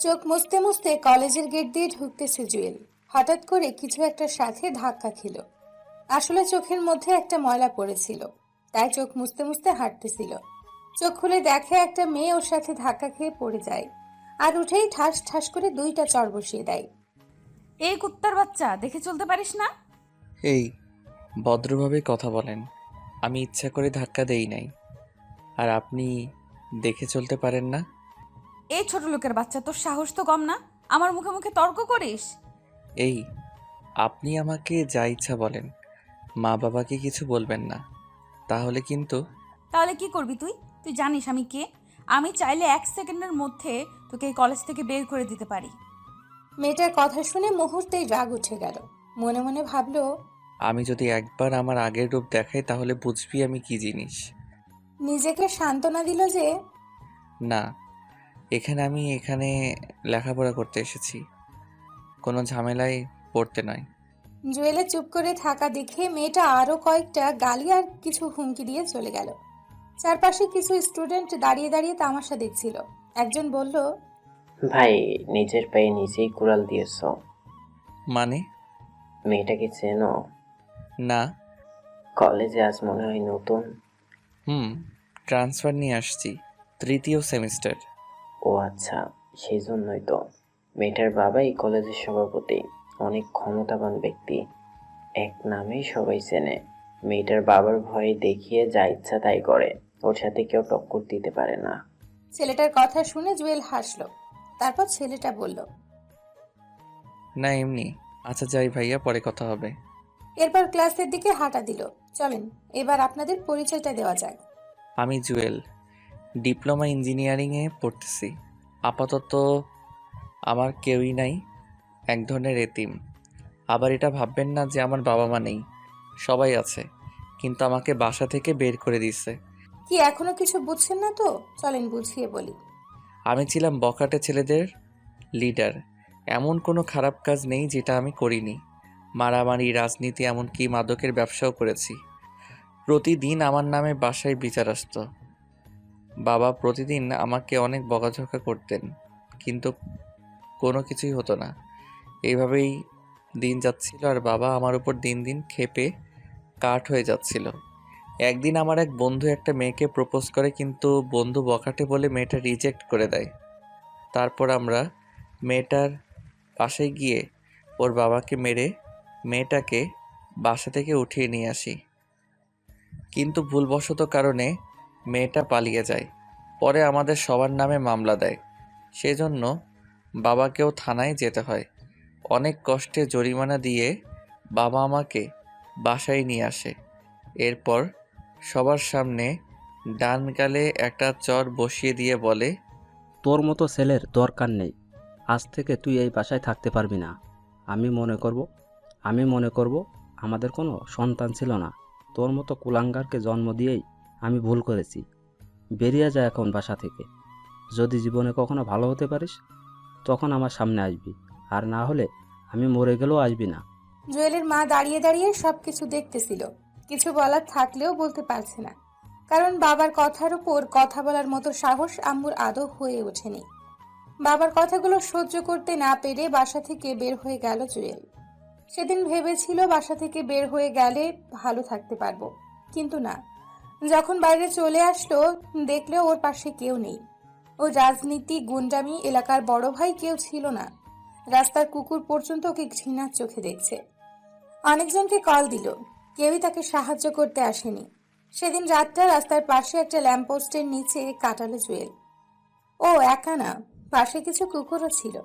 চোখ মুছতে মুছতে কলেজের গেট দিয়ে ঢুকতেছে জুয়েল। হঠাৎ করে কিছু একটার সাথে ধাক্কা খেল। আসলে চোখের মধ্যে একটা ময়লা পড়েছিল, তাই চোখ মুছতে মুছতে হাঁটতেছিল। চোখ খুলে দেখে একটা মেয়ে ওর সাথে ধাক্কা খেয়ে পড়ে যায়, আর উঠেই ঠাস ঠাস করে দুইটা চড় বসিয়ে দেয়। এই কুত্তার বাচ্চা, দেখে চলতে পারিস না? এই, ভদ্রভাবে কথা বলেন। আমি ইচ্ছা করে ধাক্কা দেই নাই। আর আপনি দেখে চলতে পারেন না? এই ছোট লোকের বাচ্চা, তোর সাহস তো কম না? আমার মুখে মুখে তর্ক করিস? এই, আপনি আমাকে যা ইচ্ছা বলেন, মা বাবাকে কিছু বলবেন না, তাহলে কিন্তু। তাহলে কি করবি তুই? তুই জানিস আমি কে? আমি চাইলে 1 সেকেন্ডের মধ্যে তোকে এই কলেজ থেকে বের করে দিতে পারি। মেয়েটার কথা শুনে মুহূর্তেই রাগ উঠে গেল। মনে মনে ভাবলো, আমি যদি একবার আমার আগের রূপ দেখাই তাহলে বুঝবি আমি কি জিনিস। নিজেকে সান্ত্বনা দিল যে না, আমি এখানে লেখাপড়া করতে এসেছি, কোনো ঝামেলায় পড়তে নয়। জুয়েলের চুপ করে থাকা দেখে মেয়েটা আরো কয়েকটা গালি আর কিছু হুমকি দিয়ে চলে গেল। চারপাশে কিছু স্টুডেন্ট দাঁড়িয়ে দাঁড়িয়ে তামাশা দেখছিল। একজন বলল, ভাই, নিজের পায়ে নিজেই কুড়াল দিয়েছ। মানে? মেয়েটাকে চেনো? না। কলেজে আজ মনে হয় নতুন। ট্রান্সফার নিয়ে আসছি, 3য় সেমিস্টার। ও আচ্ছা, সেই জন্যই তো। মেয়েটার বাবা এই কলেজের সভাপতি, অনেক ক্ষমতাবান ব্যক্তি, এক নামেই সবাই চেনে। মেয়েটার বাবার ভয়ে দেখিয়ে যা ইচ্ছা তাই করে, ওর সাথে কেউ টক্কর দিতে পারে না। ছেলেটার কথা শুনে জুয়েল হাসলো। তারপর ছেলেটা বলল, না এমনি। আচ্ছা যাই ভাইয়া, পরে কথা হবে। এরপর ক্লাসের দিকে হাঁটা দিল। চলেন, এবার আপনাদের পরিচয়টা দেওয়া যাক। আমি জুয়েল, ডিপ্লোমা ইঞ্জিনিয়ারিংয়ে পড়তেছি। আপাতত আমার কেউই নাই, এক ধরনের এতিম। আবার এটা ভাববেন না যে আমার বাবা মা নেই, সবাই আছে, কিন্তু আমাকে বাসা থেকে বের করে দিছে। কি এখনো কিছু বুঝছেন না তো? চলেন বুঝিয়ে বলি। আমি ছিলাম বখাটে ছেলেদের লিডার। এমন কোনো খারাপ কাজ নেই যেটা আমি করিনি। মারামারি, রাজনীতি, এমনকি মাদকের ব্যবসাও করেছি। প্রতিদিন আমার নামে বাসায় বিচার আসতো। বাবা প্রতিদিন আমাকে অনেক বকাঝকা করতেন, কিন্তু কোনো কিছুই হতো না। এইভাবেই দিন যাচ্ছিল, আর বাবা আমার উপর দিন দিন ক্ষেপে কাঠ হয়ে যাচ্ছিল। একদিন আমার এক বন্ধু একটা মেয়েকে প্রপোজ করে, কিন্তু বন্ধু বখাটে বলে মেয়েটা রিজেক্ট করে দেয়। তারপর আমরা মেয়েটার বাসায় গিয়ে ওর বাবাকে মেরে মেয়েটাকে বাসা থেকে উঠিয়ে নিয়ে আসি, কিন্তু ভুলবশত কারণে মেয়েটা পালিয়ে যায়। পরে আমাদের সবার নামে মামলা দেয়, সেজন্য বাবাকেও থানায় যেতে হয়। অনেক কষ্টে জরিমানা দিয়ে বাবা আমাকে বাসায় নিয়ে আসে। এরপর সবার সামনে ডান গালে একটা চর বসিয়ে দিয়ে বলে, তোর মতো ছেলের দরকার নেই। আজ থেকে তুই এই বাসায় থাকতে পারবি না। আমি মনে করব আমাদের কোনো সন্তান ছিল না। তোর মতো কুলাঙ্গারকে জন্ম দিয়েই আমি ভুল করেছি। বেরিয়ে যা এখন বাসা থেকে। যদি জীবনে কখনো ভালো হতে পারিস তখন আমার সামনে আসবি, আর না হলে আমি মরে গেলেও আসবি না। জুয়েলের মা দাঁড়িয়ে দাঁড়িয়ে সবকিছু দেখতেছিল। কিছু বলার থাকলেও বলতে পারছে না, কারণ বাবার কথার উপর কথা বলার মতো সাহস আম্মুর আদৌ হয়ে ওঠেনি। বাবার কথাগুলো সহ্য করতে না পেরে বাসা থেকে বের হয়ে গেল জুয়েল। সেদিন ভেবেছিল বাসা থেকে বের হয়ে গেলে ভালো থাকতে পারবো, কিন্তু না। যখন বাইরে চলে আসলো, দেখলো ওর পাশে কেউ নেই। ও রাজনীতি, গুন্ডামি, এলাকার বড় ভাই কেউ ছিল না। রাস্তার কুকুর পর্যন্ত ওকে ঘৃণার চোখে দেখছে। অনেকজনকে কল দিল, কেউই তাকে সাহায্য করতে আসেনি। সেদিন রাতটা রাস্তার পাশে একটা ল্যাম্পপোস্টের নিচে কাটালো জুয়েল। ও একা না, পাশে কিছু কুকুরও ছিল।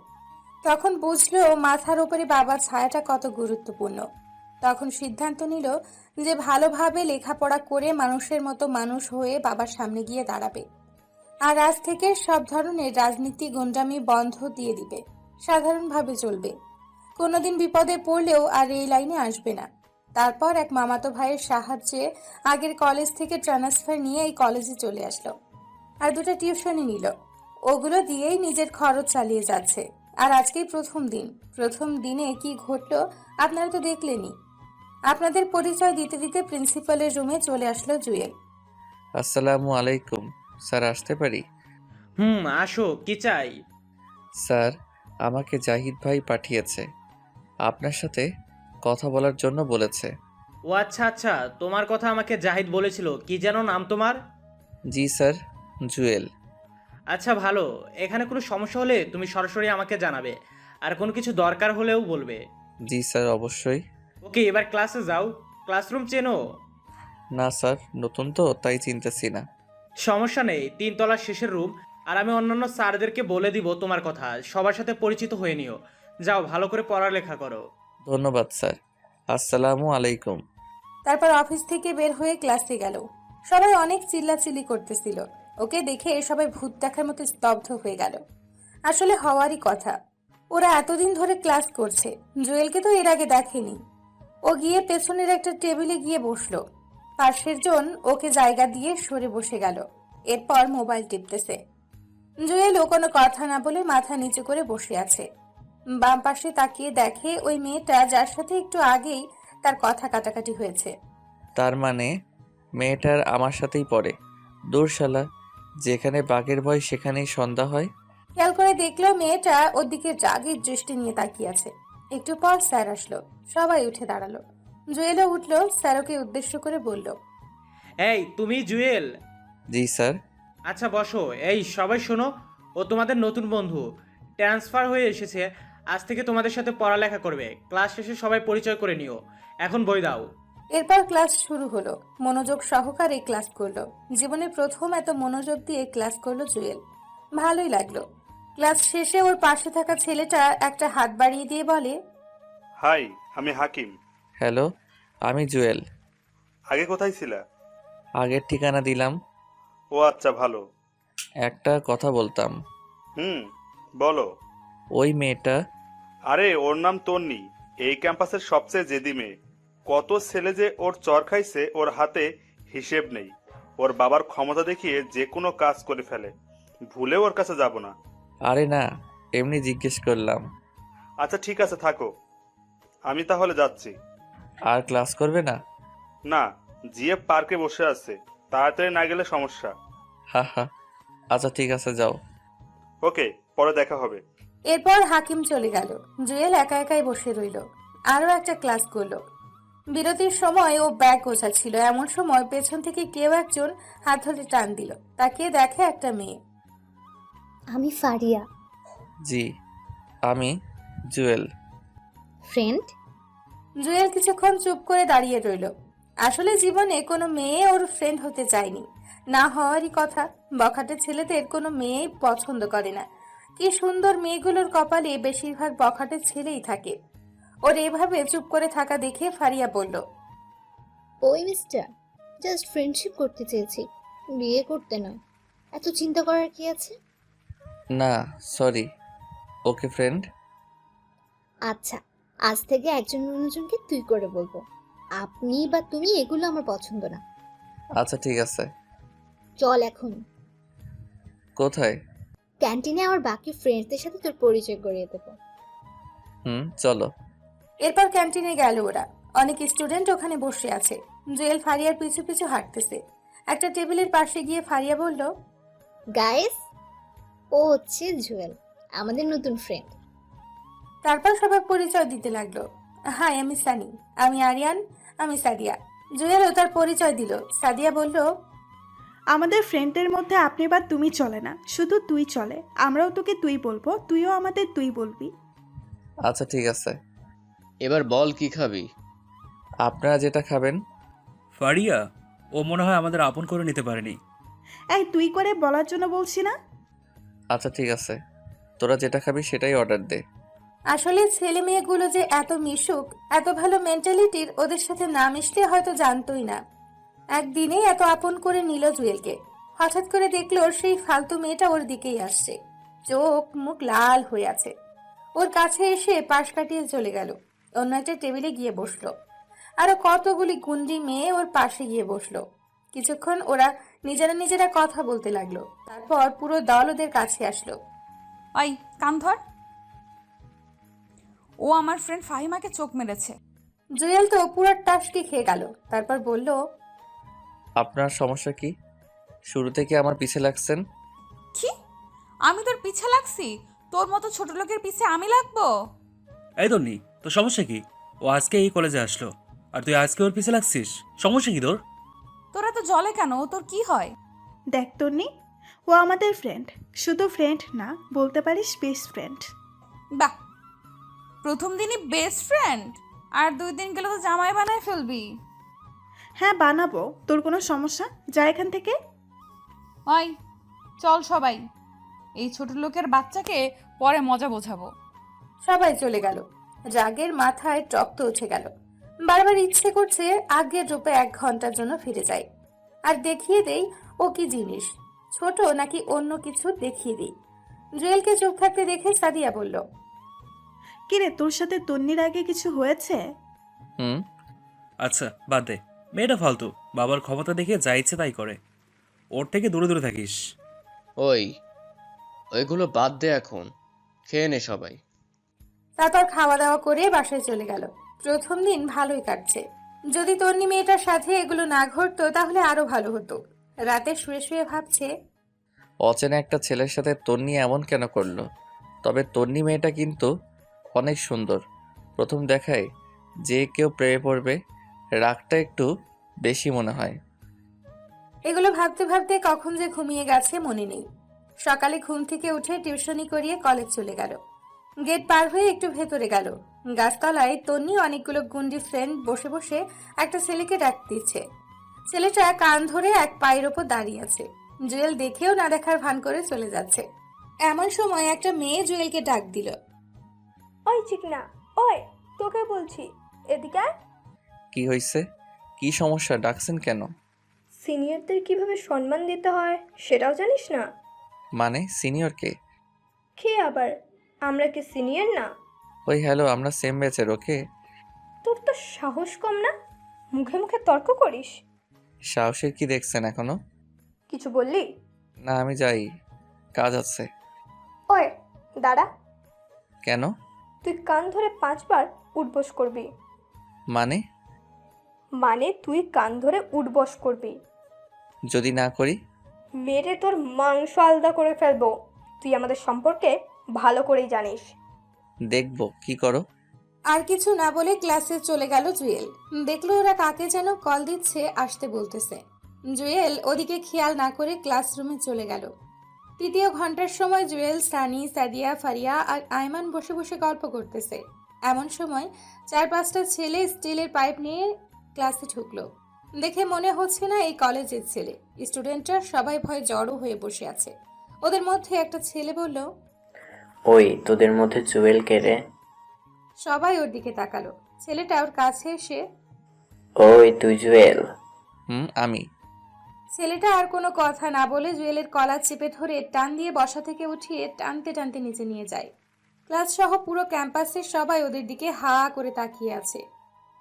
তখন বুঝলো মাথার উপরে বাবার ছায়াটা কত গুরুত্বপূর্ণ। তখন সিদ্ধান্ত নিল যে ভালোভাবে লেখাপড়া করে মানুষের মতো মানুষ হয়ে বাবার সামনে গিয়ে দাঁড়াবে। আর আজ থেকে সব ধরনের রাজনীতি, গুন্ডামি বন্ধ দিয়ে দিবে। সাধারণভাবে চলবে। কোনোদিন বিপদে পড়লেও আর এই লাইনে আসবে না। তারপর এক মামাতো ভাইয়ের সাহায্যে আগের কলেজ থেকে ট্রান্সফার নিয়ে এই কলেজে চলে আসলো। আর দুটো টিউশনই নিল। ওগুলো দিয়েই নিজের খরচ চালিয়ে যাচ্ছে। আর আজকেই প্রথম দিনে কি ঘটলো আপনারা তো দেখলেনই। আপনাদের পরিচয় দিতে দিতে প্রিন্সিপালের রুমে চলে আসলো জুয়েল। আসসালামু আলাইকুম স্যার, আসতে পারি? আসো, কি চাই? স্যার, আমাকে জাহিদ ভাই পাঠিয়েছে। আপনার সাথে কথা বলার জন্য বলেছে। ও আচ্ছা আচ্ছা, তোমার কথা আমাকে জাহিদ বলেছিল। কি যেন নাম তোমার? জি স্যার, জুয়েল। আচ্ছা ভালো। এখানে কোনো সমস্যা হলে তুমি সরাসরি আমাকে জানাবে, আর কোনো কিছু দরকার হলেও বলবে। জি স্যার, অবশ্যই। ওকে, এবার ক্লাসে যাও। ক্লাসরুম চেনো? না স্যার, নতুন তো তাই চিনতেছি না। সমস্যা নেই, 3 তলার শেষের রুম। আর আমি অন্যান্য স্যারদেরকে বলে দিব তোমার কথা, সবার সাথে পরিচিত হয়ে নিও। যাও, ভালো করে পড়ালেখা করো। ধন্যবাদ স্যার। আসসালামু আলাইকুম। তারপর অফিস থেকে বের হয়ে ক্লাসে গেল। সবাই অনেক চিল্লাচিল্লি করতেছিল। ওকে দেখে সবাই ভূত দেখার মতো স্তব্ধ হয়ে গেল। আসলে হওয়ারই কথা। ওরা এতদিন ধরে ক্লাস করছে, জুয়েলকে তো এর আগে দেখেনি। ও গিয়ে পেছনের একটা টেবিলে গিয়ে বসলো। পাশের জন ওকে জায়গা দিয়ে সরে বসে গেল। এরপর মোবাইল টিপতেছে। জুয়েলও কোনো কথা না বলে মাথা নিচু করে বসে আছে। বাম পাশে তাকিয়ে দেখে ওই মেয়েটা যার সাথে একটু আগেই তার কথা কাটাকাটি হয়েছে। তার মানে মেয়েটার আমার সাথেই পড়ে। দূর শালা, যেখানে বাঘের ভয় সেখানেই সন্ধ্যা হয়। খেয়াল করে দেখলো মেয়েটা ওর দিকে রাগের দৃষ্টি নিয়ে তাকিয়ে আছে। একটু পর স্যার আসলো। সবাই উঠে দাঁড়ালো। জুয়েলও উঠলো, স্যারকে উদ্দেশ্য করে বলল, এই তুমি জুয়েল? জি স্যার। আচ্ছা বসো। এই সবাই শোনো, ও তোমাদের নতুন বন্ধু, ট্রান্সফার হয়ে এসেছে। আজ থেকে তোমাদের সাথে পড়ালেখা করবে। ক্লাস শেষে সবাই পরিচয় করে নিও। এখন বই দাও। এরপর ক্লাস শুরু হলো। মনোযোগ সহকারে ক্লাস করলো। জীবনে প্রথম এত মনোযোগ দিয়ে ক্লাস করলো জুয়েল। ভালোই লাগলো। ক্লাস শেষে ওর পাশে থাকা ছেলেটা একটা হাত বাড়িয়ে দিয়ে বলে, হাই, আমি হাকিম। হ্যালো, আমি জুয়েল। আগে কোথায় ছিলা? আগের ঠিকানা দিলাম। ও আচ্ছা, ভালো। একটা কথা বলতাম। বলো। ওই মেয়েটা। আরে ওর নাম তন্নি, এই ক্যাম্পাসের সবচেয়ে জেদি মেয়ে। কত ছেলে যে ওর চর খাইছে, ওর হাতে হিসেব নেই। ওর বাবার ক্ষমতা দেখিয়ে যে কোনো কাজ করে ফেলে। ভুলেও ওর কাছে যাব না। আরে না, এমনি জিজ্ঞেস করলাম। আচ্ছা ঠিক আছে, থাকো। আমি তাহলে যাচ্ছি। আর ক্লাস করবে না? না, জিএফ পার্কে বসে আছে, তাড়াতাড়ি না গেলে সমস্যা। হা হা। আচ্ছা ঠিক আছে, যাও। ওকে, পরে দেখা হবে। এরপর হাকিম চলে গেল। জুয়েল একা একাই বসে রইল। আরো একটা ক্লাস করলো। বিরতির সময় ও ব্যাগ গোছাচ্ছিল। এমন সময় পেছন থেকে কেউ একজন হাত ধরে টান দিল। তাকিয়ে দেখে একটা মেয়ে। আমি ফারিয়া। জি, আমি জুয়েল। ফ্রেন্ড? জুয়েল কিছুক্ষণ চুপ করে দাঁড়িয়ে রইল। আসলে জীবনে কোনো মেয়ে ওর ফ্রেন্ড হতে চায়নি, না হওয়ারই কথা। বখাটে ছেলেদের কোনো মেয়েই পছন্দ করে না। কি সুন্দর মেয়েগুলোর কপালে বেশিরভাগ বখাটে ছেলেই থাকে। ওর এভাবে চুপ করে থাকা দেখে ফারিয়া বলল, ওই মিস্টার, জাস্ট ফ্রেন্ডশিপ করতে চেয়েছি, বিয়ে করতে নয়। এত চিন্তা করার কি আছে? না, সরি। ওকে ফ্রেন্ড। আচ্ছা, আজ থেকে একজন অন্যজনকে তুই করে বলবো। আপনি বা তুমি এগুলো আমার পছন্দ না। আচ্ছা ঠিক আছে। চল এখন। কোথায়? ক্যান্টিনে আমার বাকি ফ্রেন্ডসদের সাথে তোর পরিচয় করিয়ে দেবো। চলো। এরপর ক্যান্টিনে গেল ওরা। অনেক স্টুডেন্ট ওখানে বসে আছে। জুয়েল ফারিয়ার পিছু পিছু হাঁটতেছে। একটা টেবিলের পাশে গিয়ে ফারিয়া বলল, গাইস, ও হচ্ছে জুয়েল, আমাদের নতুন ফ্রেন্ড। তারপর সবাই পরিচয় দিতে লাগলো। হাই, আমি সানি। আমি আরিয়ান। আমি সাদিয়া। জুয়েলও তার পরিচয় দিল। সাদিয়া বলল, আমাদের ফ্রেন্ডদের মধ্যে আপনি বা তুমি চলে না, শুধু তুই চলে। আমরাও তোকে তুই বলবো, তুইও আমাদের তুই বলবি। আচ্ছা ঠিক আছে। এবার বল কি খাবি? আপনারা যেটা খাবেন। ফারিয়া, ও মনে হয় আমাদের আপন করে নিতে পারেনি। এই তুই করে বলার জন্য বলছি না। আচ্ছা ঠিক আছে, তোরা যেটা খাবি সেটাই অর্ডার দে। আসলে ছেলে মেয়েগুলো যে এত মিশুক, এত ভালো মেন্টালিটির, ওদের সাথে না মিশলে হয়তো জানতোই না। একদিনেই এত আপন করে নিল জুয়েলকে। হঠাৎ করে দেখলো সেই ফালতু মেয়েটা ওর দিকেই আসছে। চোখ মুখ লাল হয়ে আছে। ওর কাছে এসে পাশ কাটিয়ে চলে গেল। অন্য একটা টেবিলে গিয়ে বসলো। আরো কতগুলি গুন্ডি মেয়ে ওর পাশে গিয়ে বসলো। কিছুক্ষণ ওরা নিজেরা নিজেরা কথা বলতে লাগলো। তারপর পুরো দল ওদের কাছে আসলো। ওই কান ধর। ও আমার ফ্রেন্ড ফাহিমাকে চোখ মেরেছে। জুয়েল তো পুরো টাসকি খেয়ে গেল। তারপর বলল, আপনার সমস্যা কি? শুরু থেকে আমার পিছে লাগছেন। কি? আমি তোর পিছে লাগছি? তোর মতো ছোট লোকের পিছে আমি লাগবো? এই তন্নি, তোর সমস্যা কি? ও আজকে এই কলেজে আসলো আর তুই আজকে ওর পিছে লাগছিস, সমস্যা কি তোর? তোরা তো জলে কেন? ও তোর কি হয়? দেখ তন্নি, ও আমাদের ফ্রেন্ড, শুধু ফ্রেন্ড না, বলতে পারিস বেস্ট ফ্রেন্ড। বাহ, প্রথম দিনই বেস্ট ফ্রেন্ড, আর 2 দিন গেলে তো জামাই বানায় ফেলবি। হ্যাঁ বানাবো, তোর কোনো সমস্যা? যা এখান থেকে। ওই চল সবাই, এই ছোট লোকের বাচ্চাকে পরে মজা বোঝাবো। সবাই চলে গেল। রাগের মাথায় রক্ত উঠে গেল। বারবার ইচ্ছে করছে আগের রূপে 1 ঘন্টার জন্য ফিরে যাই, আর দেখিয়ে দেই ও কি জিনিস, ছোট নাকি অন্য কিছু দেখিয়ে দিই। জুয়েলকে চুপ থাকতে দেখে সাদিয়া বলল, কিরে, তোর সাথে তন্নির আগে কিছু হয়েছে? হুম। আচ্ছা বাদ দে, মেয়েটা ফালতু, বাবার ক্ষমতা দেখে যা ইচ্ছে তাই করে। ওর থেকে দূরে দূরে থাকিস। ওইগুলো বাদ দে, এখন খেয়ে নে সবাই। তারপর খাওয়া দাওয়া করে বাসায় চলে গেল। প্রথম দিন ভালোই কাটছে। যদি তন্নি মেয়েটার সাথে এগুলো না ঘটতো তাহলে আরো ভালো হতো। রাতে শুয়ে শুয়ে ভাবছে, অচেনা একটা ছেলের সাথে তন্নি এমন কেন করলো? তবে তন্নি মেয়েটা কিন্তু অনেক সুন্দর। প্রথম দেখায় যে কেউ প্রেমে পড়বে, রাগটা একটু বেশি মনে হয়। এগুলো ভাবতে ভাবতে কখন যে ঘুমিয়ে গেছে মনে নেই। সকালে ঘুম থেকে উঠে টিউশনি করিয়ে কলেজ চলে গেল। গেট পার হয়ে একটু ভেতরে গেল। গাছতলায় তন্নি অনেকগুলো গুন্ডি ফ্রেন্ড বসে বসে একটা ছেলেকে ডাক দিচ্ছে। ছেলেটা কান ধরে এক পায়ের ওপর দাঁড়িয়ে আছে। জুয়েল দেখেও না দেখার ভান করে চলে যাচ্ছে। এমন সময় একটা মেয়ে জুয়েলকে ডাক দিল। ওই চিকনা, ওই তোকে বলছি, এদিকে আয়। কি হয়েছে? কি সমস্যা? ডাকছেন কেন? সিনিয়রদের কিভাবে সম্মান দিতে হয় সেটাও জানিস না? মানে সিনিয়র কে? কে আবার? আমরা কি সিনিয়র না? ওই হ্যালো, আমরা সেম ব্যাচের। ওকে। তোর তো সাহস কম না, মুখে মুখে তর্ক করিস। সাহসের কি দেখছেন এখনো? কিছু বললি? না, আমি যাই, কাজ আছে। ওই দাঁড়া, কেন? তুই কান ধরে 5 বার উঠবস করবি। মানে? মানে তুই কান ধরে উঠবস করবি। যদি না করি? মেরে তোর মাংস আলাদা করে ফেলবো। তুই আমাদের সম্পর্কে ভালো করেই জানিস। দেখবো কি করো। আর কিছু না বলে ক্লাসে চলে গেল জুয়েল। দেখলো ওরা কাকে যেন কল দিচ্ছে, আসতে বলতেছে। জুয়েল ওদিকে খেয়াল না করে ক্লাসরুমে চলে গেল। 3য় ঘন্টার সময় জুয়েল, সানি, সাদিয়া, ফারিয়া আর আয়মান বসে বসে গল্প করতেছে। এমন সময় 4-5টা ছেলে স্টিলের পাইপ নিয়ে ক্লাসে ঢুকলো। দেখে মনে হচ্ছে না এই কলেজের ছেলে। স্টুডেন্টরা সবাই ভয়ে জড়ো হয়ে বসে আছে। ওদের মধ্যে একটা ছেলে বলল, ওই তোদের মধ্যে জুয়েল কে রে? সবাই ওর দিকে তাকালো। ছেলেটা ওর কাছে এসে, ওই তুই জুয়েল? আমি। ছেলেটা আর কোনো কথা না বলে জুয়েলের কলার চেপে ধরে টান দিয়ে বসা থেকে উঠিয়ে টানতে টানতে নিচে নিয়ে যায়। ক্লাস সহ পুরো ক্যাম্পাসের সবাই ওদের দিকে হা করে তাকিয়ে আছে।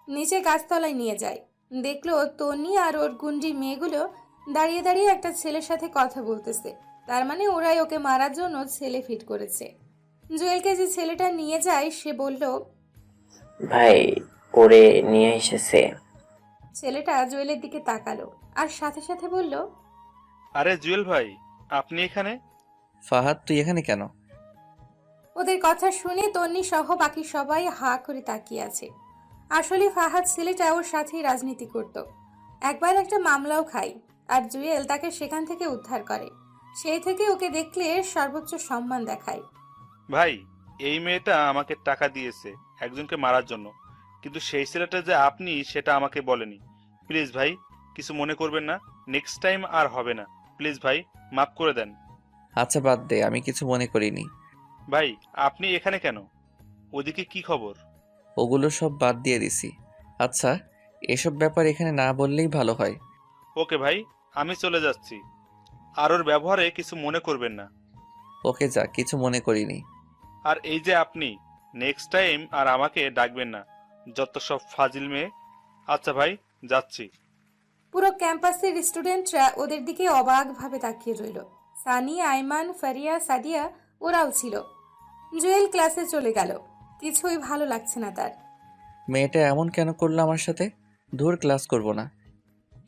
নিচে গাছতলায় নিয়ে যায়। দেখলো তন্নি আর ওর গুন্ডি মেয়েগুলো দাঁড়িয়ে দাঁড়িয়ে একটা ছেলের সাথে কথা বলতেছে। তার মানে ওরাই ওকে মারার জন্য ছেলে ফিট করেছে। জুয়েলকে যে ছেলেটা নিয়ে যায় সে বলল, ভাই, ওরে নিয়ে এসেছে। ছেলেটা জুয়েলের দিকে তাকালো আর সাথে সাথে বলল, আরে জুয়েল ভাই, আপনি এখানে? ফাহাদ, তুই এখানে কেন? ওদের কথা শুনে তন্নি সহ বাকি সবাই হা করে তাকিয়ে আছে। আসলে ফাহাদ ছেলেটা ওর সাথেই রাজনীতি করত। একবার একটা মামলাও খায়, আর জুয়েল তাকে সেখান থেকে উদ্ধার করে। সেই থেকে ওকে দেখলে সর্বোচ্চ সম্মান দেখায়। ভাই, এই মেয়েটা আমাকে টাকা দিয়েছে একজনকে মারার জন্য, কিন্তু সেই ছেলেটা যে আপনি সেটা আমাকে বলেনি। প্লিজ ভাই, কিছু মনে করবেন না, নেক্সট টাইম আর হবে না। প্লিজ ভাই, মাফ করে দেন। আচ্ছা বাদ দে, আমি কিছু মনে করিনি। ভাই, আপনি এখানে কেন? ওদিকে কি খবর? ওগুলো সব বাদ দিয়ে দিছি। আচ্ছা, এসব ব্যাপার এখানে না বললেই ভালো হয়। ওকে ভাই, আমি চলে যাচ্ছি। আর ওর ব্যবহারে কিছু মনে করবেন না। ওকে যা, কিছু মনে করিনি। আর এই যে আপনি, নেক্সট টাইম আর আমাকে ডাকবেন না, যত সব ফাজিল মেয়ে। আচ্ছা ভাই, যাচ্ছি। পুরো ক্যাম্পাসের স্টুডেন্টরা ওদের দিকে অবাকভাবে তাকিয়ে রইল। সানি, আয়মান, ফারিয়া, সাদিয়া ওরাও ছিল। জুয়েল ক্লাসে চলে গেল। কিছুই ভালো লাগছে না তার। মেয়েটা এমন কেন করলো আমার সাথে? ধুর, ক্লাস করব না।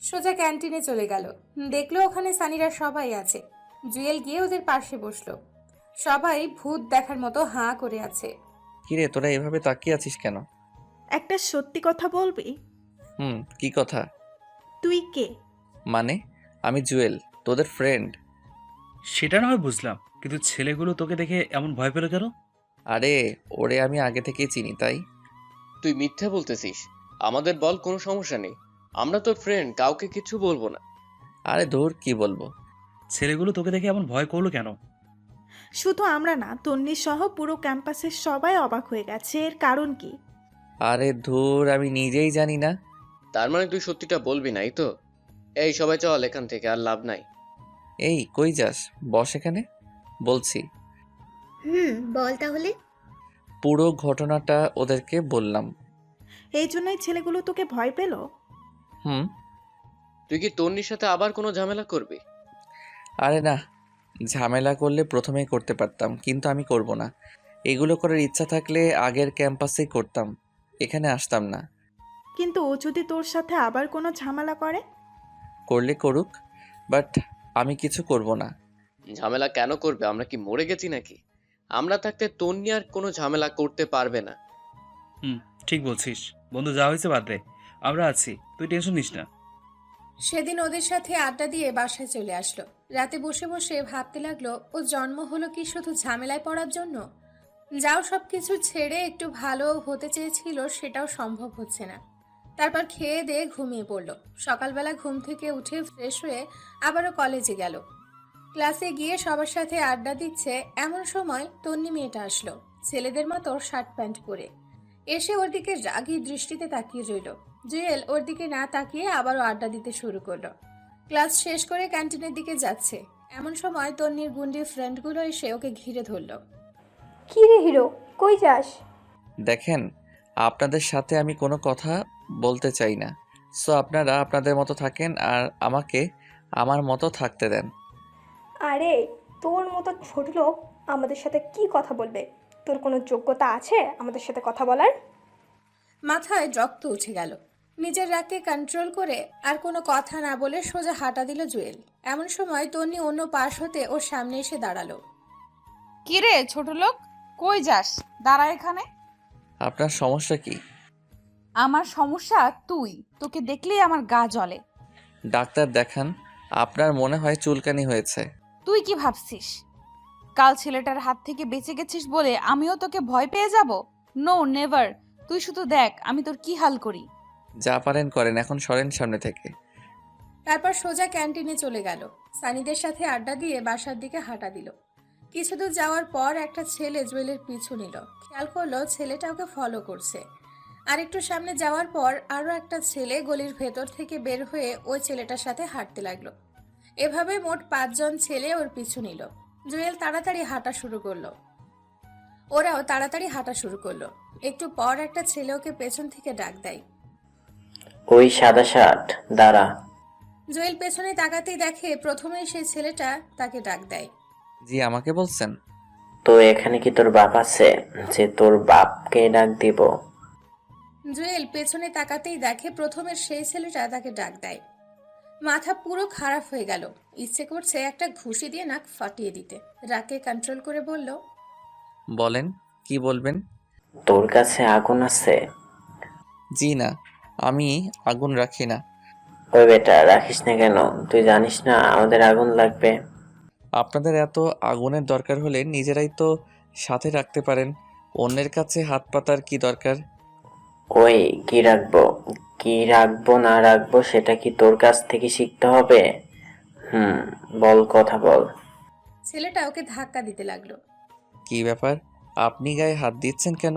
সোজা ক্যান্টিনে চলে গেল। দেখলো ওখানে সানিরা সবাই আছে। জুয়েল গিয়ে ওদের পাশে বসলো। সবাই ভূত দেখার মতো হাঁ করে আছে। কিরে তোরা এভাবে তাকিয়ে আছিস কেন? একটা সত্যি কথা বলবি? কি কথা? তুই কে? মানে আমি জুয়েল, তোদের ফ্রেন্ড। সেটা না হয় বুঝলাম, কিন্তু ছেলেগুলো তোকে দেখে এমন ভয় পেল কেন? আরে ওরে আমি আগে থেকেই চিনি তাই। তুই মিথ্যা বলতেছিস। আমাদের বল, কোনো সমস্যা নেই, আমরা তোর ফ্রেন্ড, কাউকে কিছু বলবো না। আরে ধুর কি বলবো। ছেলেগুলো তোকে দেখে এমন ভয় করলো কেন? শুধু আমরা না, তন্নি সহ পুরো ক্যাম্পাসের সবাই অবাক হয়ে গেছে। এর কারণ কি? আরে ধুর আমি নিজেই জানি না। তার মানে তুই সত্যিটা বলবি নাই তো? এই সবাই চল এখান থেকে, আর লাভ নাই। এই কই যাস? বস এখানে, বলছি। বল তাহলে। পুরো ঘটনাটা ওদেরকে বললাম। এই জন্যই ছেলেগুলো তোকে ভয় পেল? হুম। তুই কি তন্নির সাথে আবার কোনো ঝামেলা করবি? আরে না, ঝামেলা করলে প্রথমেই করতে পারতাম, কিন্তু আমি করব না। এগুলো করার ইচ্ছা থাকলে আগের ক্যাম্পাসেই করতাম, এখানে আসতাম না। কিন্তু ও যদি তোর সাথে আবার কোনো ঝামেলা করে? করলে করুক, বাট আমি কিছু করব না। ঝামেলা কেন করবে? আমরা কি মরে গেছি নাকি? আমরা থাকতে তন্নি আর কোনো ঝামেলা করতে পারবে না। ঠিক বলছিস বন্ধু, যা হয়েছে বাদ দে, আমরা আছি, তুই টেনশন নিস না। সেদিন ওদের সাথে আড্ডা দিয়ে বাসায় চলে আসলো। রাতে বসে বসে ভাবতে লাগলো, ও জন্ম হলো কি শুধু ঝামেলায় পড়ার জন্য? যাও সবকিছু ছেড়ে একটু ভালো হতে চেয়েছিল, সেটাও সম্ভব হচ্ছে না। তারপর খেয়ে দিয়ে ঘুমিয়ে পড়লো। সকালবেলা ঘুম থেকে উঠে ফ্রেশ হয়ে আবারও কলেজে গেল। ক্লাসে গিয়ে সবার সাথে আড্ডা দিচ্ছে, এমন সময় তন্নি মেয়েটা আসলো, ছেলেদের মতো শার্ট প্যান্ট পরে। এসে ওর দিকে রাগী দৃষ্টিতে তাকিয়ে রইল। জুয়েল ওর দিকে না তাকিয়ে আবারও আড্ডা দিতে শুরু করলো। ক্লাস শেষ করে ক্যান্টিনের দিকে যাচ্ছে, এমন সময় তন্নির গুন্ডি ফ্রেন্ডগুলো এসে ওকে ঘিরে ধরলো। কি রে হিরো, কই যাস? দেখেন, আপনাদের সাথে আমি কোনো কথা বলতে চাই না, সো আপনারা আপনাদের মতো থাকেন আর আমাকে আমার মতো থাকতে দেন। আরে তোর মতো ছোট লোক আমাদের সাথে কি কথা বলবে? তোর কোনো যোগ্যতা আছে আমাদের সাথে কথা বলার? মাথায় রক্ত উঠে গেল। নিজের রাগকে কন্ট্রোল করে আর কোনো কথা না বলে সোজা হাঁটা দিল জুয়েল। এমন সময় তন্নি অন্য পাশ হতে ওর সামনে এসে দাঁড়ালো। কি রে ছোট লোক, কই যাস? দাঁড়া এখানে। আপনার সমস্যা কি? আমার সমস্যা তুই, তোকে দেখলেই আমার গা জ্বলে। ডাক্তার দেখান, আপনার মনে হয় চুলকানি হয়েছে। তুই কি ভাবছিস কাল ছেলেটার হাত থেকে বেঁচে গেছিস বলে আমিও তোকে ভয় পেয়ে যাব? No never. তুই শুধু দেখ আমি তোর কি হাল করি। যা পারেন করেন, এখন সরেন সামনে থেকে। তারপর সোজা ক্যান্টিনে চলে গেল। সানিদের সাথে আড্ডা দিয়ে বাসার দিকে হাঁটা দিল। কিছু দূর যাওয়ার পর একটা ছেলে জুয়েলের পিছু নিল। খেয়াল করলো ছেলেটা ওকে ফলো করছে। আর একটু সামনে যাওয়ার পর আরও একটা ছেলে গলির ভেতর থেকে বের হয়ে ওই ছেলেটার সাথে হাঁটতে লাগলো। এভাবে মোট 5 জন ছেলে ওর পিছু নিল। জুয়েল তাড়াতাড়ি হাঁটা শুরু করলো, ওরাও তাড়াতাড়ি হাঁটা শুরু করলো। একটু পর একটা ছেলে ওকে পেছন থেকে ডাক দেয়। ওই সাদা শার্ট, দাঁড়া। জুয়েল পেছনে তাকাতেই দেখে প্রথমেই সেই ছেলেটা তাকে ডাক দেয়। জি, আমাকে বলছেন? তো এখানে কি তোর বাপ আছে যে তোর বাপকে ডাক দিব? জুয়েল পেছনে তাকাতেই দেখে প্রথমের সেই ছেলেটা তাকে ডাক দেয়। মাথা পুরো খারাপ হয়ে গেল। ইচ্ছে করছে একটা ঘুষি দিয়ে নাক ফাটিয়ে দিতে। রাগকে কন্ট্রোল করে বলল, বলেন, কি বলবেন? তোর কাছে আগুন আছে? জি না, আমি আগুন রাখি না। ওই বেটা, রাখিস না কেন? তুই জানিস না আমাদের আগুন লাগবে? আপনাদের এত আগুনের দরকার হলে নিজেরাই তো সাথে রাখতে পারেন, অন্যের কাছে হাত পাতার কি দরকার? ওই কি রাখবো, কি রাখবো না রাখবো সেটা কি তোর কাছ থেকে শিখতে হবে? বল, কথা বল। ছেলেটা ওকে ধাক্কা দিতে লাগলো। কি ব্যাপার, আপনি গায়ে হাত দিচ্ছেন কেন?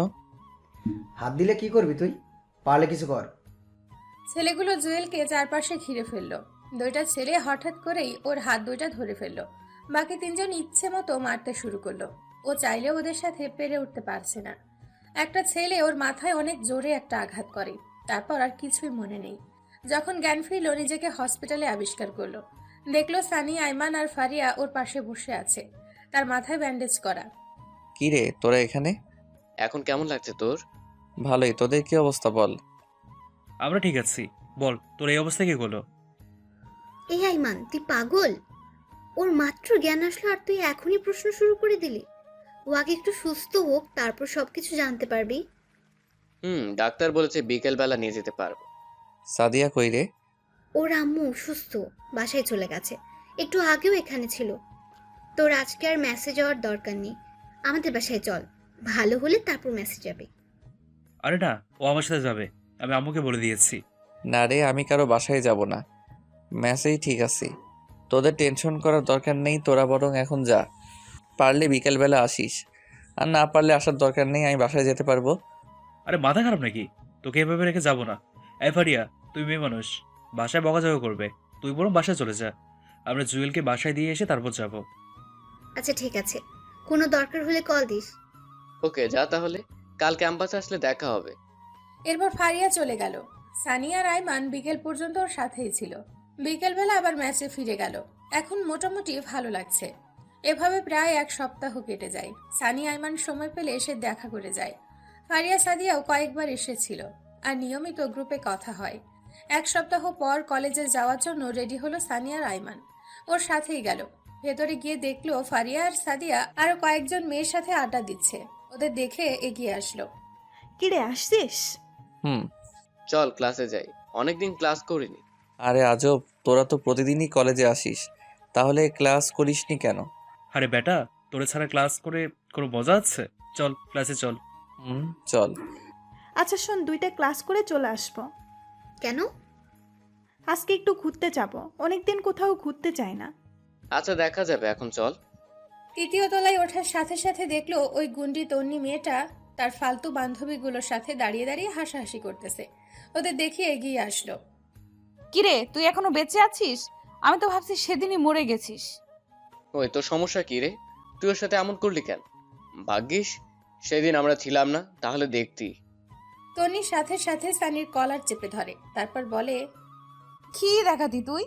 হাত দিলে কি করবি তুই? পারলে কিছু কর। ছেলেগুলো জুয়েলকে চারপাশে ঘিরে ফেললো। দুইটা ছেলে হঠাৎ করেই ওর হাত দুইটা ধরে ফেললো। বাকি 3 জন ইচ্ছে মতো মারতে শুরু করলো। ও চাইলেও ওদের সাথে পেরে উঠতে পারছে না। একটা ছেলে ওর মাথায় অনেক জোরে একটা আঘাত করে। তারপর আর কিছুই মনে নেই। যখন জ্ঞান ফিরল, নিজেকে হসপিটালে আবিষ্কার করলো। দেখলো সানি, আইমান আর ফারিয়া ওর পাশে বসে আছে, তার মাথায় ব্যান্ডেজ করা। কি রে তোরা এখানে? এখন কেমন লাগছে তোর? ভালোই, তোদের কি অবস্থা বল? আমরা ঠিক আছি। বল তোর এই অবস্থা কি হলো? এই আইমান, তুই পাগল? ওর মাত্র জ্ঞান আসলো আর তুই এখনই প্রশ্ন শুরু করে দিলি? ও আগে একটু সুস্থ হোক, তারপর সবকিছু জানতে পারবি। ডাক্তার বলেছে বিকেলবেলা নিয়ে যেতে পারবো। সাদিয়া কই রে? ওর আম্মু অসুস্থ, বাসায় চলে গেছে, একটু আগেও এখানে ছিল। তোর আজকে আর মেসেজ যাওয়ার দরকার নেই, আমাদের বাসায় চল, ভালো হলে তারপর মেসেজ যাবে। আরে না, ও আমার সাথে যাবে, আমি আম্মুকে বলে দিয়েছি। না রে, আমি কারো বাসায় যাব না। ম্যাসেই ঠিক আছি। তোদের টেনশন করার দরকার নেই, তোরা বরং এখন যা। পারলে বিকেলবেলা আসিস, আর না পারলে আসার দরকার নেই, আমি বাসায় যেতে পারবো। আরে মাথা খারাপ নাকি? তোকে এভাবে রেখে যাবো না। এই ফারিয়া, তুই মেয়ে মানুষ, বাসায় বকাঝকা করবে। তুই বরং বাসায় চলে যা, আমরা জুয়েলকে বাসায় দিয়ে এসে তারপর যাব। আচ্ছা ঠিক আছে, কোনো দরকার হলে কল দিস। ওকে, যা তাহলে, কাল ক্যাম্পাসে আসলে দেখা হবে। এরপর ফারিয়া চলে গেল। সানিয়া আর আইমান বিকেল পর্যন্ত ওর সাথেই ছিল। বিকেলবেলা আবার ম্যাচে ফিরে গেল। এখন মোটামুটি ভালো লাগছে। এভাবে প্রায় 1 সপ্তাহ কেটে যায়। সানি আইমান সময় পেলে এসে দেখা করে যায়। ফারিয়া সাদিয়াও কয়েকবার এসেছিল, আর নিয়মিত গ্রুপে কথা হয়। 1 সপ্তাহ পর কলেজে যাওয়ার জন্য রেডি হলো সানিয়া আর আইমান। ওর সাথেই গেল। ভেতরে গিয়ে দেখলো ফারিয়া আর সাদিয়া আরো কয়েকজন মেয়ের সাথে আড্ডা দিচ্ছে। ওদের দেখে এগিয়ে আসলো। কিরে, আসছিস? হুম। চল ক্লাসে যাই, অনেকদিন ক্লাস করিনি। আরে আজব, তোরা তো প্রতিদিনই কলেজে আসিস, তাহলে ক্লাস করিসনি কেন? আরে বেটা, তোরে ছাড়া ক্লাস করে কোনো মজা আছে? চল ক্লাসে চল। চল। আচ্ছা শোন, 2টা ক্লাস করে চলে আসবো। কেন? আজকে একটু ঘুরতে যাব, অনেকদিন কোথাও ঘুরতে যাই না। আচ্ছা দেখা যাবে, এখন চল। 3য় তলায় ওঠার সাথে সাথে দেখলো ওই গুন্ডি তন্নি মেয়েটা তার ফালতু বান্ধবীগুলোর সাথে দাঁড়িয়ে দাঁড়িয়ে হাসাহাসি করতেছে। ওদের দেখে এগিয়ে আসলো। কিরে, তুই এখনো বেঁচে আছিস? আমি তো ভাবছি সেদিনই মরে গেছিস। ওই তোর সমস্যা কি রে? তুই ওর সাথে এমন করলি কেন? ভাগ্যিস সেদিন আমরা ছিলাম না, তাহলে দেখতি। তন্নির সাথে সাথে সানির কলার চেপে ধরে, তারপর বলে, কি দেখাতি তুই?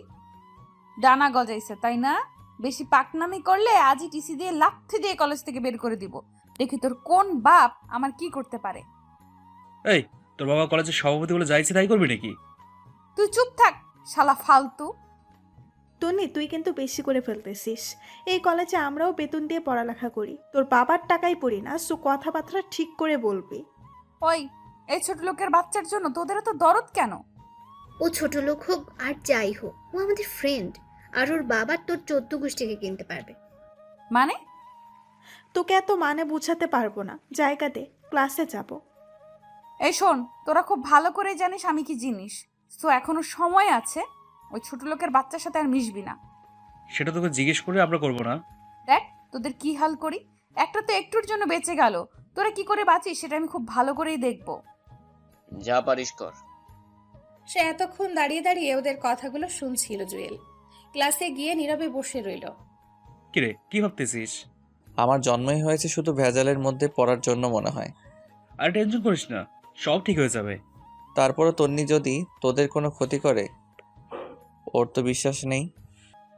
ডানা গজাইছে তাই না? বেশি পাকনামি করলে আজই টিসি দিয়ে লাথি দিয়ে কলেজ থেকে বের করে দিব। দেখি তোর কোন বাপ আমার কি করতে পারে। এই, তোর বাবা কলেজের সভাপতি বলে যাইছে তাই করবি নাকি? তুই চুপ থাক শালা ফালতু। টনি, তুই কিন্তু বেশি করে ফেলতেছিস। এই কলেজে আমরাও বেতন দিয়ে পড়ালেখা করি, তোর বাবার টাকাই পড়ি না, সো কথাবার্তা ঠিক করে বলবি। ওই, এই ছোট লোকের বাচ্চার জন্য তোদের তো দরদ কেন? ও ছোট লোক হোক আর যাই হোক, ও আমাদের ফ্রেন্ড, আর ওর বাবার তোর 14 গোষ্ঠীকে কিনতে পারবে। মানে? তোকে এত মানে বোঝাতে পারবো না, জায়গা দে, ক্লাসে যাব। এই শোন, তোরা খুব ভালো করে জানিস আমি কি জিনিস। তো এখনো সময় আছে, ওই ছোট লোকের বাচ্চার সাথে আর মিশবি না। সেটা তোকে জিজ্ঞেস করে আমরা করবো না? দেখ তোদের কি হাল করি। একটা তো একটুর জন্য বেঁচে গেল, তোরা কি করে বাঁচিস সেটা আমি খুব ভালো করেই দেখবো। যা পারিস কর। সে এতক্ষণ দাঁড়িয়ে দাঁড়িয়ে ওদের কথাগুলো শুনছিল। জুয়েল ক্লাসে গিয়ে নীরবে বসে রইল। কিরে, কি ভাবতেছিস? আমার জন্মই হয়েছে শুধু ভেজালের মধ্যে পড়ার জন্য মনে হয়। আর টেনশন করিস না, সব ঠিক হয়ে যাবে। তারপরও তন্নি যদি তোদের কোনো ক্ষতি করে, ওর তো বিশ্বাস নেই।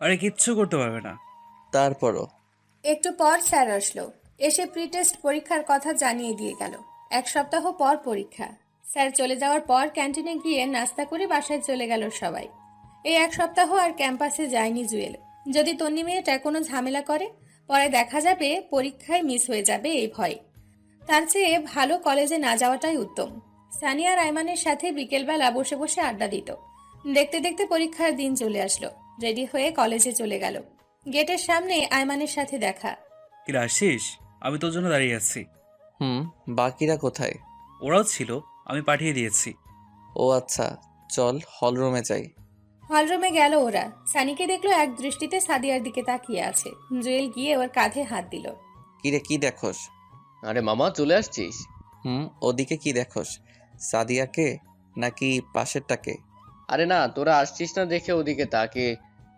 আরে কিচ্ছু করতে পারবে না। তারপরও একটু পর স্যার আসলো, এসে প্রিটেস্ট পরীক্ষার কথা জানিয়ে দিয়ে গেল। 1 সপ্তাহ পর পরীক্ষা। স্যার চলে যাওয়ার পর ক্যান্টিনে গিয়ে নাস্তা করে বাসায় চলে গেল সবাই। এই 1 সপ্তাহ আর ক্যাম্পাসে যায়নি জুয়েল। যদি তন্নি মেয়েটা কোনো ঝামেলা করে, পরে দেখা যাবে পরীক্ষায় মিস হয়ে যাবে এই ভয়। তার চেয়ে ভালো কলেজে না যাওয়াটাই উত্তম। সানিয়া আর আইমানের সাথে বিকেলবেলা বসে বসে আড্ডা দিত। দেখতে দেখতে পরীক্ষার দিন চলে আসলো। রেডি হয়ে কলেজে চলে গেল। গেটের সামনে আইমানের সাথে দেখা। কিরে, আসছিস? আমি তোর জন্য দাঁড়িয়ে আছি। বাকিরা কোথায়? ওরাও ছিল, আমি পাঠিয়ে দিয়েছি। ও আচ্ছা, চল হলরুমে যাই। হলরুমে গেল ওরা। সানিকে দেখলো এক দৃষ্টিতে সাদিয়ার দিকে তাকিয়ে আছে। জুয়েল গিয়ে ওর কাঁধে হাত দিল। কিরে, কি দেখোস? আরে মামা, চলে আসছিস? ওদিকে কি দেখোস? সাদিয়াকে নাকি পাশেরটাকে? আরে না, তোরা আসছিস না দেখে ওদিকে তাকে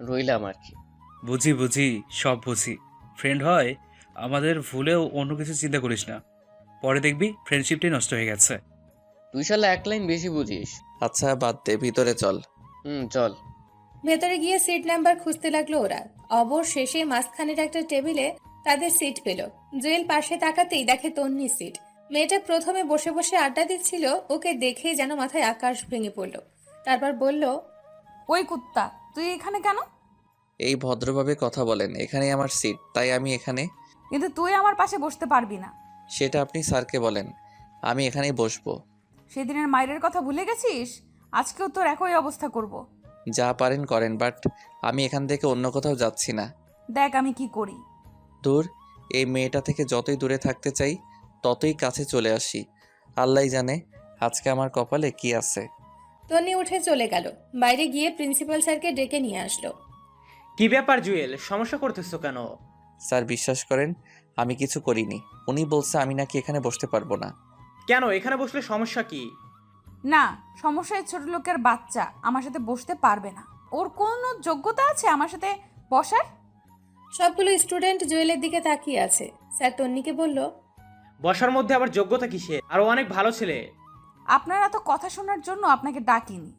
রইলাম আর কি। বুঝি বুঝি, সব বুঝি। ফ্রেন্ড হয় আমাদের, ভুলেও অন্য কিছু চিন্তা করিস না, পরে দেখবি ফ্রেন্ডশিপটাই নষ্ট হয়ে গেছে। তুই শালা 1 লাইন বেশি বুঝিস। আচ্ছা বাদ দে, ভিতরে চল। চল। ভেতরে গিয়ে সিট নাম্বার খুঁজতে লাগলো ওরা। অবশেষে মাঝখানের একটা টেবিলে তাদের সিট পেল। জুয়েল পাশে তাকাতেই দেখে তন্নির সিট। মেয়েটা প্রথমে বসে বসে আড্ডা দিচ্ছিল, ওকে দেখে যেন মাথায় আকাশ ভেঙে পড়ল। তারপর বলল, ওই কুত্তা, তুই এখানে কেন? এই ভদ্রভাবে কথা বলেন, এখানেই আমার সিট, তাই আমি এখানে। কিন্তু তুই আমার পাশে বসতে পারবি না। সেটা আপনি স্যারকে বলেন, আমি এখানেই বসবো। সেদিনের মায়ের কথা ভুলে গেছিস? আজকেও তোর একই অবস্থা করব। যা পারেন করেন, বাট আমি এখান থেকে অন্য কোথাও যাচ্ছি না। দেখ আমি কি করি। দূর, এই মেয়েটা থেকে যতই দূরে থাকতে চাই ততই কাছে চলে আসি। আল্লাহই জানে আজকে আমার কপালে কি আছে। তন্নি উঠে চলে গেল। বাইরে গিয়ে প্রিন্সিপাল স্যারকে ডেকে নিয়ে আসলো। কি ব্যাপার জুয়েল, সমস্যা করতেছো কেন? স্যার বিশ্বাস করেন আমি কিছু করিনি। উনি বলছে আমি নাকি এখানে বসতে পারবো না। কেন, এখানে বসলে সমস্যা কি? না, সমস্যা এই ছোট লোকের বাচ্চা আমার সাথে বসতে পারবে না। ওর কোনো যোগ্যতা আছে আমার সাথে বসার? সবগুলো স্টুডেন্ট জুয়েলের দিকে তাকিয়ে আছে। স্যার তন্নিকে বলল, বসার মধ্যে আবার যোগ্যতা কিসে? আরো অনেক ভালো ছেলে। আপনারা তো কথা শোনার জন্য আপনাকে ডাকিনি,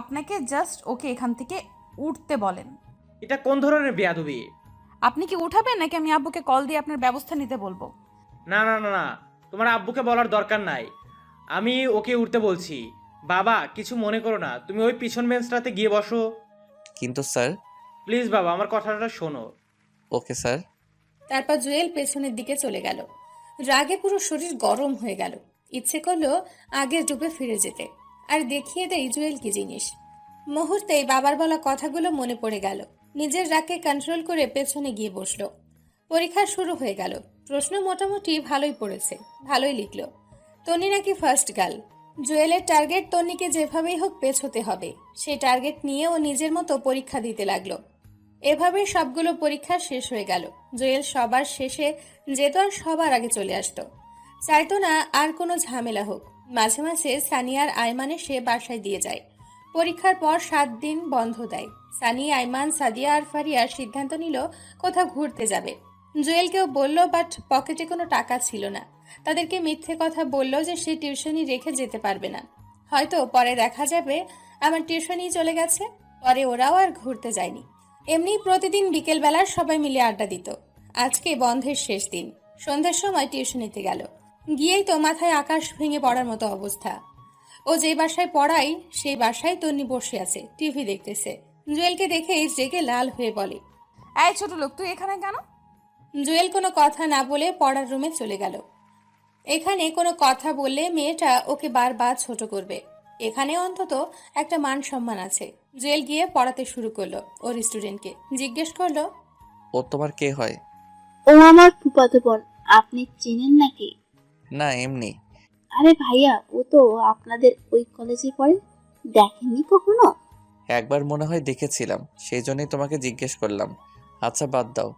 আপনাকে জাস্ট ওকে এখান থেকে উঠতে বলেন। এটা কোন ধরনের বেয়াদবি? আপনি কি উঠাবেন নাকি আমি আব্বুকে কল দিয়ে আপনার ব্যবস্থা নিতে বলবো? না না না না, তোমার আব্বুকে বলার দরকার নাই, আমি ওকে উঠতে বলছি। বাবা কিছু মনে করো না, তুমি ওই পিছন বেঞ্চটাতে গিয়ে বসো। কিন্তু স্যার। প্লিজ বাবা, আমার কথাটা শোনো। Okay sir. তারপর জুয়েল পেছনের দিকে চলে গেল। রাগে পুরো শরীর গরম হয়ে গেল। ইচ্ছে করলো আগের রূপে ফিরে যেতে, আর দেখিয়ে দেয় জুয়েল কি জিনিস। মুহূর্তেই বাবার বলা কথাগুলো মনে পড়ে গেল। নিজের রাগকে কন্ট্রোল করে পেছনে গিয়ে বসলো। পরীক্ষা শুরু হয়ে গেল। প্রশ্ন মোটামুটি ভালোই পড়েছে, ভালোই লিখলো। তন্নি নাকি ফার্স্ট গার্ল। জুয়েলের টার্গেট তন্নিকে যেভাবেই হোক পেছোতে হবে। সেই টার্গেট নিয়ে ও নিজের মতো পরীক্ষা দিতে লাগলো। এভাবে সবগুলো পরীক্ষা শেষ হয়ে গেল। জুয়েল সবার শেষে যেত আর সবার আগে চলে আসতো। চাইতো না আর কোনো ঝামেলা হোক। মাঝে মাঝে সানিয়ার আইমানে সে বাসায় দিয়ে যায়। পরীক্ষার পর 7 দিন বন্ধ দেয়। সানি, আইমান, সাদিয়া আর ফারিয়া সিদ্ধান্ত নিল কোথাও ঘুরতে যাবে। জুয়েলকেও বলল, বাট পকেটে কোনো টাকা ছিল না। তাদেরকে মিথ্যে কথা বলল যে সে টিউশনি রেখে যেতে পারবে না, হয়তো পরে দেখা যাবে আমার টিউশনি চলে গেছে। পরে ওরাও আর ঘুরতে যায়নি। এমনি প্রতিদিন বিকেলবেলা সবাই মিলে আড্ডা দিত। আজকে বন্ধের শেষ দিন। সন্ধ্যার সময় টিউশনিতে গেল। গিয়েই তো মাথায় আকাশ ভেঙে পড়ার মতো অবস্থা। ও যে বাসায় পড়াই সেই বাসায় তন্নি বসে আছে, টিভি দেখতেছে। জুয়েলকে দেখে রেগে লাল হয়ে বলে, এই ছোট লোক, তুই এখানে কেন? জুয়েল কোনো কথা না বলে পড়ার রুমে চলে গেল। এখানে কোনো কথা বললে মেয়েটা ওকে বারবার ছোট করবে। এখানে অন্তত একটা মান সম্মান আছে। জুয়েল গিয়ে পড়াতে শুরু করলো। ওর স্টুডেন্টকে জিজ্ঞেস করলো, ও তোমার কে হয়? ও আমার ফুফাতো বোন। আপনি চিনেন নাকি? না, এমনি। আরে ভাইয়া, ও তো আপনাদের ওই কলেজে পড়ে, দেখেননি কখনো? একবার মনে হয় দেখেছিলাম, সেই জন্যই তোমাকে জিজ্ঞেস করলাম। আচ্ছা বাদ দাও,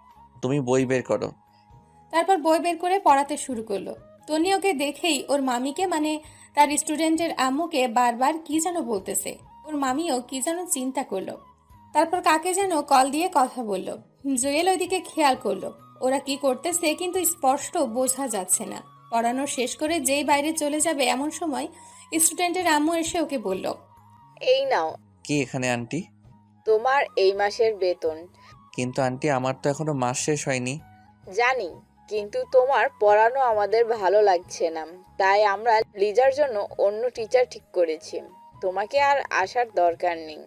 তুমি বই বের করো। তারপর বই বের করে পড়াতে শুরু করলো। তনি ওকে দেখেই ওর মামিকে, মানে তার স্টুডেন্টের আম্মুকে বারবার কি যেন বলতেছে। ওর মামিও কি যেন চিন্তা করলো। তারপর কাকে যেন কল দিয়ে কথা বলল। জুয়েল ওইদিকে খেয়াল করলো। ওরা কি করতেছে কিন্তু স্পষ্ট বোঝা যাচ্ছে না। পড়ানো শেষ করে যেই বাইরে চলে যাবে এমন সময় স্টুডেন্টের আম্মু এসে ওকে বলল, এই নাও কি এখানে আন্টি? তোমার এই মাসের বেতন। কিন্তু আন্টি আমার তো এখনো মাস শেষ হয়নি। জানি, কিন্তু তোমার পড়ানো আমাদের ভালো লাগছে না, তাই আমরা লিজার জন্য অন্য টিচার ঠিক করেছি। তোমাকে আর আসার দরকার নেই।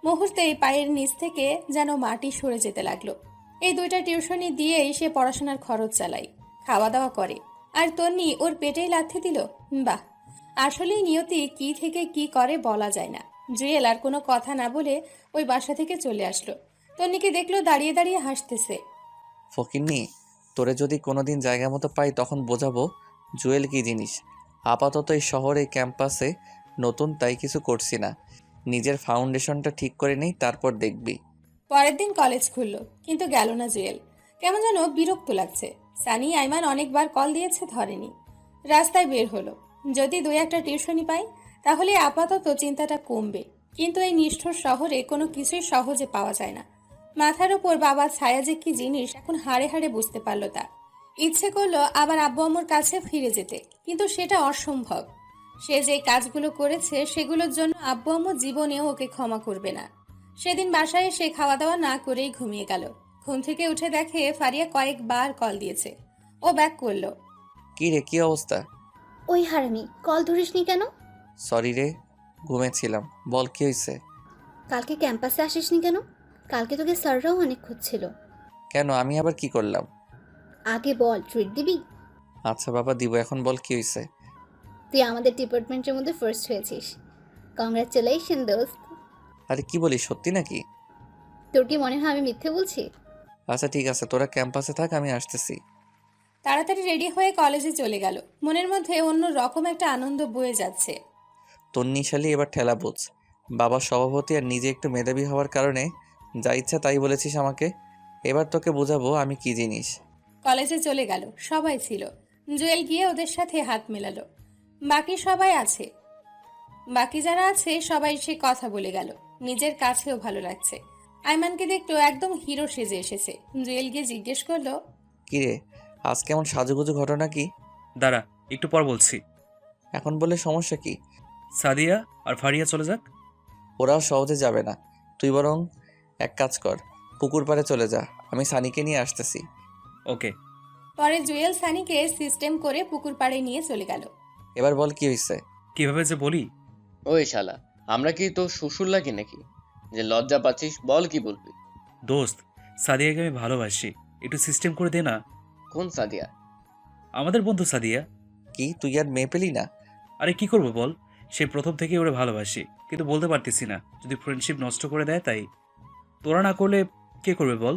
মুহূর্তেই পায়ের নিচ থেকে যেন মাটি সরে যেতে লাগলো। এই 2টা টিউশনি দিয়েই সে পড়াশোনার খরচ চালায়, খাওয়া দাওয়া করে। আর তন্নি ওর পেটেই লাথি দিল। বাহ, আসলেই নিয়তি কি থেকে কি করে বলা যায় না। জুয়েল আর কোনো কথা না বলে ওই বাসা থেকে চলে আসলো। তন্নিকে দেখলো দাঁড়িয়ে দাঁড়িয়ে হাসতেছে। ফকিন্নি, তোরে যদি কোনোদিন জায়গা মতো পাই তখন বোঝাবো জুয়েল কি জিনিস। আপাতত এই শহরে ক্যাম্পাসে নতুন, তাই কিছু করছি না। নিজের ফাউন্ডেশনটা ঠিক করে নেই, তারপর দেখবি। পরের দিন কলেজ খুললো, কিন্তু গেল না জুয়েল। কেমন যেন বিরক্ত লাগছে। সানি, আইমান অনেকবার কল দিয়েছে, ধরেনি। রাস্তায় বের হলো। যদি 2-1টা টিউশনি পাই তাহলে আপাতত চিন্তাটা কমবে। কিন্তু এই নিষ্ঠুর শহরে কোনো কিছুই সহজে পাওয়া যায় না। মাথার উপর বাবার ছায়া যে কি জিনিস এখন হাড়ে হাড়ে বুঝতে পারলো তা। ইচ্ছে করলো আবার আব্বু আম্মুর কাছে ফিরে যেতে, কিন্তু সেটা অসম্ভব। সে যে কাজগুলো করেছে সেগুলোর জন্য আব্বু আম্মু জীবনেও ওকে ক্ষমা করবে না। সেদিন বাসায় সে খাওয়া দাওয়া না করেই ঘুমিয়ে গেল। ঘুম থেকে উঠে দেখে ফারিয়া কয়েকবার কল দিয়েছে। ও ব্যাক করলো। কি রে, কি অবস্থা? ওই হারামি, কল ধরিসনি কেন? সরি রে, ঘুমেছিলাম। বল কি হয়েছে? কালকে ক্যাম্পাসে আসিসনি কেন? কালকে তোকে স্যাররাও অনেক খুঁজছিল। কেন, আমি আবার কি করলাম? আগে বল, ট্রিট দিবি? আচ্ছা বাবা দিব, এখন বল কি হয়েছে। তুই আমাদের ডিপার্টমেন্টের মধ্যে ফার্স্ট হয়েছিস। কংগ্রাচুলেশন দোস্ত। আরে কি বলিস, সত্যি নাকি? তোর কি মনে হয় আমি মিথ্যে বলছি? আচ্ছা ঠিক আছে, তোরা ক্যাম্পাসে থাক, আমি আসতেছি। তাড়াতাড়ি রেডি হয়ে কলেজে চলে গেল। মনের মধ্যে অন্য রকম একটা আনন্দ বয়ে যাচ্ছে। তন্নিশালি এবার ঠেলা বুঝ। বাবার সভাপতি আর নিজে একটু মেধাবী হওয়ার কারণে যা ইচ্ছা তাই বলেছিস আমাকে। এবার তোকে বোঝাবো আমি কি জিনিস। কলেজে চলে গেল, সবাই ছিল। জুয়েল গিয়ে ওদের সাথে হাত মেলালো। বাকি সবাই আছে, বাকি যারা আছে সবাই সে কথা বলে গেল। নিজের কাছেও ভালো লাগছে। আইমানকে দেখলো একদম হিরো সেজে এসেছে। জুয়েল গিয়ে জিজ্ঞেস করলো, কিরে আজ কেমন সাজুগুজু ঘটনা কি? দাঁড়া, একটু পর বলছি। এখন বলে সমস্যা কি? সাদিয়া আর ফারিয়া চলে যাক। ওরাও সহজে যাবে না, তুই বরং এক কাজ কর, পুকুর পাড়ে চলে যা, আমি সানিকে নিয়ে আসতেছি। ওকে। পরে জুয়েল সানিকে সিস্টেম করে পুকুর পাড়ে নিয়ে চলে গেল। এবার বল কি হয়েছে। কিভাবে যে বলি। ওই শালা, আমরা কি তো শ্বশুর লাগি নাকি যে লজ্জা পাচ্ছিস? বল কি বলবি। দোস্ত, সাদিয়াকে আমি ভালোবাসি, একটু সিস্টেম করে দে না। কোন সাদিয়া? আমাদের বন্ধু সাদিয়া। কি তুই আর মেয়ে পেলি না? আরে কি করবো বল, সে প্রথম থেকেই ওরে ভালোবাসি, কিন্তু বলতে পারতেছি না, যদি ফ্রেন্ডশিপ নষ্ট করে দেয় তাই। তোরা না করলে কে করবে বল।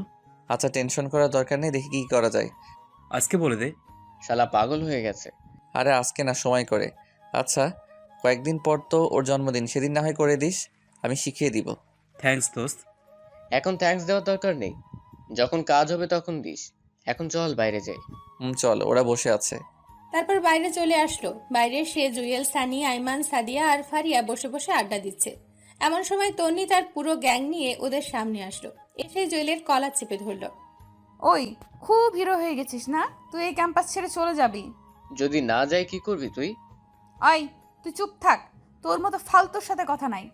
আচ্ছা টেনশন করার দরকার নেই, দেখি কি করা যায়। আজকে বলে দে। শালা পাগল হয়ে গেছে। আরে আজকে না, সময় করে। আচ্ছা কয়েকদিন পর তো ওর জন্মদিন, সেদিন না হয় করে দিস, আমি শিখিয়ে দিব। থ্যাঙ্কস দোস্ত। এখন থ্যাঙ্কস দেওয়ার দরকার নেই, যখন কাজ হবে তখন দিস। এখন চল বাইরে যাই। চল, ওরা বসে আছে। তারপর বাইরে চলে আসলো। বাইরে সে, জুয়েল, সানি, আইমান, সাদিয়া আর ফারিয়া বসে বসে আড্ডা দিচ্ছে। এমন সময় তন্নি তার পুরো গ্যাং নিয়ে ওদের সামনে আসলো। এসে জুয়েলের কলার চেপে ধরলো। ওই, খুব হিরো হয়ে গেছিস না? তুই এই ক্যাম্পাস ছেড়ে চলে যাবি। যদি না যাই কি করবি তুই? ওই, তুই চুপ থাক, তোর মতো ফালতুর সাথে কথা নাই।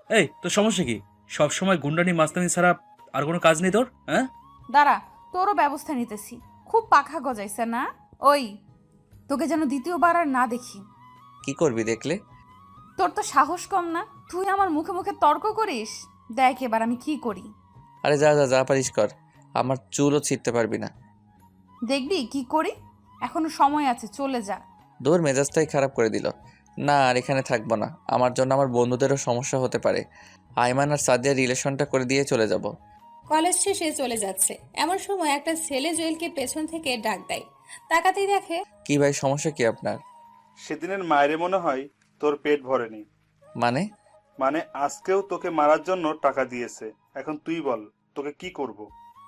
এই তোর সমস্যা কি? সব সময় গুন্ডানি মাস্তানি ছাড়া আর কোনো কাজ নেই তোর? হ্যাঁ দাঁড়া, তোরও ব্যবস্থা নিতেছি। খুব পাখা গজাইছে না? ওই, তোকে যেন দ্বিতীয়বার আর না দেখি। কি করবি দেখলে? তোর তো সাহস কম না, তুই আমার মুখে মুখে তর্ক করিস। দেখ এবার আমি কি করি। আরে যা যা যা পারিস কর, আমার চুলও ছিঁড়তে পারবি না। দেখবি কি করি, এখনো সময় আছে, চলে যা। দূর, মেজাজটাই খারাপ করে দিল। না আর এখানে থাকবো না, আমার জন্য আমার বন্ধুদেরও সমস্যা হতে পারে। আইমান আর সাদিয়ার রিলেশনটা করে দিয়ে চলে যাব। কলেজ শেষে চলে যাচ্ছে। এমন সময় একটা ছেলে জুয়েলকে পেছন থেকে ডাক দেয়। তাকাতেই দেখে, কি ভাই, সমস্যা কি আপনার? সেদিনের মায়েরে মনে হয় তোর পেট ভরেনি। মানে? মানে আজকেও তোকে মারার জন্য টাকা দিয়েছে। এখন তুই বল তোকে কি করব।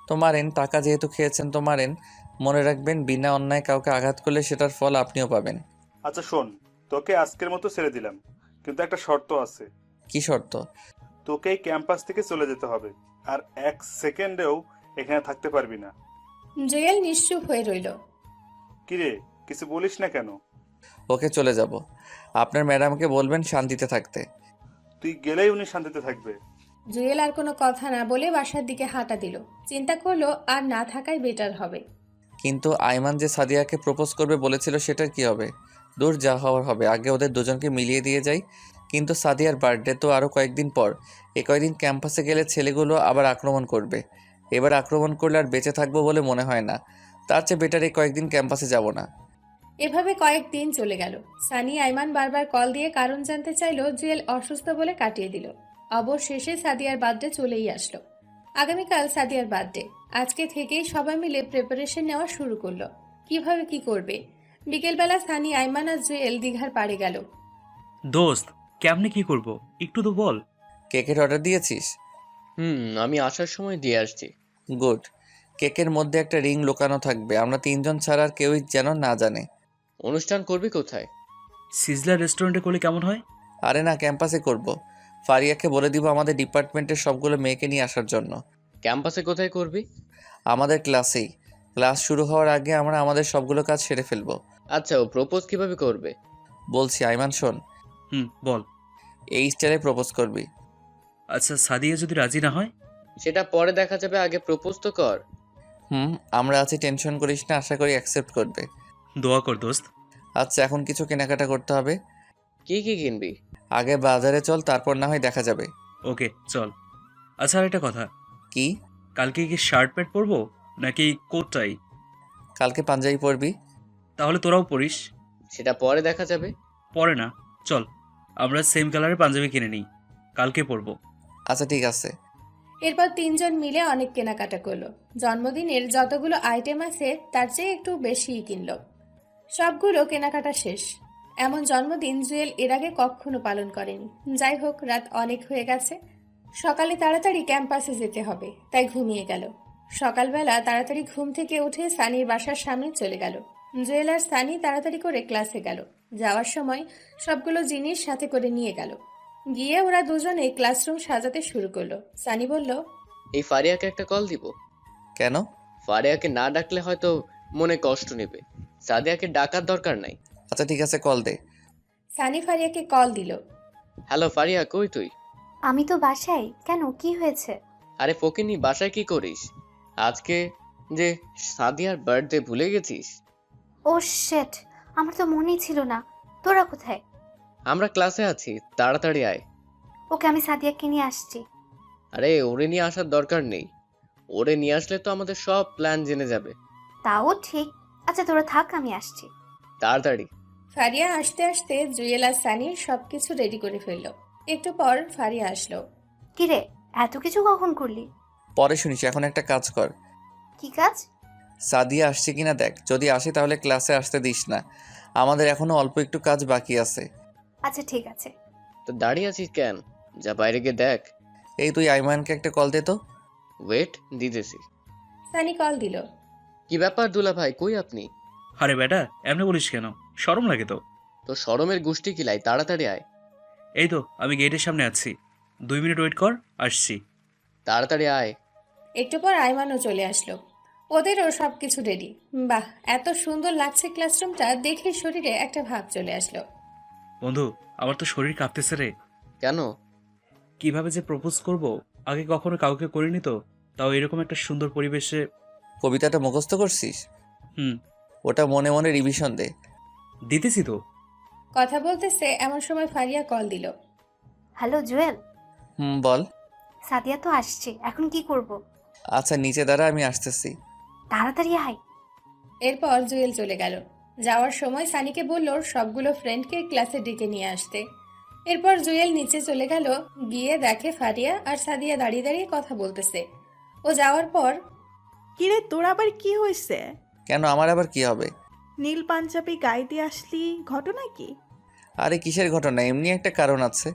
তো মারেন, টাকা যেহেতু খেয়েছেন তো মারেন। মনে রাখবেন বিনা অন্যায় কাউকে আঘাত করলে সেটার ফল আপনিও পাবেন। আচ্ছা শোন, তোকে আজকের মতো ছেড়ে দিলাম, কিন্তু একটা শর্ত আছে। কি শর্ত? তোকে এই ক্যাম্পাস থেকে চলে যেতে হবে, আর এক সেকেন্ডেও এখানে থাকতে পারবি না। জুয়েল নিশ্চুপ হয়ে রইল। কিরে, কিছু বলিস না কেন? ওকে চলে যাব, আপনার ম্যাডামকে বলবেন শান্তিতে থাকতে। তুই গেলেই উনি শান্তিতে থাকবে। জুয়েল আর কোনো কথা না বলে বাসার দিকে হাঁটা দিল। চিন্তা করলো আর না থাকাই বেটার হবে। কিন্তু আইমান যে সাদিয়াকে প্রপোজ করবে বলেছিল সেটার কি হবে? দূর, যা হওয়ার হবে, আগে ওদের দুজনকে মিলিয়ে দিয়ে যাই। কিন্তু সাদিয়ার বার্থডে তো আরও কয়েকদিন পর। এ কয়েকদিন ক্যাম্পাসে গেলে ছেলেগুলো আবার আক্রমণ করবে। এবার আক্রমণ করলে আর বেঁচে থাকবো বলে মনে হয় না। তার চেয়ে বেটার এই কয়েকদিন ক্যাম্পাসে যাব না। এভাবে কয়েকদিন চলে গেল। সানি আইমান বারবার কল দিয়ে কারণ জানতে চাইলো। জুয়েল অসুস্থ বলে কাটিয়ে দিল। অবশেষে সাদিয়ার বার্থডে চলেই আসলো। আগামীকাল সাদিয়ার বার্থডে। আজকে থেকেই সবাই মিলে প্রিপারেশন নেওয়া শুরু করলো। কিভাবে কি করবে। বিকেলবেলা সানি, আইমান আর জুয়েল দীঘার পাড়ে গেল। দোস্ত, কেমনে কি করব একটু তো বল। কেকের অর্ডার দিয়েছিস? আমি আসার সময় দিয়ে আসছি। গুড। কেকের মধ্যে একটা রিং লুকানো থাকবে, আমরা তিনজন ছাড়া আর কেউই যেন না জানে। অনুষ্ঠান করবি কোথায়? সিজলার রেস্টুরেন্টে করলে কেমন হয়? আরে না, ক্যাম্পাসে করব। ফারিয়াকে বলে দিব আমাদের ডিপার্টমেন্টের সবগুলো মেয়েকে নিয়ে আসার জন্য। ক্যাম্পাসে কোথায় করবি? আমাদের ক্লাসেই। ক্লাস শুরু হওয়ার আগে আমরা আমাদের সবগুলো কাজ সেরে ফেলবো। আচ্ছা, ও প্রপোজ কিভাবে করবে? বলছি আইমান শোন, বল। এই স্টাইলে প্রপোজ করবি। আচ্ছা, সাদিয়া যদি রাজি না হয়? সেটা পরে দেখা যাবে, আগে প্রপোজ তো কর। আমরা আছি, টেনশন করিস না, আশা করি অ্যাকসেপ্ট করবে। দোয়া কর দোস্ত। আচ্ছা এখন কিছু কেনাকাটা করতে হবে। কি কি কিনবি? আগে বাজারে চল, তারপর না হয় দেখা যাবে। ওকে চল। আচ্ছা আর একটা কথা। কি? কালকে কি শার্ট প্যান্ট পরবো নাকি কোট টাই? কালকে পাঞ্জাবি পরবি। তাহলে তোরাও পড়িস। সেটা পরে দেখা যাবে। পরে না, চল আমরা সেম কালারের পাঞ্জাবি কিনে নিই, কালকে পরবো। আচ্ছা ঠিক আছে। এরপর তিনজন মিলে অনেক কেনাকাটা করলো। জন্মদিনের যতগুলো আইটেম আছে তার চেয়ে একটু বেশিই কিনলো। সবগুলো কেনাকাটা শেষ। এমন জন্মদিন জুয়েল এর আগে কখনো পালন করেনি। যাই হোক, রাত অনেক হয়ে গেছে, সকালে তাড়াতাড়ি ক্যাম্পাসে যেতে হবে, তাই ঘুমিয়ে গেল। সকালবেলা তাড়াতাড়ি ঘুম থেকে উঠে সানির বাসার সামনে চলে গেল। জুয়েল আর সানি তাড়াতাড়ি করে ক্লাসে গেল। যাওয়ার সময় সবগুলো জিনিস সাথে করে নিয়ে গেল। গিয়ে ওরা দুজনে ক্লাসরুম সাজাতে শুরু করলো। সানি বলল, এই ফারিয়াকে একটা কল দিব। কেন? ফারিয়াকে না ডাকলে হয়তো মনে কষ্ট নেবে। সাদিয়াকে ডাকার দরকার নাই। আচ্ছা ঠিক আছে, কল দে। সানি ফারিয়াকে কল দিল। হ্যালো ফারিয়া, কই তুই? আমি তো বাসায়। কেন, কি হয়েছে? আরে ফকিনি, বাসায় কি করিস? আজকে যে সাদিয়ার বার্থডে ভুলে গেছিস? ও শেট, আমার তো মনেই ছিল না। তোরা কোথায়? আমরা ক্লাসে আছি, তাড়াতাড়ি আয়। ওকে, আমি সাদিয়াকে নিয়ে আসছি। আরে ওরে নিয়ে আসার দরকার নেই। ওরে নিয়ে আসলে তো আমাদের সব প্ল্যান জেনে যাবে। তাও ঠিক। আচ্ছা তোরা থাক, আমি আসছি। তাড়াতাড়ি। ফারিয়া আসতে আসতে জুয়েল আর সানির সবকিছু রেডি করে ফেললো। একটু পর ফারিয়া আসলো। কিরে, এত কিছু কখন করলি? পরে শুনিস, এখন একটা কাজ কর। কি কাজ? সাদিয়া আসছে কিনা দেখ, যদি আসে তাহলে ক্লাসে আসতে দিস না, আমাদের এখনো অল্প একটু কাজ বাকি আছে। আচ্ছা ঠিক আছে। তো দাঁড়িয়ে আছিস কেন? যা বাইরে গিয়ে দেখ। এই তুই আইমানকে একটা কল দে তো। ওয়েট, দিতেছি। সানি কল দিল। কি ব্যাপার দুলা ভাই, কই আপনি? আরে বেটা, এমনি বলিস কেন? শরম লাগে তো। তো শরমের গোষ্ঠী কিলাই, তাড়াতাড়ি আয়। এই তো আমি গেটের সামনে আছি, 2 মিনিট ওয়েট কর, আসছি। তাড়াতাড়ি আয়। একটু পর আইমানও চলে আসলো। ওদেরও সবকিছু রেডি। বাহ, এত সুন্দর লাগছে ক্লাসরুমটা, দেখে শরীরে একটা ভাব চলে আসলো। বন্ধু, আমার তো শরীর কাঁপতেছে রে। কেন? কিভাবে যে প্রপোজ করব, আগে কখনো কাউকে করিনি তো, তাও এরকম একটা সুন্দর পরিবেশে। কবিতাটা মুখস্থ করছিস? হুম। ওটা মনে মনে রিভিশন দে। দিতেছি তো। কথা বলতেছে এমন সময় ফারিয়া কল দিল। হ্যালো জুয়েল। বল। সাদিয়া তো আসছে, এখন কি করব? আচ্ছা নিচে দাঁড়া, আমি আসতেছি। তাড়াতাড়ি আয়। এরপর জুয়েল চলে গেল। যাওয়ার সময় সানিকে বলল সবগুলো ফ্রেন্ডকে ক্লাসে ডেকে নিয়ে আসতে। এরপর জুয়েল নিচে চলে গেল। গিয়ে দেখে ফারিয়া আর সাদিয়া দাঁড়িয়ে দাঁড়িয়ে কথা বলতেছে। ও যাওয়ার পর, কিরে, তোর আবার কি হয়েছে? কেন, আমার আবার কি হবে? নীল পাঞ্জাবি গায়ে দিয়ে আসলি, ঘটনা কি? আরে কিসের ঘটনা, এমনি একটা কারণ আছে।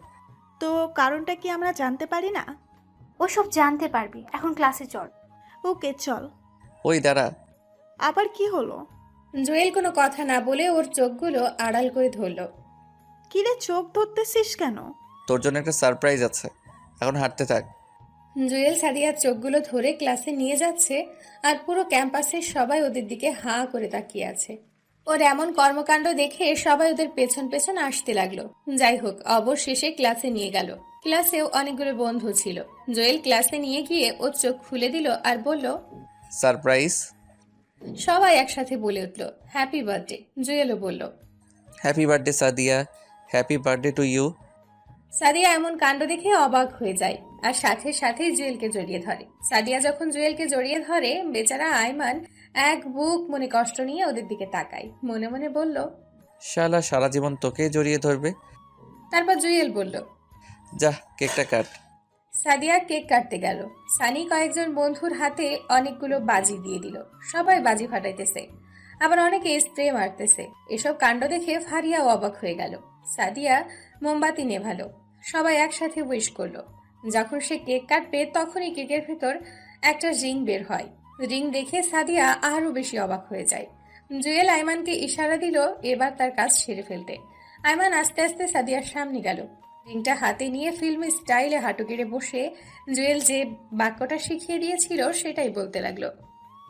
তো কারণটা কি আমরা জানতে পারি না? ওসব জানতে পারবি, এখন ক্লাসে চল। ওকে চল। ওই দাঁড়া। আবার কি হলো? জুয়েল কোনো কথা না বলে ওর চোখগুলো আড়াল করে ধরল। কিরে, চোখ ধরতেছিস কেন? তোর জন্য একটা সারপ্রাইজ আছে, এখন হাঁটতে থাক। জুয়েল সাদিয়ার চোখগুলো ধরে ক্লাসে নিয়ে যাচ্ছে, আর পুরো ক্যাম্পাসের সবাই ওদের দিকে হাঁ করে তাকিয়ে আছে। ওর এমন কর্মকাণ্ড দেখে সবাই ওদের পেছন পেছন আসতে লাগলো। যাই হোক, অবশেষে ক্লাসে নিয়ে গেল। ক্লাসেও অনেকগুলো বন্ধু ছিল। জুয়েল ক্লাসে নিয়ে গিয়ে ওর চোখ খুলে দিল আর বলল, সারপ্রাইজ। সবাই একসাথে বলে উঠল, হ্যাপি বার্থডে। জুয়েলও বলল, happy birthday Sadia, happy birthday to you. Sadia এমন কাণ্ড দেখে অবাক হয়ে যায় আর সাথে সাথেই জুয়েলকে জড়িয়ে ধরে। সাদিয়া যখন জুয়েলকে জড়িয়ে ধরে, বেচারা আয়মান এক বুক মনে কষ্ট নিয়ে ওদের দিকে তাকায়। মনে মনে বলল, শালা সারা জীবন তোকে জড়িয়ে ধরবে। তারপর জুয়েল বলল, যা কেকটা কাট। সাদিয়া কেক কাটতে গেল। সানি কয়েকজন বন্ধুর হাতে অনেকগুলো বাজি দিয়ে দিল। সবাই বাজি ফাটাইতেছে, আবার অনেকে স্প্রে মারতেছে। এসব কাণ্ড দেখে ফারিয়াও অবাক হয়ে গেল। সাদিয়া মোমবাতি নেভালো। সবাই একসাথে উইশ করলো। যখন সে কেক কাটবে, তখনই কেকের ভেতর একটা রিং বের হয়। রিং দেখে সাদিয়া আরো বেশি অবাক হয়ে যায়। জুয়েল আয়মানকে ইশারা দিল এবার তার কাজ সেরে ফেলতে। আয়মান আস্তে আস্তে সাদিয়ার সামনে গেল। রিংটা হাতে নিয়ে ফিল্ম স্টাইলে হাঁটু গেড়ে বসে জুয়েল যে বাক্যটা শিখিয়ে দিয়েছিল সেটাই বলতে লাগলো।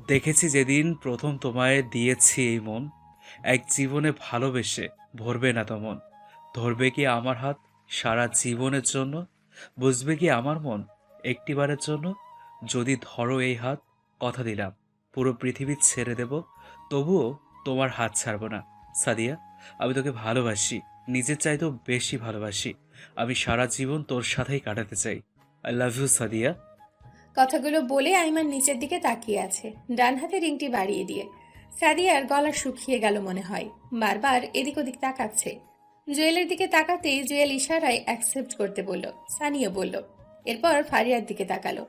দেখেছি যেদিন প্রথম তোমায় দিয়েছি এই মন, এক জীবনে ভালোবেসে ভরবে না তো মন। ধরবে কি আমার হাত সারা জীবনের জন্য? বুঝবে কি আমার মন একটিবারের জন্য? যদি ধরো এই হাত, কথা দিলাম পুরো পৃথিবী ছেড়ে দেব, তবুও তোমার হাত ছাড়বো না। সাদিয়া, আমি তোকে ভালোবাসি, নিজের চাইতেও বেশি ভালোবাসি। আমি সারা জীবন তোর সাথেই কাটাতে চাই। I love you Sadia. কথাগুলো বলে আইমান নিচের দিকে তাকিয়ে আছে, ডান হাতে রিংটি বাড়িয়ে দিয়ে। সাদিয়ার গলা শুকিয়ে গেল মনে হয়, বারবার এদিক ওদিক তাকাচ্ছে। জুয়েলের দিকে তাকাতেই জুয়েল ইশারায় অ্যাকসেপ্ট করতে বলল, সানিও বলল। এরপর ফারিয়ার দিকে তাকালো।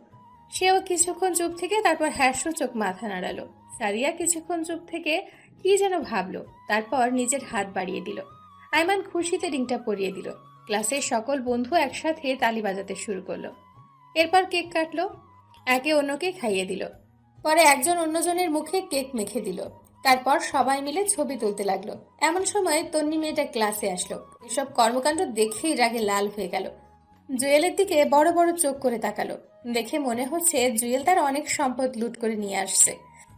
সেও কিছুক্ষণ চুপ থেকে তারপর হ্যাসূচক মাথা নাড়ালো। সাদিয়া কিছুক্ষণ চুপ থেকে কি যেন ভাবলো, তারপর নিজের হাত বাড়িয়ে দিল। আইমান খুশিতে রিংটা পরিয়ে দিল। ক্লাসের সকল বন্ধু একসাথে তালি বাজাতে শুরু করলো। এরপর কেক কাটলো, একে অন্যকে খাইয়ে দিল। পরে একজন অন্যজনের মুখে কেক মেখে দিল। তারপর সবাই মিলে ছবি তুলতে লাগলো। এমন সময় তন্নি মেয়েটা ক্লাসে আসলো। এসব কর্মকাণ্ড দেখেই রাগে লাল হয়ে গেল। জুয়েলের দিকে বড় বড় চোখ করে তাকালো। দেখে মনে হচ্ছে জুয়েল তার অনেক সম্পদ লুট করে নিয়ে আসছে।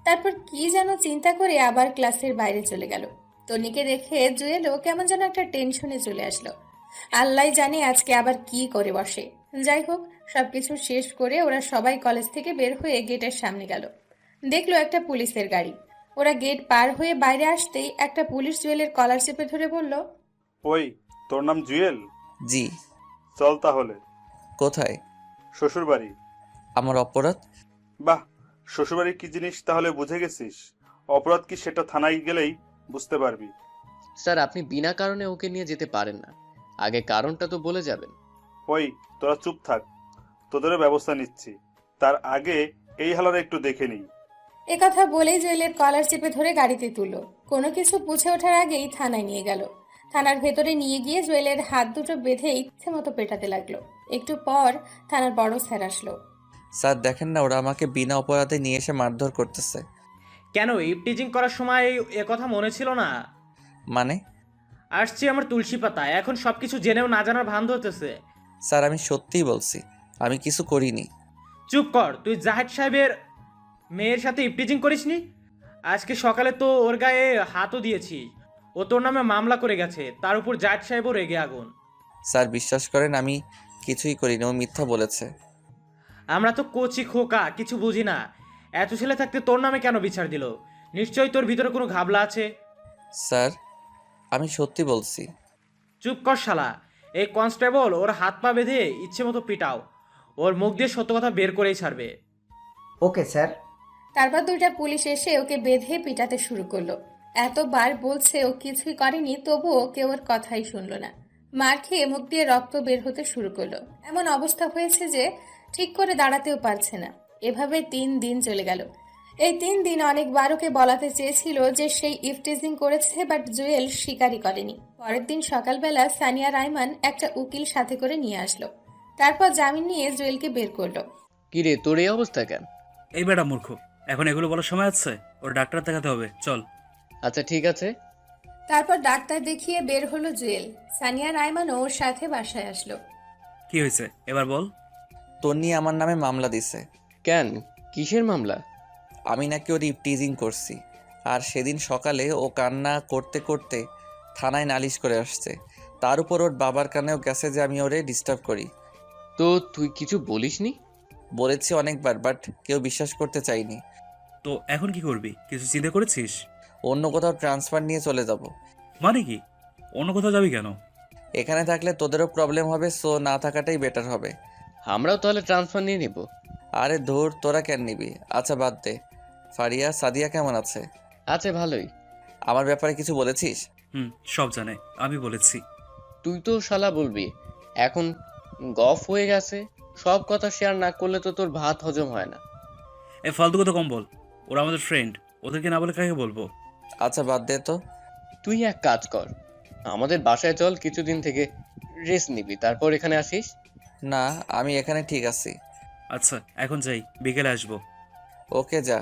তারপর কি যেন চিন্তা করে আবার ক্লাসের বাইরে চলে গেল। তন্নিকে দেখে জুয়েলও কেমন যেন একটা টেনশনে চলে আসলো। আল্লাহ জানে আজকে আবার কি করে বসে। যাই হোক, সবকিছু শেষ করে ওরা সবাই কলেজ থেকে বের হয়ে গেটের সামনে গেল। দেখলো একটা পুলিশের গাড়ি। ওরা গেট পার হয়ে বাইরে আসতেই একটা পুলিশ জুয়েলের কলার চেপে ধরে বলল, ওই, তোর নাম জুয়েল? জি। চল তাহলে। কোথায়? শ্বশুরবাড়ি। আমার অপরাধ? বাহ, শ্বশুরবাড়ি কি জিনিস তাহলে বুঝে গেছিস। অপরাধ কি সেটা থানায় গেলেই বুঝতে পারবি। স্যার, আপনি বিনা কারণে ওকে নিয়ে যেতে পারেন না, আগে কারণটা তো বলে যাবেন। ওই, তোরা চুপ থাক, তোদেরও ব্যবস্থা নিচ্ছি। তার আগে এই হালারে একটু দেখে নিই। একথা বলেই জুয়েলের কলার চেপে ধরে গাড়িতে তুলল। কোনো কিছু বুঝে ওঠার আগেই থানায় নিয়ে গেল। থানার ভেতরে নিয়ে গিয়ে জুয়েলের হাত দুটো বেঁধে ইচ্ছে মতো পেটাতে লাগলো। একটু পর থানার বড় স্যার আসলো। স্যার দেখেন না, ওরা আমাকে বিনা অপরাধে নিয়ে এসে মারধর করতেছে। কেন, ইপটিজিং করার সময় এ কথা মনে ছিল না? মানে? আসছি আমার তুলসী পাতা, এখন সবকিছু জেনেও না জানার ভান ধরতেছে। স্যার আমি সত্যিই বলছি, আমি কিছু করিনি। চুপ কর, তুই জাহেদ সাহেবের মেয়ের সাথে ইপটিজিং করিসনি? আজকে সকালে তো ওর গায়ে হাতও দিয়েছি। ও তোর নামে মামলা করে গেছে, তার উপর জাহেদ সাহেবও রেগে আগুন। স্যার বিশ্বাস করেন, আমি কিছুই করিনি, ও মিথ্যা বলেছে। আমরা তো কচি খোকা, কিছু বুঝি না। এত ছেলে থাকতে তোর নামে কেন বিচার দিল? নিশ্চয়ই তোর ভিতরে কোনো ঘাবলা আছে। স্যার আমি সত্যি বলছি। চুপ কর শালা। এই কনস্টেবল ওর হাত পা বেঁধে ইচ্ছে মতো পিটাও, ওর মুখ দিয়ে সত্য কথা বের করেই ছাড়বে। Okay sir. তারপর দুইটা পুলিশ এসে ওকে বেঁধে পিটাতে শুরু করলো। এতবার বলছে ও কিছুই করেনি, তবুও কেউ ওর কথাই শুনলো না। মার খেয়ে মুখ দিয়ে রক্ত বের হতে শুরু করলো। এমন অবস্থা হয়েছে যে ঠিক করে দাঁড়াতেও পারছে না। এভাবে 3 দিন চলে গেল। এই 3 দিন অনেকবার ওকে বলাতে চেয়েছিল যে সেই ইফটিজিং করেছে, বাট জুয়েল স্বীকারই করেনি। পরের দিন সকালবেলা সানিয়া রাইমান একটা উকিল সাথে করে নিয়ে আসলো। তারপর জামিন নিয়ে জুয়েলকে বের করলো। কি রে, তোর এই অবস্থা কেন? এই বেটা মূর্খ, এখন এগুলো বলার সময় আছে? ওর ডাক্তার দেখাতে হবে, চল। আচ্ছা ঠিক আছে। তারপর ডাক্তার দেখিয়ে বের হলো জুয়েল। সানিয়া রাইমানও ওর সাথে বাসায় আসলো। কি হয়েছে এবার বল। তন্নি আমার নামে মামলা দিছে। কেন, কিসের মামলা? আমি নাকি ওর ইপটিজিং করছি, আর সেদিন সকালে ও কান্না করতে করতে থানায় নালিশ করে আসছে। তার উপর ওর বাবার কানেও গেছে যে আমি ওরে ডিস্টার্ব করি। তো তুই কিছু বলিসনি? বলেছি অনেকবার, বাট কেউ বিশ্বাস করতে চাইনি। তো এখন কি করবি, কিছু চিন্তা করেছিস? অন্য কোথাও ট্রান্সফার নিয়ে চলে যাব। মানে কি, অন্য কোথাও যাবি কেন? এখানে থাকলে তোদেরও প্রবলেম হবে, সো না থাকাটাই বেটার হবে। আমরাও তাহলে ট্রান্সফার নিয়ে নিব। আরে ধুর, তোরা কেন নিবি? আচ্ছা বাদ দে। ফারিয়া, সাদিয়া কেমন আছে? আছে ভালোই। আমার ব্যাপারে কিছু বলেছিস? সব জানে, আমি বলেছি। তুই তো শালা বলবি, এখন গফ হয়ে গেছে, সব কথা শেয়ার না করলে তো তোর ভাত হজম হয় না। এ ফালতু কথা কম বল, ওরা আমাদের ফ্রেন্ড, ওদেরকে না বলে কাকে বলবো? আচ্ছা বাদ দে তো। তুই এক কাজ কর, আমাদের বাসায় চল, কিছুদিন থেকে রেস্ট নিবি, তারপর এখানে আসিস। না, আমি এখানে ঠিক আছি। আচ্ছা এখন যাই, বিকেলে আসবো। ওকে যা।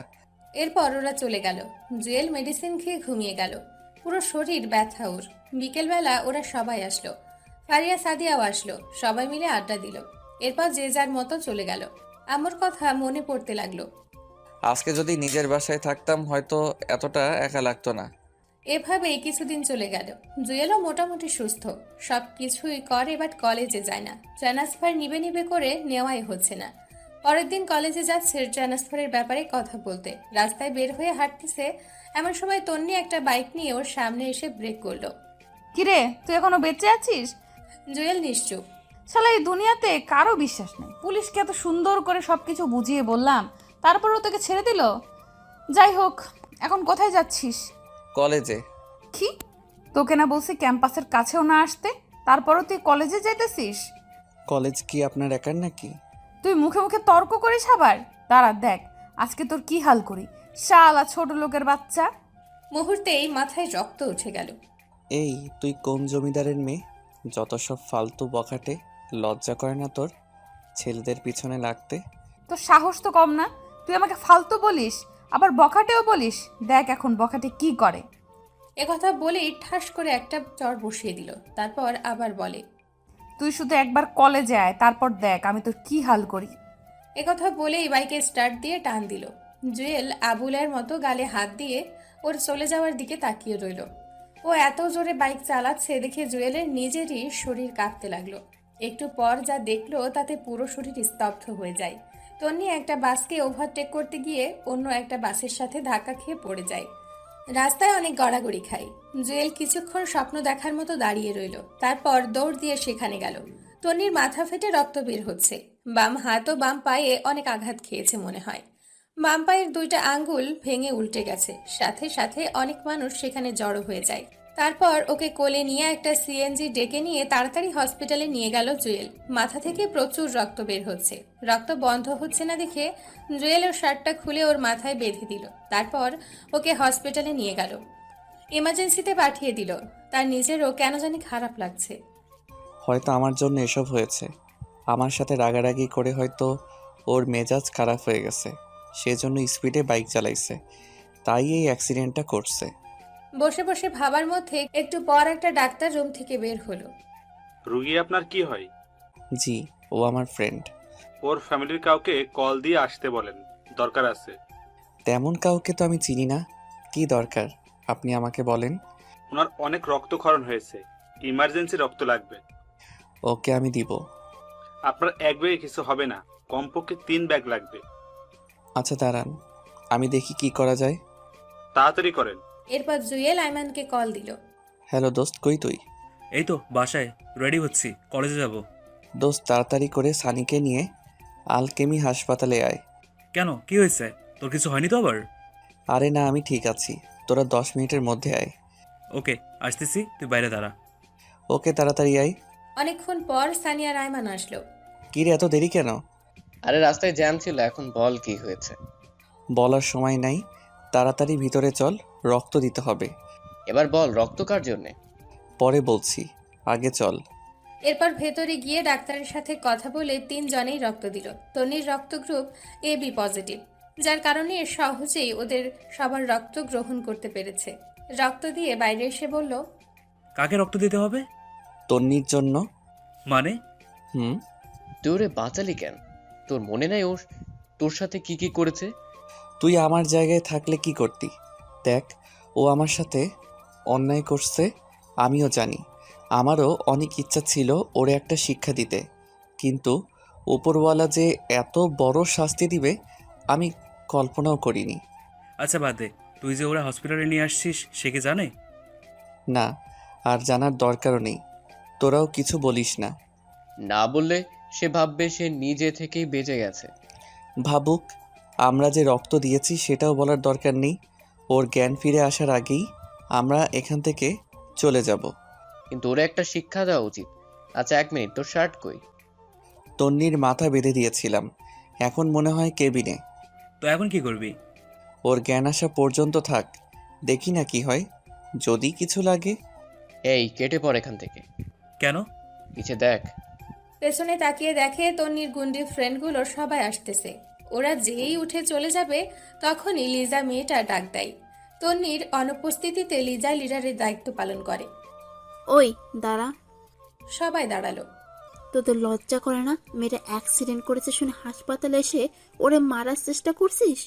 এরপর ওরা চলে গেল। জুয়েল মেডিসিন খেয়ে ঘুমিয়ে গেল। পুরো শরীর ব্যথা ওর। বিকেলবেলা ওরা সবাই আসলো। ফারিয়া সাদিয়াও আসলো। সবাই মিলে আড্ডা দিল। এরপর যে যার মতো চলে গেল। আমার কথা মনে পড়তে লাগলো। আজকে যদি নিজের বাসায় থাকতাম হয়তো এতটা একা লাগতো না। এভাবেই কিছুদিন চলে গেল। জুয়েলও মোটামুটি সুস্থ, সব কিছুই করে, বাট কলেজে যায় না। ট্রান্সফার নিবে নিবে করে নেওয়াই হচ্ছে না। পরের দিন কলেজে যাচ্ছে ট্রান্সফারের ব্যাপারে কথা বলতে। রাস্তায় বের হয়ে হাঁটতেছে, এমন সময় তন্নি একটা বাইক নিয়ে ওর সামনে এসে ব্রেক করলো। কিরে, তুই এখনো বেঁচে আছিস? জুয়েল নিশ্চুপ। শালা এই দুনিয়াতে কারো বিশ্বাস নেই। পুলিশকে এত সুন্দর করে সবকিছু বুঝিয়ে বললাম, তারপরও তোকে ছেড়ে দিল। যাই হোক, এখন কোথায় যাচ্ছিস? কলেজে। কি? তোকে না বলছি ক্যাম্পাসের কাছেও না আসতে, তারপরও তুই কলেজে যাইতেছিস? কলেজ কি আপনার একার নাকি? তুই মুখে মুখে তর্ক করিস আবার। দাঁড়া দেখ আজকে তোর কি হাল করি, শালা ছোট লোকের বাচ্চা। মুহূর্তেই মাথায় রক্ত উঠে গেল। এই তুই কোন জমিদারের মেয়ে? যত সব ফালতু বখাটে, লজ্জা করে না তোর ছেলেদের পিছনে লাগতে? তোর সাহস তো কম না, তুই আমাকে ফালতু বলিস আবার বখাটেও বলিস। দেখ এখন বখাটে কি করে। একথা বলেই ঠাস করে একটা চড় বসিয়ে দিল, তারপর আবার বলে, তুই শুধু একবার কলেজে আয়, তারপর দেখ আমি তোর কি হাল করি। একথা বলেই বাইকে স্টার্ট দিয়ে টান দিল। জুয়েল আবুলের মতো গালে হাত দিয়ে ওর চলে যাওয়ার দিকে তাকিয়ে রইল। ও এত জোরে বাইক চালাচ্ছে দেখে জুয়েলের নিজেরই শরীর কাঁপতে লাগলো। একটু পর যা দেখলো তাতে পুরো শরীর স্তব্ধ হয়ে যায়। তন্নি একটা বাসকে ওভারটেক করতে গিয়ে অন্য একটা বাসের সাথে ধাক্কা খেয়ে পড়ে যায়। রাস্তায় অনেক গড়াগড়ি খায়। জুয়েল কিছুক্ষণ স্বপ্ন দেখার মতো দাঁড়িয়ে রইল, তারপর দৌড় দিয়ে সেখানে গেল। তন্নির মাথা ফেটে রক্ত বের হচ্ছে। বাম হাত ও বাম পায়ে অনেক আঘাত খেয়েছে মনে হয়। বাম পায়ের দুইটা আঙ্গুল ভেঙে উল্টে গেছে। সাথে সাথে অনেক মানুষ সেখানে জড়ো হয়ে যায়। তারপর ওকে কোলে নিয়ে একটা সিএনজি ডেকে নিয়ে তাড়াতাড়ি হসপিটালে নিয়ে গেল জুয়েল। মাথা থেকে প্রচুর রক্ত বের হচ্ছে। রক্ত বন্ধ হচ্ছে না দেখে জুয়েল ওর শার্টটা খুলে ওর মাথায় বেঁধে দিল। তারপর ওকে হসপিটালে নিয়ে গেল, ইমার্জেন্সিতে পাঠিয়ে দিল। তার নিজেরও কেন জানি খারাপ লাগছে। হয়তো আমার জন্য এসব হয়েছে। আমার সাথে রাগারাগি করে হয়তো ওর মেজাজ খারাপ হয়ে গেছে, সেজন্য স্পিডে বাইক চালাইছে, তাই এই অ্যাক্সিডেন্টটা করছে। বসে বসে ভাবার মধ্যে একটু পর একটা ডাক্তার রুম থেকে বের হলো। রুগী আপনার কি হয়? জি, ও আমার ফ্রেন্ড। ওর ফ্যামিলির কাউকে কল দিয়ে আসতে বলেন, দরকার আছে। তেমন কাউকে তো আমি চিনি না। কি দরকার আপনি আমাকে বলেন। ওনার অনেক রক্তক্ষরণ হয়েছে, ইমার্জেন্সি রক্ত লাগবে। ওকে আমি দিব। আপনার এক ব্যাগে কিছু হবে না, কমপক্ষে 3 ব্যাগ লাগবে। আচ্ছা দাঁড়ান, আমি দেখি কি করা যায়। তাড়াতাড়ি করেন। এরপর জুয়েল আইমানকে কল দিল। হ্যালো দোস্ত, কই তুই? এই তো বাসায় রেডি হচ্ছি, কলেজে যাব। দোস্ত তাড়াতাড়ি করে সানিকে নিয়ে আলকেমি হাসপাতালে আয়। কেন, কি হয়েছে? তোর কিছু হয়নি তো আবার? আরে না, আমি ঠিক আছি। তোরা 10 মিনিটের মধ্যে আয়। ওকে আসতেছি, তুই বাইরে দাঁড়া। ওকে তাড়াতাড়ি আয়। অনেকক্ষণ পর সানিয়া রায়মান আসলো। কি রে, এত দেরি কেন? আরে রাস্তায় জ্যাম ছিল, এখন বল কি হয়েছে। বলার সময় নাই, তাড়াতাড়ি ভিতরে চল, রক্ত দিতে হবে। এবার বল রক্ত কার জন্যে? পরে বলছি, আগে চল। এরপর ভেতরে গিয়ে ডাক্তারের সাথে কথা বলে 3 জনেই রক্ত দিল। তন্নির রক্ত গ্রুপ AB পজিটিভ, যার কারণে সহজেই ওদের সবার রক্ত গ্রহণ করতে পেরেছে। রক্ত দিয়ে বাইরে এসে বলল, কাকে রক্ত দিতে হবে? তন্নির জন্য। মানে? তুই ওরে বাঁচালি কেন? তোর মনে নাই ওর তোর সাথে কি কি করেছে? তুই আমার জায়গায় থাকলে কি করতি? দেখ, ও আমার সাথে অন্যায় করছে, আমিও জানি। আমারও অনেক ইচ্ছা ছিল ওরে একটা শিক্ষা দিতে, কিন্তু উপরওয়ালা যে এত বড় শাস্তি দিবে আমি কল্পনাও করিনি। আচ্ছা বাদ দে, তুই যে ওরা হসপিটালে নিয়ে আসছিস সে কি জানে? না, আর জানার দরকারও নেই। তোরাও কিছু বলিস না। না বললে সে ভাববে সে নিজে থেকেই বেঁচে গেছে। ভাবুক, আমরা যে রক্ত দিয়েছি সেটাও বলার দরকার নেই। ওর জ্ঞান ফিরে আসার আগেই আমরা এখান থেকে চলে যাব। কিন্তু ওরা একটা শিক্ষা দেওয়া উচিত। আচ্ছা 1 মিনিট, তোর শার্ট কই? তন্নির মাথা বেঁধে দিয়েছিলাম, এখন মনে হয় কেবিনে। তো এখন কি করবি? ওর জ্ঞান আসা পর্যন্ত থাক, দেখি না কি হয়, যদি কিছু লাগে। এই কেটে পড় এখান থেকে। কেন? পিছে দেখ। পেছনে তাকিয়ে দেখে তন্নির গুন্ডি ফ্রেন্ডগুলো সবাই আসতেছে। ওরা যেই উঠে চলে যাবে তখনই লিজা মেয়েটা ডাক দেয়। তন্নির অনুপস্থিতিতে লিজা লিডারের দায়িত্ব পালন করে। ওই দাঁড়া। সবাই দাঁড়ালো। তোদের লজ্জা করে না? মেয়েটা অ্যাক্সিডেন্ট করেছে শুনে হাসপাতালে এসে ওরে মারার চেষ্টা করছিস?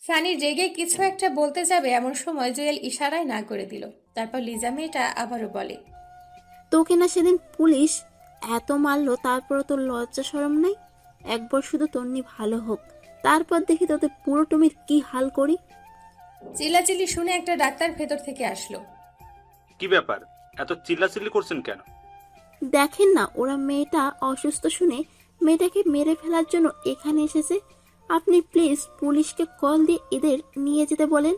সানি রেগে কিছু একটা বলতে যাবে এমন সময় জুয়েল ইশারায় না করে দিল। তারপর লিজা মেয়েটা আবারও বলে, তোকে না সেদিন পুলিশ এত মারলো, তারপরও তোর লজ্জা শরম নাই? একবার শুধু তন্নি ভালো হোক, তারপর দেখি তোদের পুরো টমির কি হাল করি। চিল্লাচিল্লি শুনে একটা ডাক্তার ভেতর থেকে আসলো। কি ব্যাপার, এত চিল্লাচিল্লি করছেন কেন? দেখেন না, ওরা মেয়েটা অসুস্থ শুনে মেয়েটাকে মেরে ফেলার জন্য এখানে এসেছে। আপনি প্লিজ পুলিশকে কল দিয়ে এদের নিয়ে যেতে বলেন।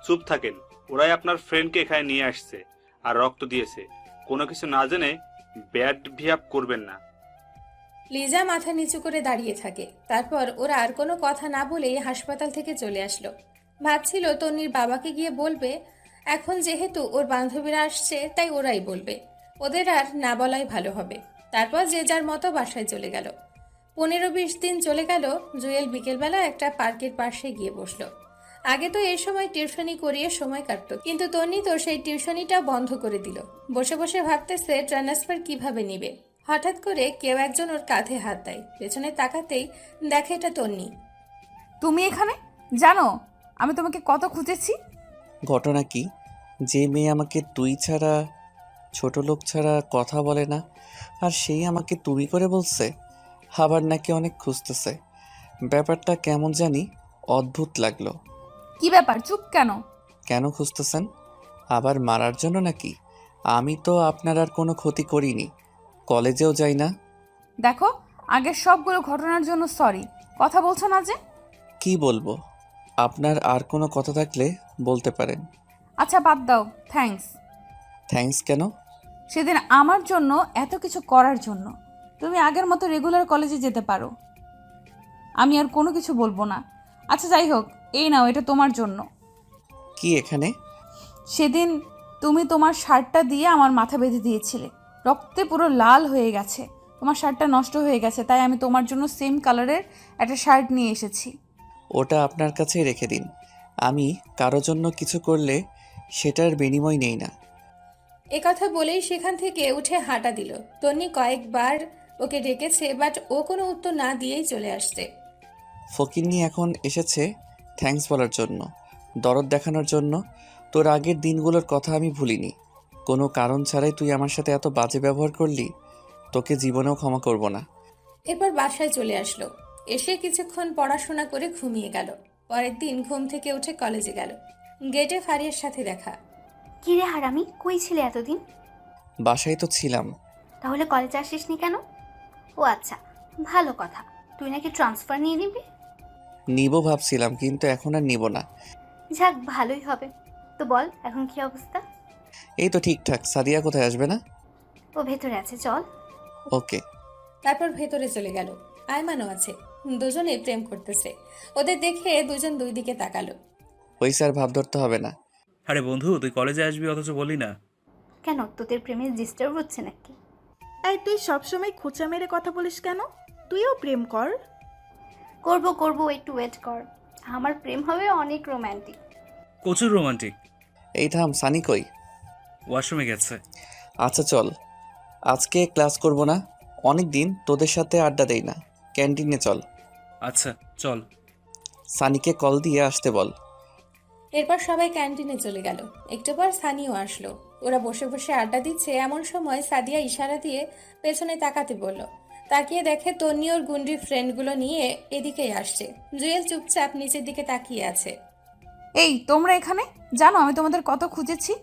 চুপ থাকেন। ওরাই আপনার ফ্রেন্ডকে এখানে নিয়ে আসছে আর রক্ত দিয়েছে। কোনো কিছু না জেনে ব্যাড বিহেভ করবেন না। লিজা মাথা নিচু করে দাঁড়িয়ে থাকে। তারপর ওরা আর কোনো কথা না বলেই হাসপাতাল থেকে চলে আসলো। ভাবছিল তন্নির বাবাকে গিয়ে বলবে, এখন যেহেতু ওর বান্ধবীরা আসছে তাই ওরাই বলবে, ওদের আর না বলাই ভালো হবে। তারপর যে যার মতো বাসায় চলে গেল। 15-20 দিন চলে গেল। জুয়েল বিকেলবেলা একটা পার্কের পাশে গিয়ে বসলো। আগে তো এই সময় টিউশনি করিয়ে সময় কাটতো, কিন্তু তন্নি তো সেই টিউশনিটা বন্ধ করে দিল। বসে বসে ভাবতেছে ট্রান্সফার কিভাবে নিবে। হঠাৎ করে কেউ একজন ওর কাঁধে হাত দেয়। পেছনে তাকাতেই দেখে এটা তন্নি। তুমি এখানে? জানো আমি তোমাকে কত খুঁজেছি। ঘটনা কি? যে মেয়ে আমাকে তুই ছাড়া, ছোট লোক ছাড়া কথা বলে না, আর সেই আমাকে তুমি করে বলছে, আবার নাকি অনেক খুঁজতেছে। ব্যাপারটা কেমন জানি অদ্ভুত লাগলো। কি ব্যাপার, চুপ কেন? কেন খুঁজতেছেন? আবার মারার জন্য নাকি? আমি তো আপনার আর কোনো ক্ষতি করিনি, কলেজেও যাই না। দেখো, আগের সবগুলো ঘটনার জন্য সরি। কথা বলছো না যে? কি বলবো? আপনার আর কোনো কথা থাকলে বলতে পারেন। আচ্ছা বাদ দাও, থ্যাঙ্কস। থ্যাঙ্কস কেন? সেদিন আমার জন্য এত কিছু করার জন্য। তুমি আগের মতো রেগুলার কলেজে যেতে পারো, আমি আর কোনো কিছু বলবো না। আচ্ছা যাই হোক, এই নাও, এটা তোমার জন্য। কি এখানে? সেদিন তুমি তোমার শার্টটা দিয়ে আমার মাথা বেঁধে দিয়েছিলে, রক্তে পুরো লাল হয়ে গেছে। তোমার শার্টটা নষ্ট হয়ে গেছে, তাই আমি তোমার জন্য সেম কালারের একটা শার্ট নিয়ে এসেছি। ওটা আপনার কাছেই রেখে দিন। আমি কারো জন্য কিছু করলে সেটার বিনিময় নেই না। এ কথা বলেই সেখান থেকে উঠে হাঁটা দিল। তন্নি কয়েকবার ওকে ডেকেছে, বাট ও কোনো উত্তর না দিয়েই চলে আসছে। ফকিন্নি এখন এসেছে থ্যাঙ্কস বলার জন্য, দরদ দেখানোর জন্য। তোর আগের দিনগুলোর কথা আমি ভুলিনি। কোনো কারণ ছাড়াই তুই আমার সাথে এত বাজে ব্যবহার করলি, তোকে জীবনেও ক্ষমা করব না। এরপর বাসায় চলে আসলো। এসে কিছুক্ষণ পড়াশোনা করে ঘুমিয়ে গেল। পরের দিন ঘুম থেকে উঠে কলেজে গেল। গেটে ফারিয়ার সাথে দেখা। কি রে হারামি, কই ছিলে এতদিন? বাসায় তো ছিলাম। তাহলে কলেজে আসিসনি কেন? ও আচ্ছা, ভালো কথা। তুই নাকি ট্রান্সফার নিয়ে নিবি? নিব ভাবছিলাম, কিন্তু এখন আর নিব না। যাক, ভালোই হবে। তো বল, এখন কি অবস্থা? এই তো ঠিকঠাক। সাদিয়া কোথায়, আসবে না? ও ভেতরে আছে, চল। ওকে। তারপর ভেতরে চলে গেল। আয়মানও আছে। দুজনে প্রেম করতেছে। ওদের দেখে দুজন দুই দিকে তাকালো। ওই স্যার ভাব ধরতে হবে না। আরে বন্ধু, তুই কলেজে আসবি অথচ বলি না। কেন, তোদের প্রেমে ডিস্টার্ব হচ্ছে নাকি? এই তুই সবসময় খোঁচা মেরে কথা বলিস কেন? তুইও প্রেম কর। করবো, একটু ওয়েট কর। আমার প্রেম হবে অনেক রোম্যান্টিক। প্রচুর রোমান্টিক। এই থাম, সানি কই? ওয়াশরুমে গেছে। আচ্ছা চল, আজকে ক্লাস করব না। অনেক দিন তোদের সাথে আড্ডা দেই না। ক্যান্টিনে চল। আচ্ছা চল। সানিকে কল দিয়ে আসতে বল। এরপর সবাই ক্যান্টিনে চলে গেল। একটু পর সানিও আসলো। ওরা বসে বসে আড্ডা দিচ্ছে, এমন সময় সাদিয়া ইশারা দিয়ে পেছনে তাকাতে বলল। তাকিয়ে দেখে তন্নি ওর গুন্ডি ফ্রেন্ডগুলো নিয়ে এদিকেই আসছে। জুয়েল চুপচাপ নিচের দিকে তাকিয়ে আছে। এই তোমরা এখানে? জানো আমি তোমাদের কত খুঁজেছি।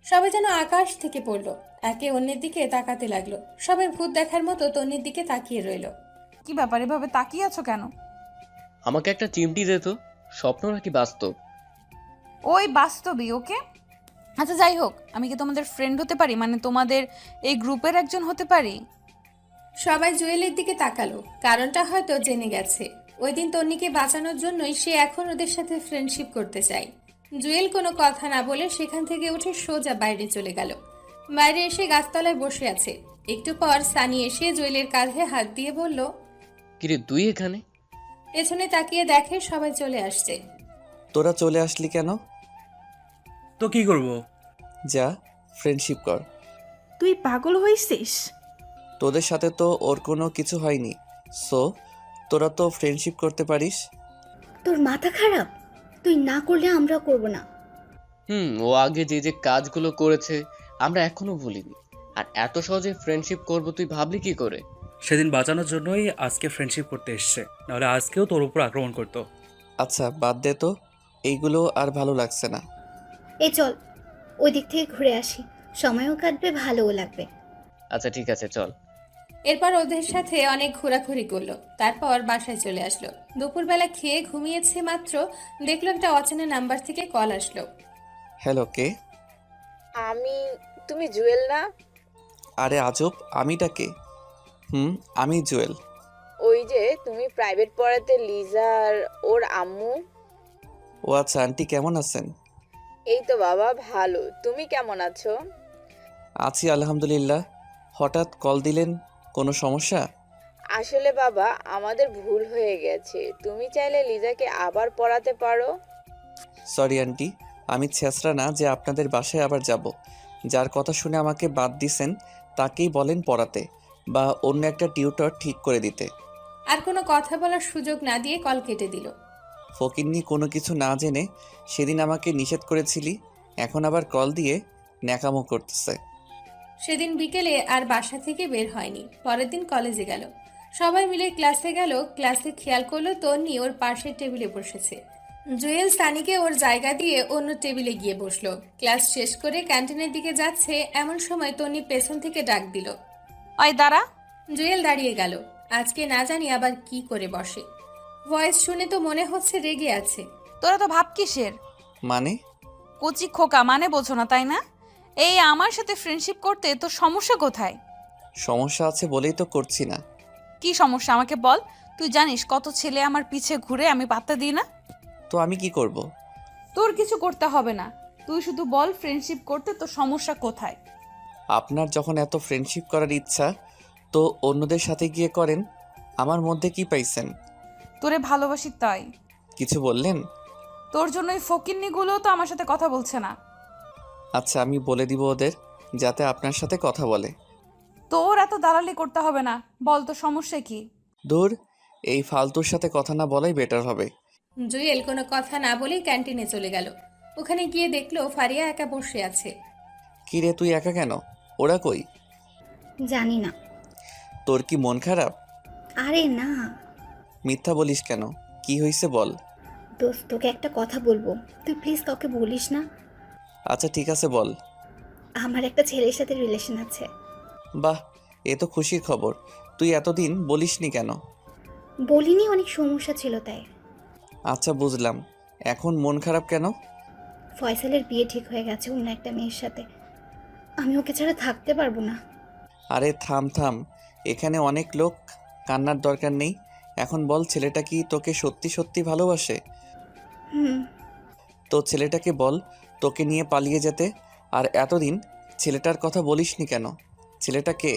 সবাই যেন আকাশ থেকে পড়লো, একে অন্যের দিকে তাকাতে লাগলো। সবাই ভূত দেখার মতো তন্নির দিকে তাকিয়ে রইল। কি ব্যাপার, এভাবে তাকিয়ে আছো কেন? আমাকে একটা চিমটি দে তো, স্বপ্ন নাকি বাস্তব? ওই বাস্তবই। ওকে আচ্ছা যাই হোক, আমি কি তোমাদের ফ্রেন্ড হতে পারি? মানে তোমাদের এই গ্রুপের একজন হতে পারি? সবাই জুয়েলের দিকে তাকালো। কারণটা হয়তো জেনে গেছে। ওই দিন তন্নিকে বাঁচানোর জন্যই সে এখন ওদের সাথে ফ্রেন্ডশিপ করতে চায়। জুয়েল কোনো কথা না বলে সেখান থেকে উঠে সোজা বাইরে চলে গেল। বাইরে এসে গাছতলায় বসে আছে। একটু পর সানি এসে জুয়েলের কাঁধে হাত দিয়ে বলল, কিরে তুই এখানে? পেছনে তাকিয়ে দেখে সবাই চলে আসছে। তোরা চলে আসলি কেন? তো কি করব? যা, ফ্রেন্ডশিপ কর। তুই পাগল হয়েছিস? তোদের সাথে তো ওর কোনো কিছু হয়নি, সো তোরা তো ফ্রেন্ডশিপ করতে পারিস। তোর মাথা খারাপ? তুই না করলে আমরাও করব না। ও আগে যে যে কাজগুলো করেছে আমরা এখনো ভুলিনি, আর এত সহজে ফ্রেন্ডশিপ করব তুই ভাবলি কি করে? সেদিন বাঁচানোর জন্যই আজকে ফ্রেন্ডশিপ করতে এসছে, নাহলে আজকেও তোর উপর আক্রমণ করতো। আচ্ছা বাদ দে তো, এইগুলো আর ভালো লাগছে না। এই চল, ওই দিক থেকে ঘুরে আসি। সময়ও কাটবে, ভালোও লাগবে। আচ্ছা ঠিক আছে চল। এরপর ওদের সাথে অনেক ঘোরাঘুরি করলো, তারপর বাসায় চলে আসলো। দুপুরবেলা খেয়ে ঘুমিয়েছে মাত্র দেখলো একটা অচেনা নাম্বার থেকে কল আসলো। হ্যালো, কে? তুমি জুয়েল না? আরে আজব, আমিটা কে? আমি জুয়েল। ওই যে তুমি প্রাইভেট পড়াতে লিজার ওর আম্মু। ও আচ্ছা, আন্টি কেমন আছেন? এই তো বাবা ভালো, তুমি কেমন আছো? আছি আলহামদুলিল্লাহ। হঠাৎ কল দিলেন, কোনো সমস্যা? আসলে বাবা আমাদের ভুল হয়ে গেছে, তুমি চাইলে লিজাকে আবার পড়াতে পারো। সরি আন্টি, আমি ছেঁচড়া না যে আপনাদের বাসায় আবার যাব। যার কথা শুনে আমাকে বাদ দিছেন তাকেই বলেন পড়াতে, বা অন্য একটা টিউটর ঠিক করে দিতে। আর কোনো কথা বলার সুযোগ না দিয়ে কল কেটে দিল। ফকিন্নি কোনো কিছু না জেনে সেদিন আমাকে নিষেধ করেছিলি, এখন আবার কল দিয়ে ন্যাকামো করতেছে। সেদিন বিকেলে আর বাসা থেকে বের হয়নি। পরের দিন কলেজে গেল, সবাই মিলে ক্লাসে গেল। ক্লাসে খেয়াল করলো তন্নি ওর পাশের টেবিলে বসেছে। জুয়েল সানিকে ওর জায়গা দিয়ে অন্য টেবিলে গিয়ে বসলো। ক্লাস শেষ করে ক্যান্টিনের দিকে যাচ্ছে, এমন সময় তন্নি পেছন থেকে ডাক দিল। ওই দাঁড়া। জুয়েল দাঁড়িয়ে গেল। আজকে না জানি আবার কি করে বসে। ভয়েস শুনে তো মনে হচ্ছে রেগে আছে। তোরা তো ভাব কিসের? মানে? কচি খোকা মানে বোঝো না তাই না? এই আমার সাথে ফ্রেন্ডশিপ করতে তোর সমস্যা কোথায়? সমস্যা আছে বলেই তো করছি না। কি সমস্যা আমাকে বল। তুই জানিস কত ছেলে আমার পিছে ঘুরে, আমি পাত্তা দিই না। তো আমি কি করব? তোর কিছু করতে হবে না, তুই শুধু বল ফ্রেন্ডশিপ করতে তোর সমস্যা কোথায়। আপনার যখন এত ফ্রেন্ডশিপ করার ইচ্ছা, তো অন্যদের সাথে গিয়ে করেন। আমার মধ্যে কি পাইছেন? তোরে ভালোবাসি তাই। কিছু বললেন? তোর জন্য ওই ফকিন্নিগুলো তো আমার সাথে কথা বলছে না। আচ্ছা, আমি বলে দিব ওদের যাতে আপনার সাথে কথা বলে। তোর এত দালালি করতে হবে না, বল তোর সমস্যা কি? দূর, এই ফালতুর সাথে কথা না বলাই বেটার হবে। জুয়েল কোনো কথা না বলেই ক্যান্টিনে চলে গেল। ওখানে গিয়ে দেখলো ফারিয়া একা বসে আছে। কি রে, তুই একা কেন? ওরা কই? জানি না। তোর কি মন খারাপ? আরে না মিথ্যা বলিস কেন? কি হয়েছে বল। দোস্ত, তোকে একটা কথা বলবো, তুই প্লিজ কাউকে বলিস না। আচ্ছা ঠিক আছে, বল। আমার একটা ছেলের সাথে রিলেশন আছে। বাহ, এ তো খুশির খবর। তুই এতদিন বলিসনি কেন? বলিনি, অনেক সমস্যা ছিল তাই। আচ্ছা বুঝলাম, এখন মন খারাপ কেন? ফয়সালের বিয়ে ঠিক হয়ে গেছে অন্য একটা মেয়ের সাথে। আমি ওকে ছাড়া থাকতে পারবো না। আরে থাম থাম, এখানে অনেক লোক, কান্নার দরকার নেই। এখন বল, ছেলেটা কি তোকে সত্যি সত্যি ভালোবাসে? হুম। তো ছেলেটাকে বল তোকে নিয়ে পালিয়ে যেতে। আর এতদিন ছেলেটার কথা বলিসনি কেন? ছেলেটা কে?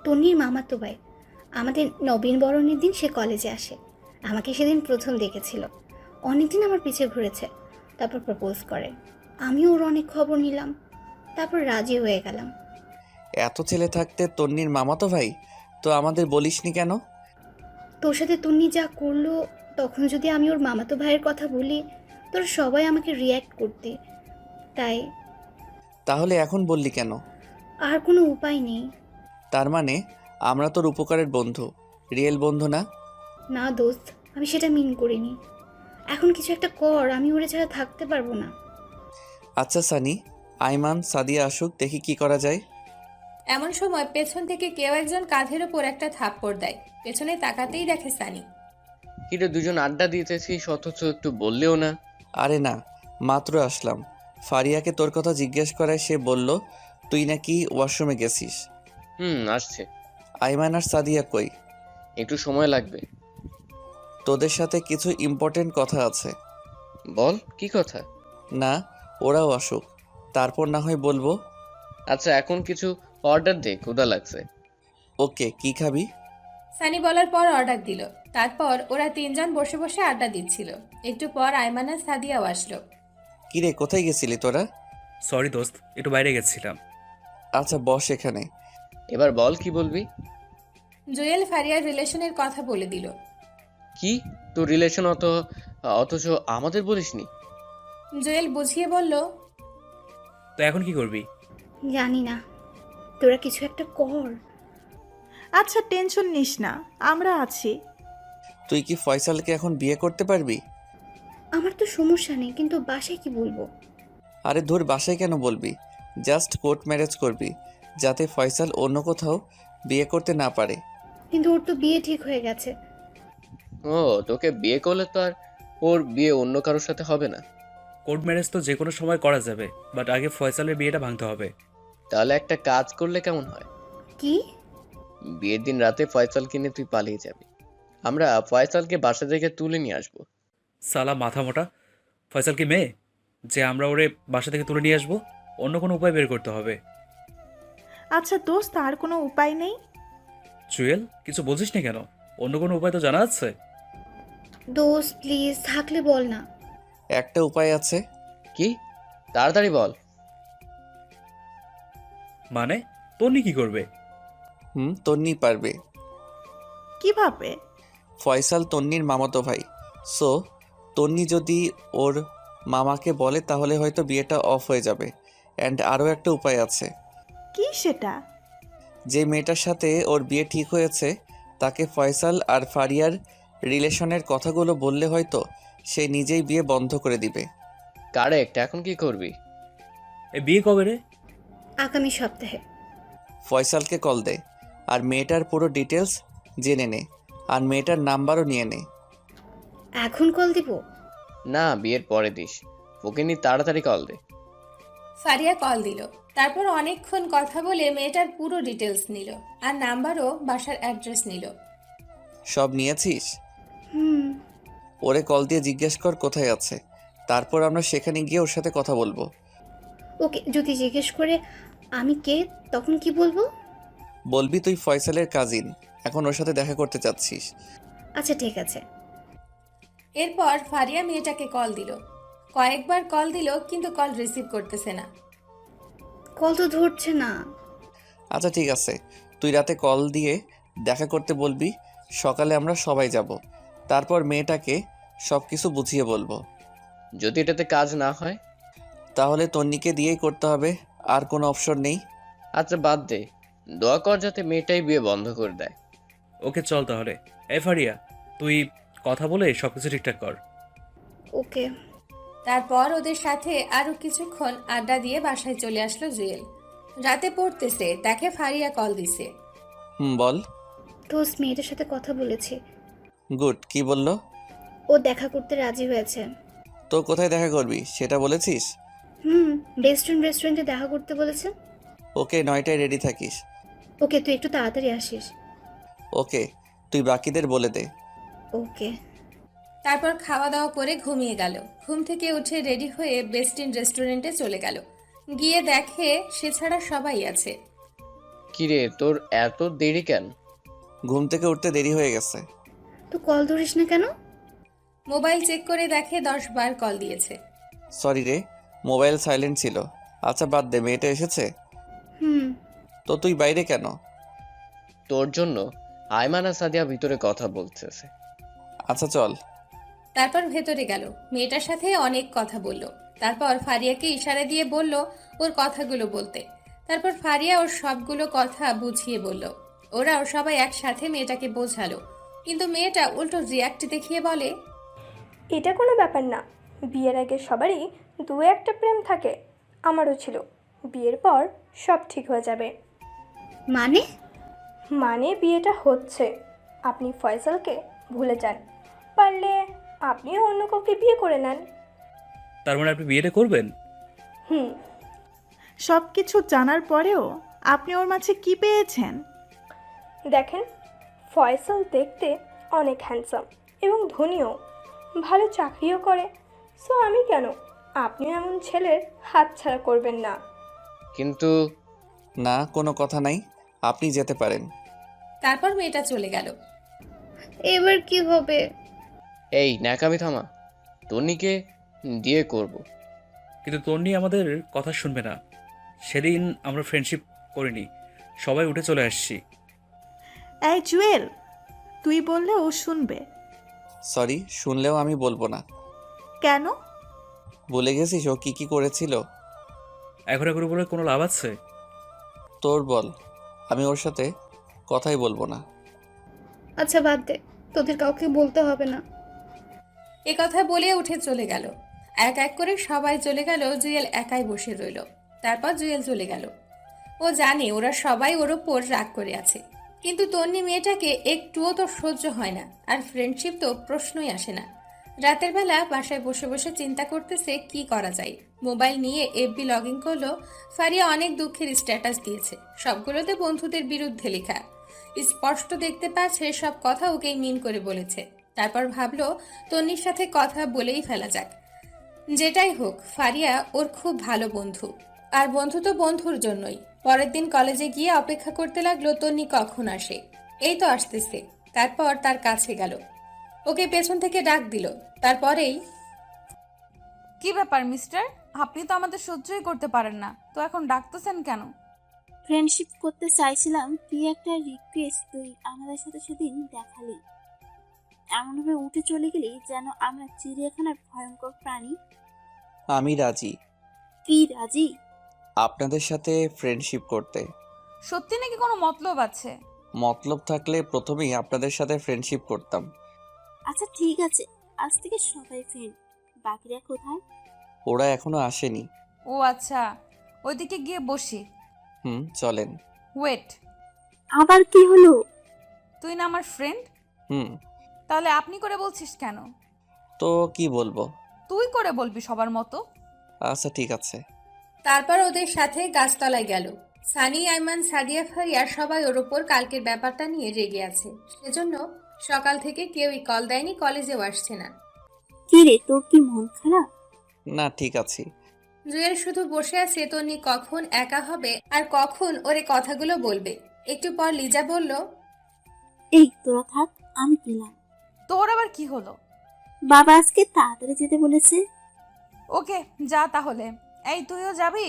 তন্নির মামাতো ভাই। আমাদের নবীন বরণের দিন সে কলেজে আসে। আমাকে সেদিন প্রথম দেখেছিল, অনেকদিন আমার পিছে ঘুরেছে, তারপর প্রপোজ করে। আমিও ওর অনেক খবর নিলাম, তারপর রাজি হয়ে গেলাম। এত ছেলে থাকতে তন্নির মামাতো ভাই, তো আমাদের বলিসনি কেন? তোর সাথে তন্নি যা করলো, তখন যদি আমি ওর মামাতো ভাইয়ের কথা বলি, তোরা সবাই আমাকে রিয়্যাক্ট করতে, তাই। তাহলে এখন বললি কেন? আর কোনো উপায় নেই। তার মানে আমরা তোর উপকারের বন্ধু, রিয়েল বন্ধু না? না দোস্ত, আমি সেটা মিন করিনি। এখন কিছু একটা কর, আমি ওরে ছাড়া থাকতে পারবো না। আচ্ছা সানি, আইমান সাদিয়া আসুক, দেখি কি করা যায়। এমন সময় পেছন থেকে কেউ একজন কাঁধের ওপর একটা থাপ্পড় দেয়। পেছনে তাকাতেই দেখে সানি। কিরে দুজন আড্ডা দিতেছিস অথচ একটু বললেও না? আরে না, মাত্র আসলাম। ফারিয়াকে তোর কথা জিজ্ঞেস করায় সে বলল তুই নাকি ওয়াশরুমে গেছিস। আসছে। আইমান আর সাদিয়া কই? একটু সময় লাগবে। তোদের সাথে কিছু ইম্পর্টেন্ট কথা আছে। বল, কি কথা? না, ওরাও আসুক, তারপর না হয় বলবো। আচ্ছা এখন কিছু অর্ডার দে, ক্ষুধা লাগছে। ওকে, কি খাবি? সানি বলার পর অর্ডার দিল। তারপর ওরা তিনজন বসে বসে আড্ডা দিচ্ছিল। একটু পর আইমান আর সাদিয়াও আসলো। কিরে, কোথায় গেছিলি তোরা? সরি দোস্ত, একটু বাইরে গেছিলাম। আচ্ছা বস এখানে। এবার বল কি বলবি? জুয়েল ফারিয়ার রিলেশনের কথা বলে দিল। কি তোর রিলেশন অথচ আমাদের বলিসনি? জুয়েল বুঝিয়ে বলল, তো এখন কি করবি? জানি না, তোরা কিছু একটা কর। আচ্ছা টেনশন নিস না, আমরা আছি। তুই কি ফয়সালকে এখন বিয়ে করতে পারবি? আমার তো সমস্যা নেই, কিন্তু বাসায় কি বলবো? আরে ধুর, বাসায় কেন বলবি? জাস্ট কোর্ট ম্যারেজ করবি, যাতে ফয়সাল অন্য কোথাও বিয়ে করতে না পারে। কিন্তু ওর তো বিয়ে ঠিক হয়ে গেছে। ও, তোকে বিয়ে করলে তো আর ওর বিয়ে অন্য কারোর সাথে হবে না। কোর্ট ম্যারেজ তো যে কোনো সময় করা যাবে, বাট আগে ফয়সালের বিয়েটা ভাঙতে হবে। তাহলে একটা কাজ করলে কেমন হয়? কি? বিয়ের দিন রাতে ফয়সাল কিনে তুই পালিয়ে যাবি, আমরা ফয়সালকে বাসা থেকে তুলে নিয়ে আসবো। সালা মাথা মোটা, ফয়সাল কি মেয়ে যে আমরা ওরে বাসা থেকে তুলে নিয়ে আসবো? অন্য কোনো উপায় বের করতে হবে। আচ্ছা দোস্ত, আর কোনো উপায় নেই? জুয়েল, কিছু বলছিস না কেন? অন্য কোনো উপায় তো জানা আছে? দোস্ত প্লিজ, থাকলে বল না। একটা উপায় আছে। কি? তাড়াতাড়ি বল। মানে তন্নি কি করবে? তন্নি পারবে। কিভাবে? ফয়সাল তন্নির মামাতো ভাই, সো তন্নি যদি ওর মামাকে বলে তাহলে হয়তো বিয়েটা অফ হয়ে যাবে। অ্যান্ড আরও একটা উপায় আছে। কি সেটা? যে মেয়েটার সাথে ওর বিয়ে ঠিক হয়েছে তাকে ফয়সাল আর ফারিয়ার রিলেশনের কথাগুলো বললে হয়তো সে নিজেই বিয়ে বন্ধ করে দিবে। কারেক্ট। এখন কি করবি? এ বিয়ে কবে রে? আগামী সপ্তাহে। ফয়সালকে কল দে আর মেয়েটার পুরো ডিটেলস জেনে নে, আর মেয়েটার নাম্বারও নিয়ে নে। এখন কল দিব? না, বিয়ের পরে দিস। ওকে নিয়ে তাড়াতাড়ি কল দে। ফারিয়া কল দিল। তারপর অনেকক্ষণ কথা বলে মেয়েটার পুরো ডিটেলস নিল আর নাম্বারও বাসার অ্যাড্রেস নিল। সব নিয়েছিস? হুম। ওরে কল দিয়ে জিজ্ঞেস কর কোথায় আছে, তারপর আমরা সেখানে গিয়ে ওর সাথে কথা বলবো। ওকে, যদি জিজ্ঞেস করে আমি কে, তখন কি বলবো? বলবি তুই ফয়সালের কাজিন, এখন ওর সাথে দেখা করতে চাচ্ছিস। আচ্ছা ঠিক আছে। এরপর ফারিয়া মেয়েটাকে কল দিল। কয়েকবার কল দিল কিন্তু কল রিসিভ করতেছে না। কল তো ধরছে না। আচ্ছা ঠিক আছে, তুই রাতে কল দিয়ে দেখা করতে বলবি। সকালে আমরা সবাই যাব, তারপর মেয়েটাকে সব কিছু বুঝিয়ে বলবো। যদি এটাতে কাজ না হয়? তাহলে তন্নিকে দিয়েই করতে হবে, আর কোনো অপশন নেই। আচ্ছা বাদ দে, দোয়া কর যাতে মেয়েটাই বিয়ে বন্ধ করে দেয়। ওকে চল তাহলে। এ ফারিয়া, তুই কথা বলে সব কিছু ঠিকঠাক কর। ওকে। তারপর ওদের সাথে আরো কিছুক্ষণ আড্ডা দিয়ে বাসায় চলে আসলো জুয়েল। রাতে পড়তেছে, দেখে ফারিয়া কল দিছে। বল। দোস্ত, মেয়েটার সাথে কথা বলেছি। গুড, কি বললো? ও দেখা করতে রাজি হয়েছে। তো কোথায় দেখা করবি সেটা বলেছিস? রেস্টুরেন্টে দেখা করতে বলেছে। ওকে, 9টায় রেডি থাকিস। ওকে, তুই একটু তাড়াতাড়ি আসিস। ওকে, তুই বাকিদের বলে দে। ওকে। তারপর খাওয়া দাওয়া করে ঘুমিয়ে গেল। ঘুম থেকে উঠে রেডি হয়ে বেস্টিন রেস্টুরেন্টে চলে গেল। গিয়ে দেখে সে ছাড়া সবাই আছে। কিরে, তোর এত দেরি কেন? ঘুম থেকে উঠতে দেরি হয়ে গেছে। তো কল ধরিস না কেন? মোবাইল চেক করে দেখে 10 বার কল দিয়েছে। সরি রে, মোবাইল সাইলেন্ট ছিল। আচ্ছা বাদ দে, মেয়েটা এসেছে? তো তুই বাইরে কেন? তোর জন্য আয়মান আর সাদিয়া ভিতরে কথা বলতেছে। আচ্ছা চল। তারপর ভেতরে গেল, মেয়েটার সাথে অনেক কথা বলল। তারপর ফারিয়াকে ইশারা দিয়ে বলল ওর কথাগুলো বলতে। তারপর ফারিয়া ওর সবগুলো কথা বুঝিয়ে বলল। ওরাও সবাই একসাথে মেয়েটাকে বোঝালো, কিন্তু মেয়েটা উল্টো রিয়াক্ট দেখিয়ে বলে, এটা কোনো ব্যাপার না। বিয়ের আগে সবারই দু একটা প্রেম থাকে, আমারও ছিল। বিয়ের পর সব ঠিক হয়ে যাবে। মানে বিয়েটা হচ্ছে, আপনি ফয়সালকে ভুলে যান। পারলে আপনিও অন্য কাউকে বিয়ে করে নেন। তার মানে আপনি বিয়েটা করবেন? সব কিছু জানার পরেও আপনি ওর মাঝে কি পেয়েছেন? দেখেন, ফয়সাল দেখতে অনেক হ্যান্ডসাম এবং ধনীও, ভালো চাকরিও করে। সো আমি কেন, আপনিও এমন ছেলের হাতছাড়া করবেন না। কিন্তু না, কোনো কথা নাই, আপনি যেতে পারেন। তারপর মেয়েটা চলে গেল। এবার কি হবে? এই ন্যাকামি থামা, তন্নিকে দিয়ে করব। কিন্তু তন্নি আমাদের কথা শুনবে না। সেদিন আমরা ফ্রেন্ডশিপ করিনি, সবাই উঠে চলে আসছি। এই জুয়েল, তুই বললে ও শুনবে। সরি, শুনলেও আমি বলবো না। কেন? বলে গেছিস ও কি কি করেছিল? এখন বলে কোনো লাভ আছে? তোর বল, আমি ওর সাথে কথাই বলবো না। আচ্ছা বাদ দে, তোদের কাউকে বলতে হবে না। এ কথা বলে উঠে চলে গেল। এক এক করে সবাই চলে গেল, জুয়েল একাই বসে রইল। তারপর জুয়েল চলে গেল। ও জানে ওরা সবাই ওর ওপর রাগ করে আছে, কিন্তু তন্নি মেয়েটাকে একটুও তো সহ্য হয় না, আর ফ্রেন্ডশিপ তো প্রশ্নই আসে না। রাতের বেলা বাসায় বসে বসে চিন্তা করতেছে কি করা যায়। মোবাইল নিয়ে এফবি লগ ইন করলো। ফারিয়া অনেক দুঃখের স্ট্যাটাস দিয়েছে, সবগুলোতে বন্ধুদের বিরুদ্ধে লেখা। স্পষ্ট দেখতে পাচ্ছে সব কথা ওকেই মিন করে বলেছে। তারপর ভাবলো তন্নির সাথে কথা বলেই ফেলা যাক। যেটাই হোক, ফারিয়া ওর খুব ভালো বন্ধু, আর বন্ধু তো বন্ধুর জন্যই। পরের দিন কলেজে গিয়ে অপেক্ষা করতে লাগলো তন্নি কখন আসে। এই তো আসতেছে। তারপর তার কাছে গেল, ওকে পেছন থেকে ডাক দিল। তারপরেই, কি ব্যাপার মিস্টার, আপনি তো আমাদের সহ্যই করতে পারেন না, তো এখন ডাকতেছেন কেন? ফ্রেন্ডশিপ করতে চাইছিলাম, কি একটা রিকোয়েস্ট তুই আমাদের সাথে সেদিন দেখালি। এমনভাবে উঠে চলে গেলি যেন আমরা চিড়িয়াখানার ভয়ঙ্কর প্রাণী। আমি রাজি কি রাজি? আপনাদের সাথে ফ্রেন্ডশিপ করতে। সত্যি নাকি কোনো মতলব আছে? মতলব থাকলে প্রথমেই আপনাদের সাথে ফ্রেন্ডশিপ করতাম। আচ্ছা ঠিক আছে, আজ থেকে সবাই ফ্রেন্ড। বাকিরা কোথায়? ওরা এখনো আসেনি। ও আচ্ছা, ওইদিকে গিয়ে বসি। চলেন। ওয়েট, আবার কি হলো? তুই না আমার ফ্রেন্ড, তাহলে আপনি করে বলছিস কেন? তো কি বলবো? তুই করে বলবি সবার মতো। আচ্ছা ঠিক আছে। তারপর ওদের সাথে গাছতলায় গেল। সানি, আইমান, সাদিয়া, ফারিয়া সবাই ওর ওপর কালকের ব্যাপারটা নিয়ে রেগে আছে। সেজন্য সকাল থেকে কেউই কল দেয়নি, কলেজেও আসছে না। কি রে, তোর কি মন খারাপ? না ঠিক আছি। জুয়েল শুধু বসে আছে তন্নি কখন একা হবে আর কখন ওরে কথাগুলো বলবে। একটু পর লিজা বলল, এই তোরা থাক, আমি গেলাম। তোর আবার কি হলো? বাবা আজকে তাড়াতাড়ি যেতে বলেছে। ওকে যা তাহলে। এই তুইও যাবি?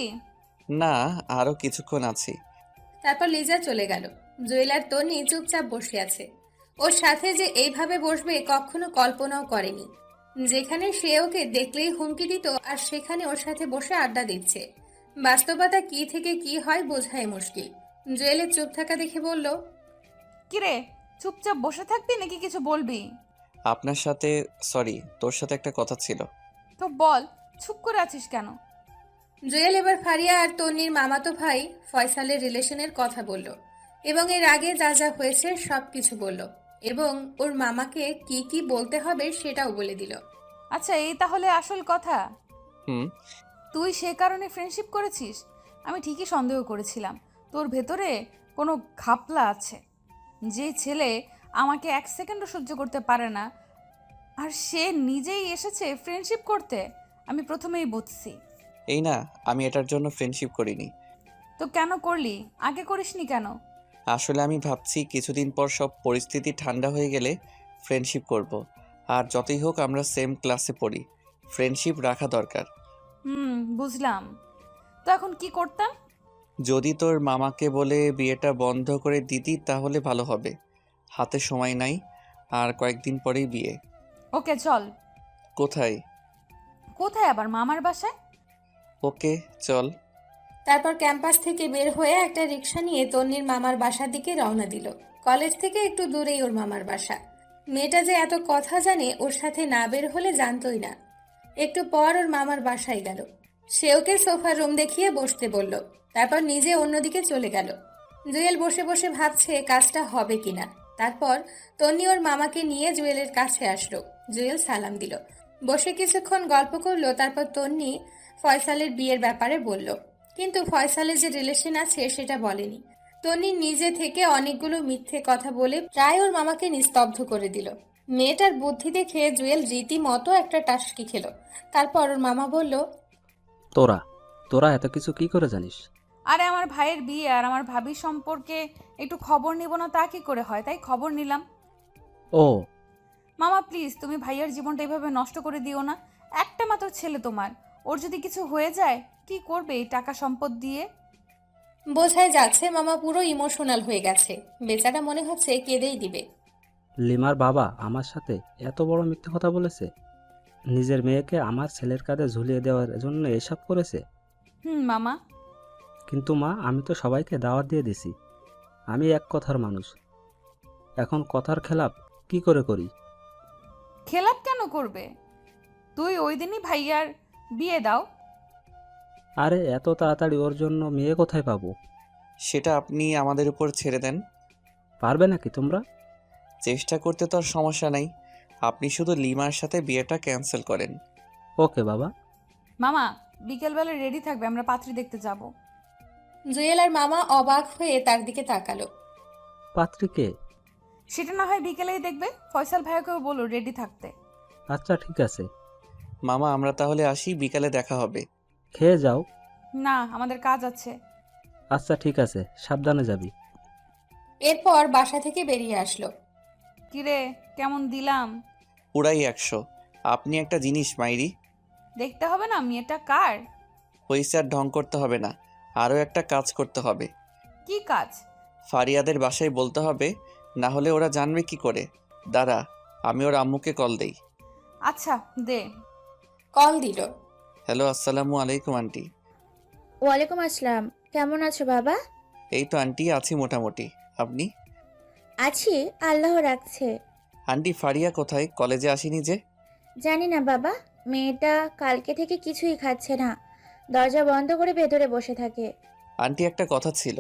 না, আরো কিছুক্ষণ আছি। তারপর লিজা চলে গেল। জুয়েল আর তন্নি চুপচাপ বসে আছে। ওর সাথে যে এইভাবে বসবে কখনো কল্পনাও করেনি। যেখানে সে ওকে দেখলেই হুমকি দিত, আর সেখানে ওর সাথে বসে আড্ডা দিচ্ছে। বাস্তবতা কি থেকে কি হয় বোঝাই মুশকিল। জুয়েলের চুপ থাকা দেখে বলল, কিরে, চুপচাপ বসে থাকবি নাকি কিছু বলবি? আপনার সাথে, সরি, তোর সাথে একটা কথা ছিল। তো বল, চুপ করে আছিস কেন? জুয়েল এবার ফারিয়া আর তন্নির মামাতো ভাই ফয়সালের রিলেশনের কথা বলল, এবং এর আগে যা যা হয়েছে সব কিছু বলল, এবং ওর মামাকে কি কি বলতে হবে সেটাও বলে দিল। আচ্ছা, এই তাহলে আসল কথা? হুম। তুই সে কারণে ফ্রেন্ডশিপ করেছিস? আমি ঠিকই সন্দেহ করেছিলাম তোর ভেতরে কোনো ঘাপলা আছে। যে ছেলে আমাকে এক সেকেন্ডও সহ্য করতে পারে না, আর সে নিজেই এসেছে ফ্রেন্ডশিপ করতে, আমি প্রথমেই বুঝছি। এই না, আমি এটার জন্য ফ্রেন্ডশিপ করিনি। তো কেন করলি? আগে করিসনি কেন? আসলে আমি ভাবছি কিছুদিন পর সব পরিস্থিতি ঠান্ডা হয়ে গেলে ফ্রেন্ডশিপ করব। আর যতই হোক আমরা সেম ক্লাসে পড়ি, ফ্রেন্ডশিপ রাখা দরকার। বুঝলাম। তো এখন কি করতাম? যদি তোর মামাকে বলে বিয়েটা বন্ধ করে দিতি তাহলে ভালো হবে। হাতে সময় নাই, আর কয়েকদিন পরেই বিয়ে। ওকে চল। কোথায়? কোথায় আবার? মামার বাসায়। ওকে চল। তারপর ক্যাম্পাস থেকে বের হয়ে একটা রিক্সা নিয়ে তন্নির মামার বাসার দিকে রওনা দিল। কলেজ থেকে একটু দূরেই ওর মামার বাসা। মেয়েটা যে এত কথা জানে ওর সাথে না বের হলে জানতোই না। একটু পর ওর মামার বাসায় গেল। সে ওকে সোফার রুম দেখিয়ে বসতে বলল, তারপর নিজে অন্যদিকে চলে গেল। জুয়েল বসে বসে ভাবছে কাজটা হবে কিনা। তারপর তন্নি ওর মামাকে নিয়ে জুয়েলের কাছে আসলো। জুয়েল সালাম দিল, বসে কিছুক্ষণ গল্প করলো। তারপর তন্নি ফয়সালের বিয়ের ব্যাপারে বলল, কিন্তু ফয়সালের যে রিলেশন আছে সেটা বলেনি। তন্নি নিজে থেকে অনেকগুলো মিথ্যে কথা বলে প্রায় ওর মামাকে নিস্তব্ধ করে দিল। মেয়েটার বুদ্ধি দেখে জুয়েল রীতিমতো একটা টাসকি খেল। তারপর ওর মামা বলল, তোরা তোরা এত কিছু কি করে জানিস? আরে আমার ভাইয়ের বিয়ে আর আমার ভাবির সম্পর্কে একটু খবর নিব না তা কি করে হয়, তাই খবর নিলাম। ও মামা প্লিজ, তুমি ভাইয়ার জীবনটা এভাবে নষ্ট করে দিও না। একটা মাত্র ছেলে তোমার, ওর যদি কিছু হয়ে যায় কি করবে এই টাকা সম্পদ দিয়ে? বোঝাই যাচ্ছে মামা পুরো ইমোশনাল হয়ে গেছে। বেচারা মনে হচ্ছে কেঁদেই দিবে। লিমার বাবা আমার সাথে এত বড় মিথ্যে কথা বলেছে? নিজের মেয়েকে আমার ছেলের কাঁধে ঝুলিয়ে দেওয়ার জন্য এসব করেছে? মামা। কিন্তু মা, আমি তো সবাইকে দাওয়াত দিয়ে দিছি। আমি এক কথার মানুষ, এখন কথার খেলাপ কি করে করি? খেলাপ কেন করবে? তুই ওই দিনই ভাইয়ার বিয়ে দাও। আরে এত তাড়াতাড়ি ওর জন্য মেয়ে কোথায় পাবো? সেটা আপনি আমাদের উপর ছেড়ে দেন। পারবে নাকি তোমরা? চেষ্টা করতে তো আর সমস্যা নাই। আপনি শুধু লিমার সাথে বিয়েটা ক্যান্সেল করেন। ওকে বাবা। মামা বিকেলবেলা রেডি থাকবে, আমরা পাত্রী দেখতে যাব। জুয়েল আর মামা অবাক হয়ে তার দিকে তাকালো। পাত্রীকে? সেটা না হয় বিকেলেই দেখবে। ফয়সাল ভাইয়াকেও বলো রেডি থাকতে। আচ্ছা ঠিক আছে। মামা আমরা তাহলে আসি, বিকালে দেখা হবে। খেয়ে যাও। না, আমাদের কাজ আছে। আচ্ছা ঠিক আছে, সাবধানে যাবি। এরপর বাসা থেকে বেরিয়ে আসলো। কিরে কেমন দিলাম? পুরাই 100। আপনি একটা জিনিস মাইরি, দেখতে হবে না মেয়েটা কার। হইছে আর ঢং করতে হবে না। আরও একটা কাজ করতে হবে। কি কাজ? ফারিয়াদের বাসায় বলতে হবে, না হলে ওরা জানবে কি করে। দাঁড়া, আমি ওর আম্মুকে কল দেই। আচ্ছা দে। কল দিল। হ্যালো, আসসালামু আলাইকুম আন্টি। ওয়ালাইকুম আসসালাম। কেমন আছো বাবা? এই তো আন্টি, আছি মোটামুটি। আপনি? আছি, আল্লাহ রাখছে। আন্টি ফারিয়া কোথায়? কলেজে আসেনি যে? জানি না বাবা, মেয়েটা কালকে থেকে কিছুই খাচ্ছে না, দরজা বন্ধ করে ভেতরে বসে থাকে। আন্টি একটা কথা ছিল।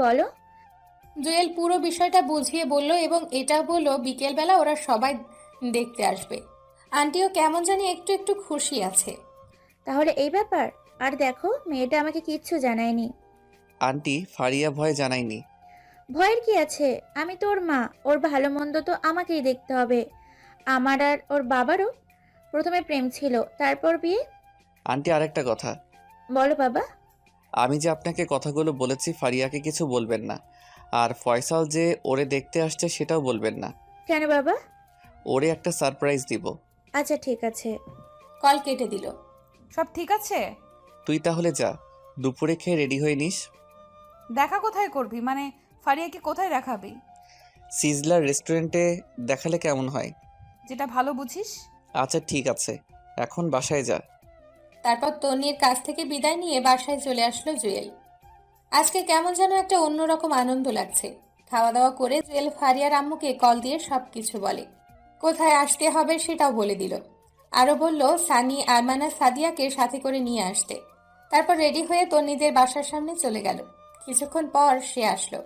বলো। জুয়েল পুরো বিষয়টা বুঝিয়ে বলল এবং এটা বলল বিকেলবেলা ওরা সবাই দেখতে আসবে। আন্টিও কেমন জানি একটু একটু খুশি আছে। তাহলে এই ব্যাপার। আর দেখো, মেয়েটা আমাকে কিচ্ছু জানায়নি। আন্টি ফারিয়া ভয় জানায়নি। ভয়ের কি আছে? আমি তো ওর মা, ওর ভালো মন্দ তো আমাকেই দেখতে হবে। আমার আর ওর বাবারও প্রথমে প্রেম ছিল, তারপর বিয়ে। আন্টি আরেকটা কথা। বলো বাবা। আমি যে আপনাকে কথাগুলো বলেছি ফারিয়াকে কিছু বলবেন না। আর ফয়সাল যে ওরে দেখতে আসছে সেটাও বলবেন না। কেন বাবা? ওরে একটা সারপ্রাইজ দিব। আচ্ছা ঠিক আছে। কল কেটে দিল। সব ঠিক আছে? তুই তাহলে যা, দুপুরে খেয়ে রেডি হয়ে নিস। দেখা কোথায় করবি? মানে ফারিয়াকে কোথায় দেখাবি? সিজলার রেস্টুরেন্টে দেখালে কেমন হয়? যেটা ভালো বুঝিস। আচ্ছা ঠিক আছে, এখন বাসায় যা। তারপর তন্নির কাছ থেকে বিদায় নিয়ে বাসায় চলে আসলো জুয়েল। আজকে কেমন যেন একটা অন্যরকম আনন্দ লাগছে। খাওয়া দাওয়া করে জুয়েল ফারিয়ার আম্মুকে কল দিয়ে সবকিছু বলে। কোথায় আসতে হবে সেটাও বলে দিল। আরও বলল সানি আরমানা সাদিয়াকে সাথে করে নিয়ে আসতে। তারপর রেডি হয়ে তন্নিদের বাসার সামনে চলে গেল। কিছুক্ষণ পর সে আসলো।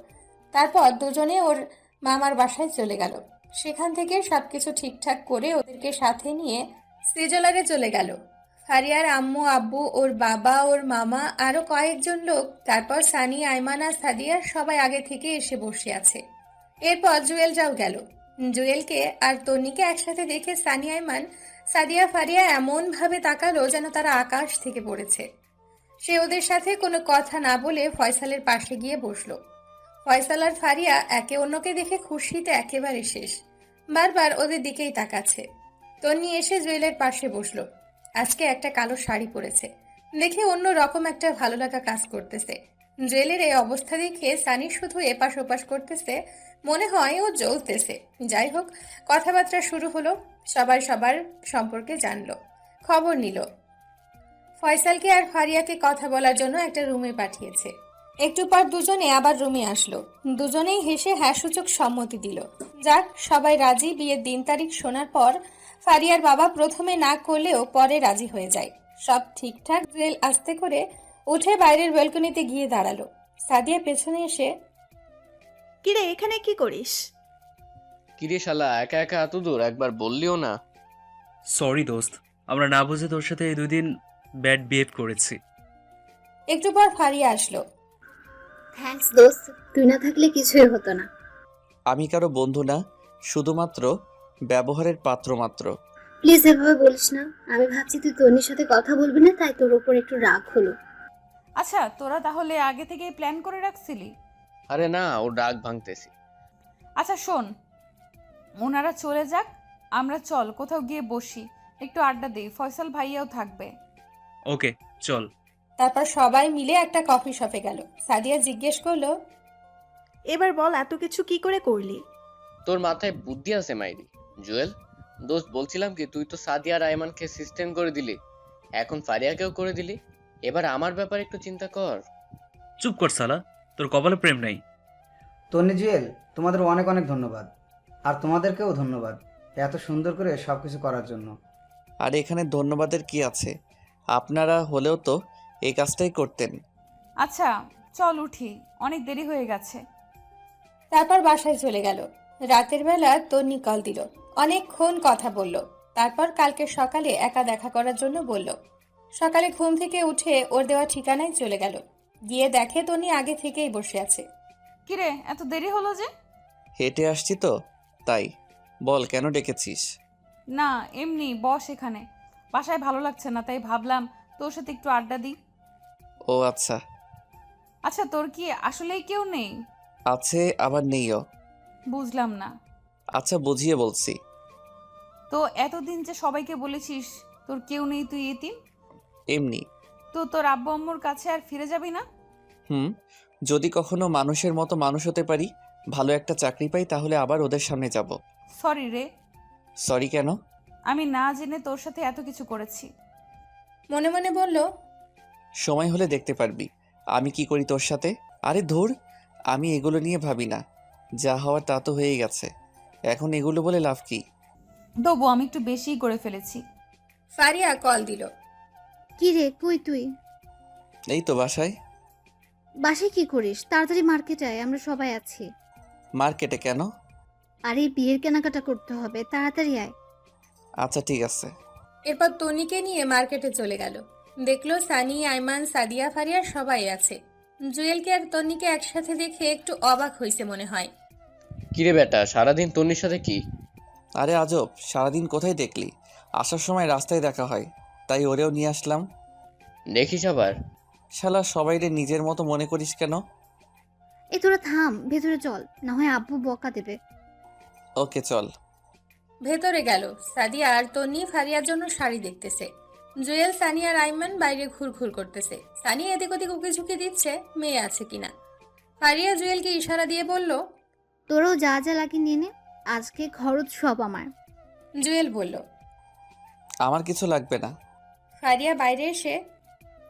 তারপর দুজনে ওর মামার বাসায় চলে গেল। সেখান থেকে সবকিছু ঠিকঠাক করে ওদেরকে সাথে নিয়ে সিজলারে চলে গেল। ফারিয়ার আম্মু আব্বু, ওর বাবা, ওর মামা, আরো কয়েকজন লোক, তারপর সানি আইমানা সাদিয়া সবাই আগে থেকে এসে বসে আছে। এরপর জুয়েলরাও গেল। জুয়েলকে আর তন্নিকে একসাথে দেখে সানি আইমান সাদিয়া ফারিয়া এমন ভাবে তাকালো যেন তারা আকাশ থেকে পড়েছে। সে ওদের সাথে কোনো কথা না বলে ফয়সালের পাশে গিয়ে বসলো। ফয়সাল আর ফারিয়া একে অন্যকে দেখে খুশিতে একেবারে শেষ। বারবার ওদের দিকেই তাকাচ্ছে। তন্নি এসে জুয়েলের পাশে বসলো। আজকে একটা কালো শাড়ি পরেছে দেখে অন্য রকম একটা ভালো লাগা কাজ করতেছে। জুয়েলের এই অবস্থা দেখে সানি শুধু এপাশ ওপাশ করতেছে, মনে হয় ও জ্বলতেছে। যাই হোক, কথাবার্তা শুরু হলো। সবাই সবার সম্পর্কে জানলো, খবর নিল। ফয়সালকে আর ফারিয়াকে কথা বলার জন্য একটা রুমে পাঠিয়েছে। একটু পর দুজনে আবার রুমে আসলো। দুজনেই হেসে হ্যাঁ সূচক সম্মতি দিল। যাক, সবাই রাজি। বিয়ের দিন তারিখ শোনার পর ফারিয়ার বাবা প্রথমে না করলেও পরে রাজি হয়ে যায়। সব ঠিকঠাক। জুয়েল আস্তে করে উঠে বাইরের ব্যালকনিতে গিয়ে দাঁড়ালো। সাদিয়া পেছনে এসে, কিরে এখানে কি করিস? কিরে শালা, একা একা এত দূর, একবার বললিও না। সরি দোস্ত, আমরা না বুঝে তোর সাথে এই 2 দিন ব্যাড বিহেভ করেছি। একটু পর ফারিয়া আসলো। থ্যাঙ্কস দোস্ত, তুই না থাকলে কিছুই হতো না। আমি কারো বন্ধু না, শুধুমাত্র ব্যবহারের পাত্র মাত্র। প্লিজ এভাবে বলিস না। আমি ভাবছি তুই তন্নির সাথে কথা বলবি না, তাই তোর উপর একটু রাগ হলো। আচ্ছা তোরা তাহলে আগে থেকে প্ল্যান করে রাখছিলি? আরে না, ও রাগ ভাঙতেছি। আচ্ছা শোন, ওনারা চলে যাক, আমরা চল কোথাও গিয়ে বসি, একটু আড্ডা দিই, ফয়সাল ভাইয়াও থাকবে। ওকে চল। তারপর সবাই মিলে একটা কফি শপে গেল। সাদিয়া জিজ্ঞেস করলো, এবার বল এত কিছু কি করে করলি? তোর মাথায় বুদ্ধি আছে মাইরি? জুয়েল দোস্ত, বলছিলাম কি, তুই তো সাদিয়া আর আইমানকে সিস্টেম করে দিলি, এখন ফারিয়াকেও করে দিলি, এবার আমার ব্যাপারে একটু চিন্তা কর। চুপ কর সালা, তোর কপালে প্রেম নাই। তন্নি জুয়েল, তোমাদের অনেক অনেক ধন্যবাদ। আর তোমাদেরকেও ধন্যবাদ এত সুন্দর করে সব কিছু করার জন্য। আর এখানে ধন্যবাদের কি আছে? আপনারা হলেও তো এই কাজটাই করতেন। আচ্ছা চল উঠি, অনেক দেরি হয়ে গেছে। তারপর বাসায় চলে গেল। রাতের বেলা তন্নি কল দিল, অনেকক্ষণ কথা বলল। তারপর কালকে সকালে একা দেখা করার জন্য বলল। সকালে ঘুম থেকে উঠে ওর দেওয়া ঠিকানায় চলে গেল। গিয়ে দেখে তন্নি আগে থেকেই বসে আছে। কিরে, এত দেরি হলো যে? হেঁটে আসছি তো তাই। বল, কেন ডেকেছিস? না, এমনি বস এখানে। বাসায় ভালো লাগছে না, তাই ভাবলাম তোর সাথে একটু আড্ডা দিই। ও আচ্ছা। আচ্ছা, তোর কি আসলেই কেউ নেই? আছে আবার নেইও। বুঝলাম না। আচ্ছা, বুঝিয়ে বলছি। তো এতদিন যে সবাইকে বলেছিস তোর কেউ নেই, তুই এতিম। এমনি। তো তোর আব্বু আম্মুর কাছে আর ফিরে যাবি না? যদি কখনো মানুষের মতো মানুষ হতে পারি, ভালো একটা চাকরি পাই, তাহলে আবার ওদের সামনে যাব। সরি রে, সরি কেন? আমি না জেনে তোর সাথে এত কিছু করেছি। মনে মনে বলল, সময় হলে দেখতে পারবি আমি কি করি তোর সাথে। আরে ধুর, আমি এগুলো নিয়ে ভাবি না। যা হওয়ার তা তো হয়ে গেছে, এখন এগুলো বলে লাভ কি? তবু আমি একটু বেশিই করে ফেলেছি। ফারিয়া কল দিল। কি রে, কই তুই? এই তো বাসায়। বাসায় কি করিস? তাড়াতাড়ি মার্কেটে আয়, আমরা সবাই আছি। মার্কেটে কেন? আরে বিয়ের কেনাকাটা করতে হবে, তাড়াতাড়ি আয়। আচ্ছা ঠিক আছে। এরপর তনিকে নিয়ে মার্কেটে চলে গেল। দেখলো সানি, আইমান, সাদিয়া, ফারিয়া সবাই আছে। জুয়েলকে আর তন্নিকে একসাথে দেখে একটু অবাক হয়েছে মনে হয়। কিরে বেটা, সারাদিন তন্নির সাথে কি? আরে আজব, সারাদিন কোথায় দেখলি? আসার সময় রাস্তায় দেখা হয়, তাই ওরেও নিয়ে আসলাম। দেখিস আবার। শালা, সবাইরে নিজের মতো মনে করিস কেন? এ তোরা থাম, ভেতরে চল, না হয় আব্বু বকা দেবে। ওকে চল। ভেতরে গেল। সাদিয়া আর তন্নি ফারিয়ার জন্য শাড়ি দেখতেছে। জুয়েল, সানি আর আইমান বাইরে ঘুরঘুর করতেছে। সানি এদিক ওদিক উকিঝুঁকি দিচ্ছে মেয়ে আছে কিনা। ফারিয়া জুয়েলকে ইশারা দিয়ে বলল, তোরাও যা যা লাগে নিয়ে নে, আজকে খরচ সব আমার। জুয়েল বলল। আমার কিছু লাগবে না। ফারিয়া বাইরে এসে,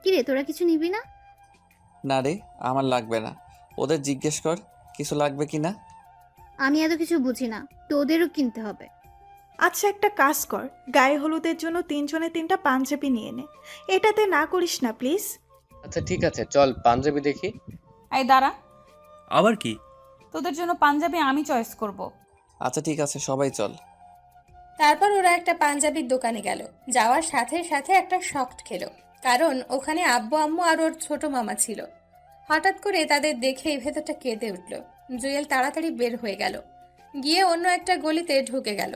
কিরে তোরা কিছু নিবি না? না রে, আমার লাগবে না। ওদের জিজ্ঞেস কর কিছু লাগবে কি না। আমি এত কিছু বুঝি না, তোদেরও কিনতে হবে। আচ্ছা একটা কাজ কর, গায়ে হলুদের জন্য 3 জনে 3টা পাঞ্জাবি নিয়ে নে। এটাতে না করিস না প্লিজ। আচ্ছা ঠিক আছে, চল পাঞ্জাবি দেখি। এই দাঁড়া, আবার কি? তোদের জন্য পাঞ্জাবি আমি চয়েস করব। আচ্ছা ঠিক আছে, সবাই চল। তারপর ওরা একটা পাঞ্জাবির দোকানে গেল। যাওয়ার সাথে সাথে একটা শক্ট খেলো, কারণ ওখানে আব্বু আম্মু আর ওর ছোট মামা ছিল। হঠাৎ করে তাদের দেখেই ভেতরটা কেঁদে উঠল। জুয়েল তাড়াতাড়ি বের হয়ে গেল, গিয়ে অন্য একটা গলিতে ঢুকে গেল।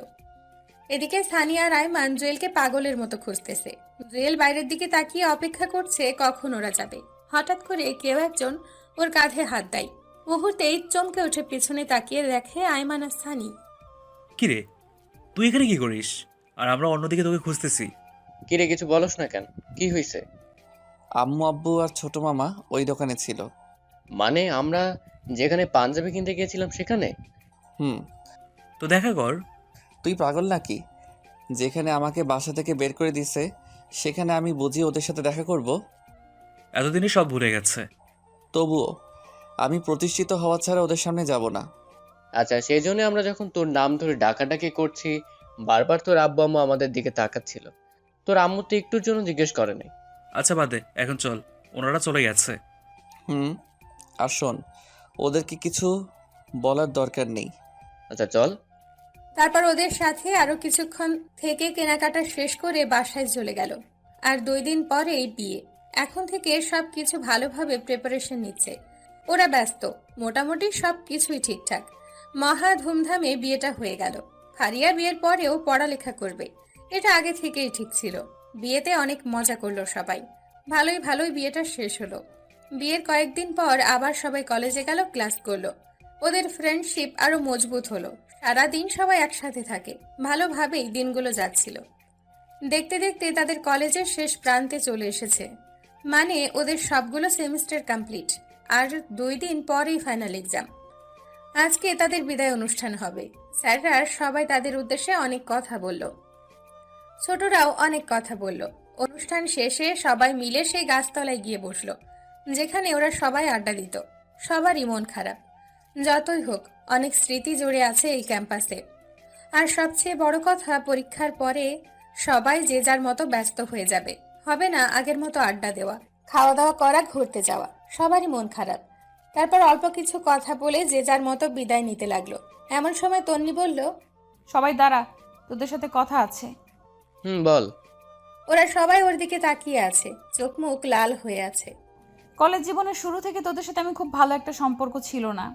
এদিকে সানিয়া আর আইমান জুয়েলকে পাগলের মতো খুঁজতেছে। জুয়েল বাইরের দিকে তাকিয়ে অপেক্ষা করছে কখন ওরা যাবে। হঠাৎ করে কেউ একজন ওর কাঁধে হাত দেয়। মুহূর্তেই চমকে উঠে পিছনে তাকিয়ে দেখে আইমান আর সানি। কিরে, তুই এখানে কি করিস? আর আমরা অন্যদিকে তোকে খুঁজতেছি। কিরে, কিছু বলস না কেন? কি হয়েছে? আম্মু আব্বু আর ছোট মামা ওই দোকানে ছিল। মানে আমরা যেখানে পাঞ্জাবি কিনতে গিয়েছিলাম সেখানে? তো দেখা কর। তুই পাগল নাকি? যেখানে আমাকে বাসা থেকে বের করে দিছে সেখানে আমি বুঝি ওদের সাথে দেখা করব? এতদিনই সব ভুলে গেছে। তবুও আমি প্রতিষ্ঠিত হওয়া ছাড়া ওদের সামনে যাব না। আচ্ছা, সেই জন্য আমরা যখন তোর নাম ধরে ডাকাডাকি করছি, বারবার তোর আব্বু আম্মু আমাদের দিকে তাকাচ্ছিল। তোর আম্মু তো একটুর জন্য জিজ্ঞেস করে নাই। আচ্ছা বাদে, এখন চল, ওনারা চলে গেছে। আর শোন, ওদেরকে কিছু বলার দরকার নেই। আচ্ছা চল। তারপর ওদের সাথে আরো কিছুক্ষণ থেকে কেনাকাটা শেষ করে বাসায় চলে গেল। আর 2 দিন পরেই বিয়ে। এখন থেকে সব কিছু ভালোভাবে প্রিপারেশন নিচ্ছে। ওরা ব্যস্ত, মোটামুটি সব কিছুই ঠিকঠাক। মহা ধুমধামে বিয়েটা হয়ে গেল। ফারিয়া বিয়ের পরেও পড়ালেখা করবে, এটা আগে থেকেই ঠিক ছিল। বিয়েতে অনেক মজা করলো সবাই। ভালোই ভালোই বিয়েটা শেষ হলো। বিয়ের কয়েকদিন পর আবার সবাই কলেজে গেল, ক্লাস করলো। ওদের ফ্রেন্ডশিপ আরো মজবুত হলো। সারাদিন সবাই একসাথে থাকে, ভালোভাবেই দিনগুলো যাচ্ছিল। দেখতে দেখতে তাদের কলেজের শেষ প্রান্তে চলে এসেছে। মানে ওদের সবগুলো সেমিস্টার কমপ্লিট, আর 2 দিন পরেই ফাইনাল এক্সাম। আজকে তাদের বিদায় অনুষ্ঠান হবে। স্যাররা সবাই তাদের উদ্দেশ্যে অনেক কথা বলল, ছোটরাও অনেক কথা বলল। অনুষ্ঠান শেষে সবাই মিলে সেই গাছতলায় গিয়ে বসলো, যেখানে ওরা সবাই আড্ডা দিত। সবারই মন খারাপ। যতই হোক, অনেক স্মৃতি জড়ে আছে এই ক্যাম্পাসে। আর সবচেয়ে বড় কথা, পরীক্ষার পরে সবাই যে যার মতো ব্যস্ত হয়ে যাবে। হবে না আগের মতো আড্ডা দেওয়া, খাওয়া দাওয়া করা, ঘুরতে যাওয়া। সবারই মন খারাপ। তারপর অল্প কিছু কথা বলে যে যার মতো বিদায় নিতে লাগলো। এমন সময় তন্নি বলল, সবাই দাঁড়া, তোদের সাথে কথা আছে। বল। ওরা সবাই ওর দিকে তাকিয়ে আছে, চোখ মুখ লাল হয়ে আছে। কলেজ জীবনের শুরু থেকে তোদের সাথে আমি খুব ভালো একটা সম্পর্ক ছিল না।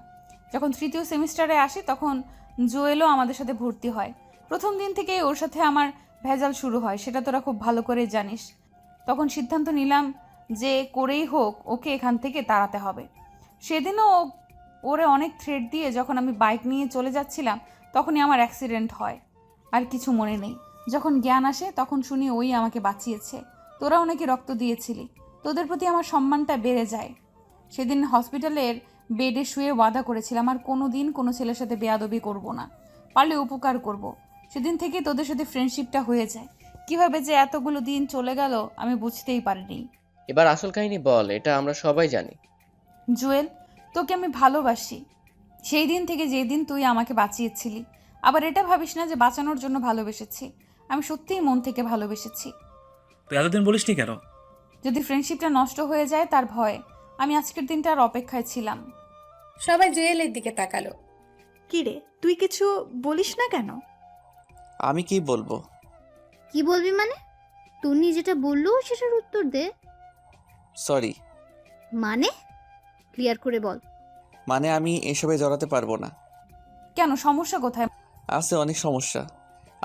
যখন তৃতীয় সেমিস্টারে আসি তখন জুয়েলও আমাদের সাথে ভর্তি হয়। প্রথম দিন থেকেই ওর সাথে আমার ভেজাল শুরু হয়, সেটা তোরা খুব ভালো করেই জানিস। তখন সিদ্ধান্ত নিলাম যে করেই হোক ওকে এখান থেকে তাড়াতে হবে। সেদিনও ওরে অনেক থ্রেট দিয়ে যখন আমি বাইক নিয়ে চলে যাচ্ছিলাম তখনই আমার অ্যাক্সিডেন্ট হয়। আর কিছু মনে নেই। যখন জ্ঞান আসে তখন শুনি ওই আমাকে বাঁচিয়েছে। তোরাও নাকি রক্ত দিয়েছিলি। তোদের প্রতি আমার সম্মানটা বেড়ে যায়। সেদিন হসপিটালের বেডে শুয়ে ওয়াদা করেছিলাম আর কোনো দিন কোনো ছেলের সাথে বেয়াদবি করব না, পারলে উপকার করব। সেদিন থেকে তোদের সাথে ফ্রেন্ডশিপটা হয়ে যায়। কিভাবে যে এতগুলো দিন চলে গেল আমি বুঝতেই পারিনি। এবার আসল কাহিনী বল, এটা আমরা সবাই জানি। জুয়েল, তোকে আমি ভালোবাসি সেই দিন থেকে যেই দিন তুই আমাকে বাঁচিয়েছিলি। আবার এটা ভাবিস না যে বাঁচানোর জন্য ভালোবেসেছি, আমি সত্যিই মন থেকে ভালোবেসেছি। তুই এতদিন বলিসনি কেন? যদি ফ্রেন্ডশিপটা নষ্ট হয়ে যায় তার ভয়ে আমি আজকের দিনটার অপেক্ষায় ছিলাম। সবাই জুয়েলের দিকে তাকালো। কি রে, তুই কিছু বলিস না কেন? আমি কি বলবো? কি বলবি মানে? তন্নি যেটা বললো সেটার উত্তর দে। সরি। মানে ক্লিয়ার করে বল। মানে আমি এসবে জড়াতে পারবো না। কেন, সমস্যা কোথায়? আছে অনেক সমস্যা।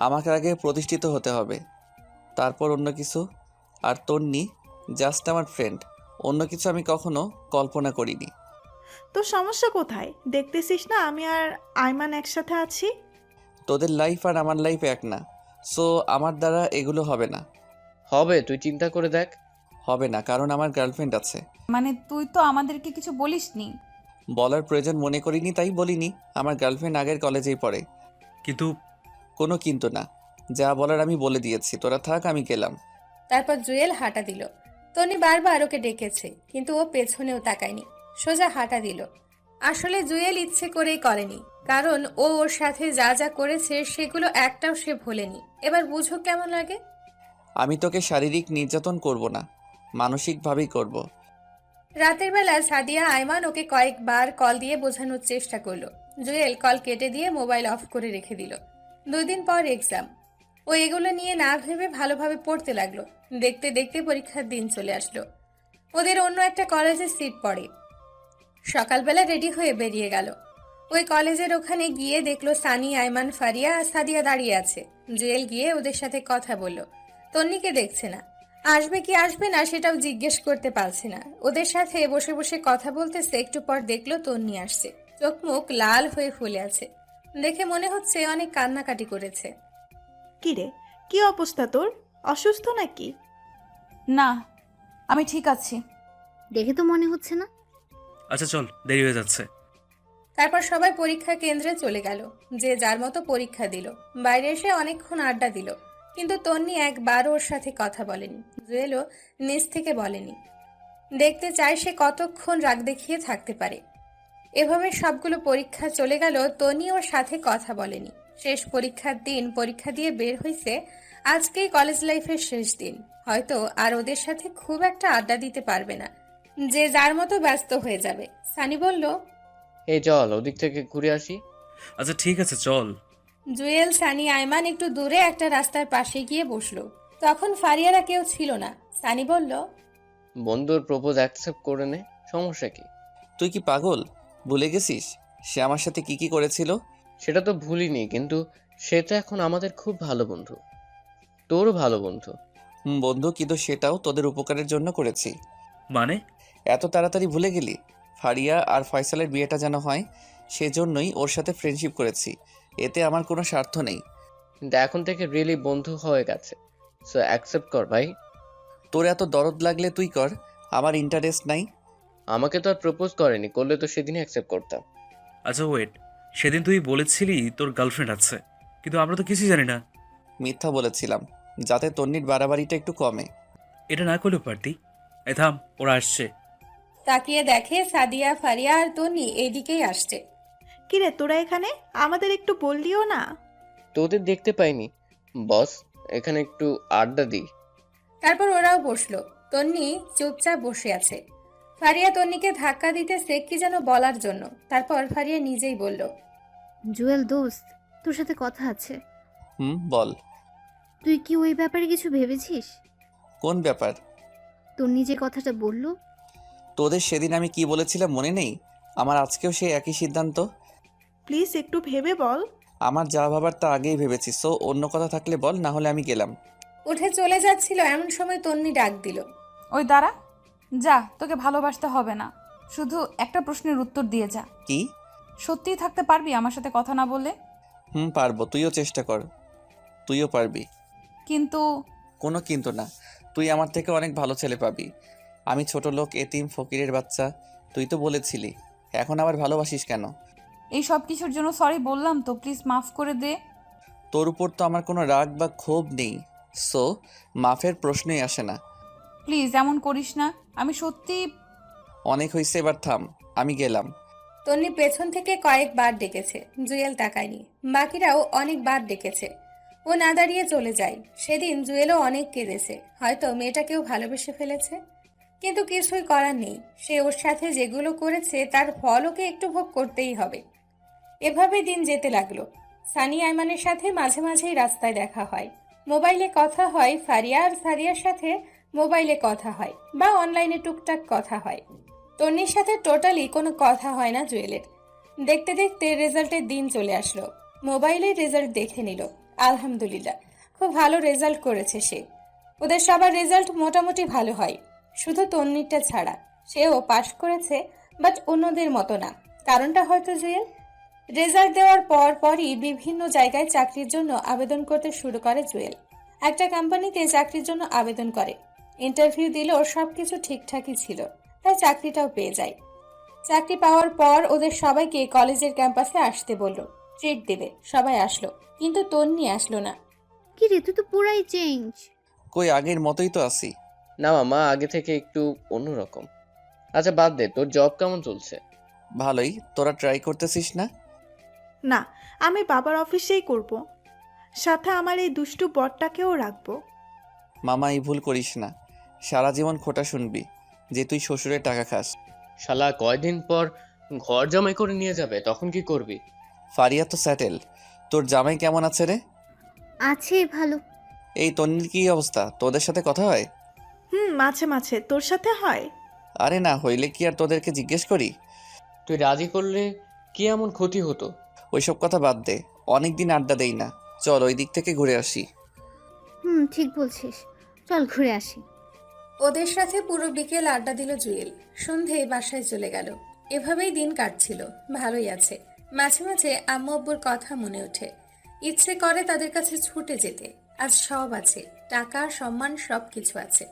আমাকে আগে প্রতিষ্ঠিত হতে হবে, তারপর অন্য কিছু। আর তন্নি জাস্ট আমার ফ্রেন্ড, অন্য কিছু আমি কখনো কল্পনা করিনি। তোর সমস্যা কোথায়? দেখতেছিস না আমি আর আইমান একসাথে আছি। তোদের লাইফ আর আমার লাইফ এক না, সো আমার দ্বারা এগুলো হবে না। হবে, তুই চিন্তা করে দেখ। হবে না, কারণ আমার গার্লফ্রেন্ড আছে। মানে তুই তো আমাদেরকে কিছু বলিসনি। বলার প্রয়োজন মনে করিনি তাই বলিনি। আমার গার্লফ্রেন্ড আগের কলেজেই পড়ে। কিন্তু কোনো কিন্তু না, যা বলার আমি বলে দিয়েছি। তোরা থাক, আমি গেলাম। তারপর জুয়েল হাঁটা দিল। তন্নি বারবার ওকে ডেকেছে কিন্তু ও পেছনেও তাকায়নি, সোজা হাঁটা দিল। আসলে জুয়েল ইচ্ছে করেই করেনি, কারণ ও ওর সাথে যা যা করেছে সেগুলো একটাও সে ভোলেনি। এবার বুঝো কেমন লাগে। আমি তোকে শারীরিক নির্যাতন করব না, মানসিকভাবেই করব। রাতের বেলা সাদিয়া আয়মান ওকে কয়েকবার কল দিয়ে বোঝানোর চেষ্টা করলো। জুয়েল কল কেটে দিয়ে মোবাইল অফ করে রেখে দিল। 2 দিন পর এক্সাম। ও এগুলো নিয়ে না ভেবে ভালোভাবে পড়তে লাগলো। দেখতে দেখতে পরীক্ষার দিন চলে আসলো। ওদের অন্য একটা কলেজে সিট পড়ে। সকালবেলা রেডি হয়ে বেরিয়ে গেল। ওই কলেজের ওখানে গিয়ে দেখলো সানি, আয়মান, ফারিয়া আর সাদিয়া দাঁড়িয়ে আছে। জুয়েল গিয়ে ওদের সাথে কথা বলল। তন্নিকে দেখছে না, আসবে কি আসবে না সেটাও জিজ্ঞেস করতে পারছে না। ওদের সাথে বসে বসে কথা বলতেছে। একটু পর দেখলো তন্নি আসছে। চোখ মুখ লাল হয়ে ফুলে আছে, দেখে মনে হচ্ছে অনেক কান্নাকাটি করেছে। কি রে, কি অবস্থা তোর? অসুস্থ নাকি? না, আমি ঠিক আছি। দেখে তো মনে হচ্ছে না। আচ্ছা চল, দেরি হয়ে যাচ্ছে। তারপর সবাই পরীক্ষা কেন্দ্রে চলে গেল। যে যার মতো পরীক্ষা দিল। বাইরে এসে অনেকক্ষণ আড্ডা দিল, কিন্তু তন্নি একবারও ওর সাথে কথা বলেনি। জুয়েলও নিজ থেকে বলেনি। দেখতে চায় সে কতক্ষণ রাগ দেখিয়ে থাকতে পারে। এভাবে সবগুলো পরীক্ষা চলে গেল, তন্নি ওর সাথে কথা বলেনি। শেষ পরীক্ষার দিন পরীক্ষা দিয়ে বের হয়েছে। আজকেই কলেজ লাইফের শেষ দিন। হয়তো আর ওদের সাথে খুব একটা আড্ডা দিতে পারবে না, যে যার মতো ব্যস্ত হয়ে যাবে। সানি বলল, এই চল ওদিক থেকে ঘুরে আসি। আচ্ছা ঠিক আছে চল। জুয়েল, সানি, আয়মান একটু দূরে একটা রাস্তার পাশে গিয়ে বসলো। তখন ফারিয়ারা কেউ ছিল না। সানি বলল, বন্ধুর প্রপোজ অ্যাকসেপ্ট করে নে, সমস্যা কি? তুই কি পাগল? ভুলে গেছিস সে আমার সাথে কি কি করেছিল? সেটা তো ভুলিনি, কিন্তু সে তো এখন আমাদের খুব ভালো বন্ধু, তোরও ভালো বন্ধু। বন্ধু, কিন্তু সেটাও তোদের উপকারের জন্য করেছি। মানে? এত তাড়াতাড়ি ভুলে গেলি? ফারিয়া আর ফয়সালের বিয়েটা যেন হয়, সেজন্যই ওর সাথে ফ্রেন্ডশিপ করেছি। এতে আমার কোনো স্বার্থ নেই। কিন্তু এখন থেকে রিয়েলি বন্ধু হয়ে গেছে, সো অ্যাকসেপ্ট কর ভাই। তোর এত দরদ লাগলে তুই কর, আমার ইন্টারেস্ট নাই। আমাকে তো আর প্রপোজ করেনি, করলে তো সেদিনই অ্যাকসেপ্ট করতাম। আচ্ছা ওয়েট, সেদিন তুই বলেছিলি তোর গার্লফ্রেন্ড আছে, কিন্তু আমরা তো কিছুই জানি না। মিথ্যা বলেছিলাম, যাতে তন্নির বাড়াবাড়িটা একটু কমে। এটা না করলেও পারতি। এ থাম, ওরা আসছে। তাকিয়ে দেখে সাদিয়া, ফারিয়া আর তন্নি এইদিকেই আসছে। কি রে তোরা এখানে? আমাদের একটু বললিও না। তোদের দেখতে পাইনি বস, এখানে একটু আড্ডা দিই। তারপর ওরাও বসলো। তন্নি চুপচাপ বসে আছে। ফারিয়া তন্নিকে ধাক্কা দিতেছে কি যেন বলার জন্য, তারপর ফারিয়া নিজেই বলল, জুয়েল দোস্ত, তোর সাথে কথা আছে। বল। তুই কি ওই ব্যাপারে কিছু ভেবেছিস? কোন ব্যাপার? তোর নিজে কথাটা বললো। তোদের সেদিন আমি কি বলেছিলাম মনে নেই? আমার আজকেও সেই একই সিদ্ধান্ত। প্লিজ একটু ভেবে বল। আমার যা ভাবার তা আগেই ভেবেছি, সো অন্য কথা থাকলে বল, না হলে আমি গেলাম। উঠে চলে যাচ্ছিল এমন সময় তন্নি ডাক দিল, ওই দাঁড়া, যা, তোকে ভালোবাসতে হবে না, শুধু একটা প্রশ্নের উত্তর দিয়ে যা। কি? সত্যিই থাকতে পারবি আমার সাথে কথা না বলে? পারবো, তুইও চেষ্টা কর, তুইও পারবি। কিন্তু কোনো কিন্তু না, তুই আমার থেকে অনেক ভালো ছেলে পাবি। আমি ছোট লোক, এতিম, ফকিরের বাচ্চা, তুই তো বলেছিলি। এখন আবার ভালোবাসিস কেন? এই সব কিছুর জন্য সরি বললাম তো, প্লিজ মাফ করে দে। তোর উপর তো আমার কোনো রাগ বা ক্ষোভ নেই, সো মাফের প্রশ্নই আসে না। প্লিজ এমন করিস না, আমি সত্যি। অনেক হয়েছে, এবার থাম, আমি গেলাম। তন্নি পেছন থেকে কয়েকবার ডেকেছে, জুয়েল তাকায়নি। বাকিরাও অনেকবার ডেকেছে, ও না দাঁড়িয়ে চলে যায়। সেদিন জুয়েলও অনেক কেঁদেছে, হয়তো মেয়েটাকেও ভালোবেসে ফেলেছে, কিন্তু কিছুই করার নেই। সে ওর সাথে যেগুলো করেছে তার ফল ওকে একটু ভোগ করতেই হবে। এভাবে দিন যেতে লাগলো। সানি আইমানের সাথে মাঝে মাঝেই রাস্তায় দেখা হয়, মোবাইলে কথা হয়। ফারিয়া আর সারিয়ার সাথে মোবাইলে কথা হয় বা অনলাইনে টুকটাক কথা হয়। তন্নির সাথে টোটালি কোনো কথা হয় না জুয়েলের। দেখতে দেখতে রেজাল্টের দিন চলে আসলো। মোবাইলে রেজাল্ট দেখে নিল, আলহামদুলিল্লাহ খুব ভালো রেজাল্ট করেছে সে। ওদের সবার রেজাল্ট মোটামুটি ভালো হয়, শুধু তন্নিরটা ছাড়া। সেও পাশ করেছে, বাট অন্যদের মতো না। কারণটা হয়তো জুয়েল। রেজাল্ট দেওয়ার পরই বিভিন্ন জায়গায় চাকরির জন্য আবেদন করতে শুরু করে জুয়েল। একটা কোম্পানিতে চাকরির জন্য আবেদন করে, ইন্টারভিউ দিল, সবকিছু ঠিকঠাকই ছিল, তাই চাকরিটাও পেয়ে যায়। চাকরি পাওয়ার পর ওদের সবাইকে কলেজের ক্যাম্পাসে আসতে বলল, ট্রিট দেবে। সবাই আসলো, কিন্তু তন্নি আসলো না। কি রে, তুই তো পুরাই চেঞ্জ। কই, আগের মতোই তো আছি। না মামা, আগে থেকে একটু অন্যরকম। আচ্ছা বাদ দে, তোর জব কেমন চলছে? ভালোই, তোরা ট্রাই করতেছিস না? না, আমি বাবার অফিসেই করব, সাথে আমার এই দুষ্টু বরটাকেও রাখবো। মামা, এই ভুল করিস না, সারা জীবন খোটা শুনবি যে তুই শ্বশুরের টাকা খাস। শালা কয়দিন পর ঘর জমাই করে নিয়ে যাবে, তখন কি করবি? ফারিয়া তো স্যাটেল, তোর জামাই কেমন আছে রে? আছে ভালো। এই তন্নির কি অবস্থা, তোদের সাথে কথা হয়? মাঝে মাঝে। তোর সাথে হয়? আরে না, হইলে কি আর তোদেরকে জিজ্ঞেস করি? তুই রাজি করলে কি এমন ক্ষতি হতো? ওইসব কথা বাদ দে, অনেকদিন আড্ডা দেই না, চল ওই দিক থেকে ঘুরে আসি। ঠিক বলছিস, চল ঘুরে আসি। ওদের সাথে পুরো বিকেল আড্ডা দিল জুয়েল। সন্ধে বাসায় চলে গেল। এভাবেই দিন কাটছিল, ভালোই আছে। মাঝে মাঝে আম্মু আব্বুর কথা মনে ওঠে, ইচ্ছে করে তাদের কাছে ছুটে যেতে। আজ সব আছে, টাকা, সম্মান, সব কিছু আছে,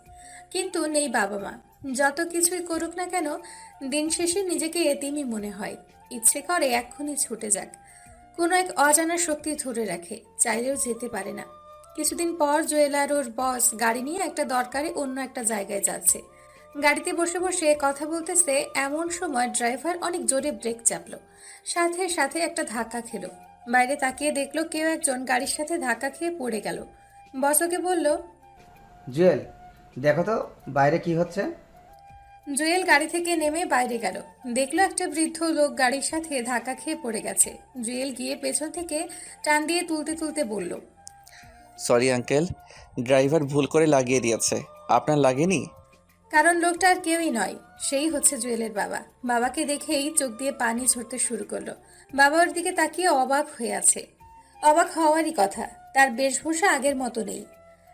কিন্তু নেই বাবা মা। যত কিছুই করুক না কেন, দিন শেষে নিজেকে এতিমই মনে হয়। ইচ্ছে করে এক্ষুনি ছুটে যাক, কোনো এক অজানা শক্তি ধরে রাখে, চাইলেও যেতে পারে না। কিছুদিন পর জুয়েল আর ওর বস গাড়ি নিয়ে একটা দরকারে অন্য একটা জায়গায় যাচ্ছে। গাড়িতে বসে বসে কথা বলতেছে, এমন সময় ড্রাইভার অনেক জোরে ব্রেক চাপলো, সাথে সাথে একটা ধাক্কা খেলো। বাইরে তাকিয়ে দেখলো কেউ একজন গাড়ির সাথে ধাক্কা খেয়ে পড়ে গেল। বস ওকে বলল, জুয়েল, দেখো তো বাইরে কি হচ্ছে। জুয়েল গাড়ি থেকে নেমে বাইরে গেল, দেখলো একটা বৃদ্ধ লোক গাড়ির সাথে ধাক্কা খেয়ে পড়ে গেছে। জুয়েল গিয়ে পেছন থেকে টান দিয়ে তুলতে তুলতে বলল, সরি আঙ্কেল, ড্রাইভার ভুল করে লাগিয়ে দিয়েছে, আপনার লাগেনি? কারণ লোকটা আর কেউই নয়, সেই হচ্ছে জুয়েলের বাবা। বাবাকে দেখেই চোখ দিয়ে পানি ঝরতে শুরু করলো। বাবা ওর দিকে তাকিয়ে অবাক হয়ে আছে। অবাক হওয়ারই কথা, তার বেশভূষা আগের মতো নেই।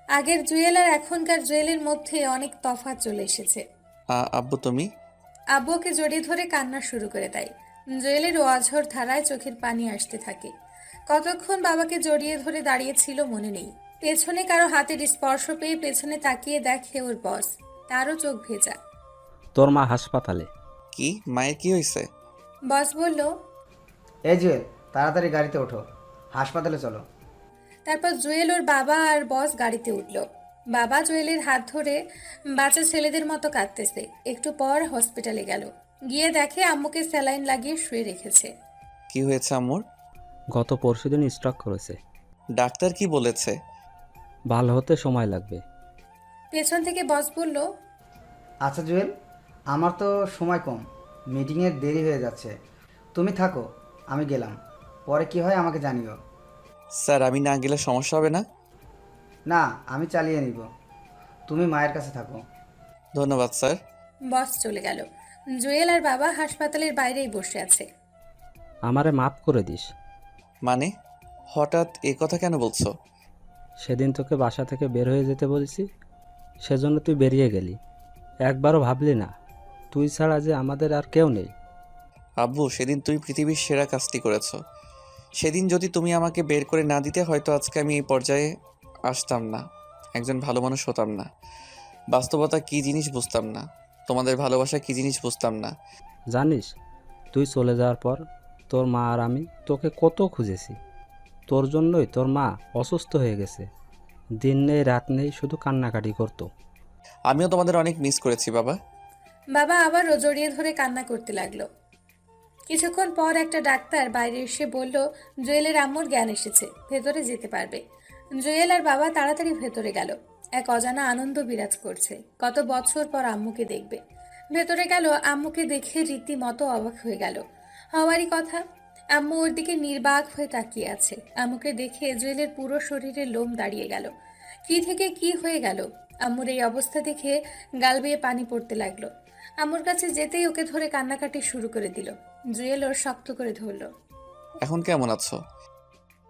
আগের জুয়েল আর এখনকার জুয়েলের মধ্যে অনেক তফাৎ চলে এসেছে। আব্বু তুমি? আব্বু ওকে জড়িয়ে ধরে কান্না শুরু করে দেয়। জুয়েলের অঝর ধারায় চোখের পানি আসতে থাকে। কতক্ষণ বাবাকে জড়িয়ে ধরে দাঁড়িয়েছিল মনে নেই। পেছনে কারো হাতের স্পর্শ পেয়ে পেছনে তাকিয়ে দেখে ওর বস, তারও চোখ ভেজা। তোর মা হাসপাতালে। কি, মায়ের কি হয়েছে? বস বলল, এই জুয়েল, তাড়াতাড়ি গাড়িতে ওঠো, হাসপাতালে চলো। তারপর জুয়েল ওর বাবা আর বস গাড়িতে উঠল। বাবা জুয়েলের হাত ধরে বাচ্চা ছেলেদের মতো কাঁদতেছে। একটু পর হসপিটালে গেল, গিয়ে দেখে আম্মুকে স্যালাইন লাগিয়ে শুয়ে রেখেছে। কি হয়েছে আম্মুর? গত পরশুদিন স্ট্রোক করেছে। ডাক্তার কি বলেছে? ভালো হতে সময় লাগবে। পেছন থেকে বস বলল, আচ্ছা জুয়েল, আমার তো সময় কম, মিটিংয়ের দেরি হয়ে যাচ্ছে। তুমি থাকো, আমি গেলাম। পরে কি হয় আমাকে জানিও। স্যার আমি না গেলে সমস্যা হবে না? না, আমি চালিয়ে নিব। তুমি মায়ের কাছে থাকো। ধন্যবাদ স্যার। বস চলে গেল। জুয়েল আর বাবা হাসপাতালের বাইরেই বসে আছে। আমারে মাফ করে দিস। মানে হঠাৎ এ কথা কেন বলছো? সেদিন তোকে বাসা থেকে বের হয়ে যেতে বলছি, সেজন্য তুই বেরিয়ে গেলি। একবারও ভাবলি না তুই ছাড়া যে আমাদের আর কেউ নেই। আব্বু, সেদিন তুই পৃথিবীর সেরা কাজটি করেছো। সেদিন যদি তুমি আমাকে বের করে না দিতে, হয়তো আজকে আমি এই পর্যায়ে আসতাম না, একজন ভালো মানুষ হতাম না, বাস্তবতা কী জিনিস বুঝতাম না, তোমাদের ভালোবাসা কী জিনিস বুঝতাম না। জানিস, তুই চলে যাওয়ার পর তোর মা আর আমি তোকে কত খুঁজেছি। তোর জন্যই তোর মা অসুস্থ হয়ে গেছে। দিন নেই রাত নেই শুধু কান্নাকাটি করতো। আমিও তোমাদের অনেক মিস করেছি বাবা। বাবা আবারও জড়িয়ে ধরে কান্না করতে লাগলো। কিছুক্ষণ পর একটা ডাক্তার বাইরে এসে বলল জুয়েলের আম্মুর জ্ঞান এসেছে, ভেতরে যেতে পারবে। জুয়েল আর বাবা তাড়াতাড়ি ভেতরে গেল। এক অজানা আনন্দ বিরাজ করছে, কত বছর পর আম্মুকে দেখবে। ভেতরে গেল, আম্মুকে দেখে রীতিমতো অবাক হয়ে গেল। হওয়ারই কথা, আম্মু ওর দিকে নির্বাক হয়ে তাকিয়ে আছে। আম্মুকে দেখে জুয়েলের পুরো শরীরের লোম দাঁড়িয়ে গেল। কি থেকে কি হয়ে গেল? আম্মুর এই অবস্থা দেখে গাল বেয়ে পানি পড়তে লাগলো। আম্মুর কাছে যেতেই ওকে ধরে কান্নাকাটি শুরু করে দিল। জুয়েল ওর শক্ত করে ধরল। এখন কেমন আছো?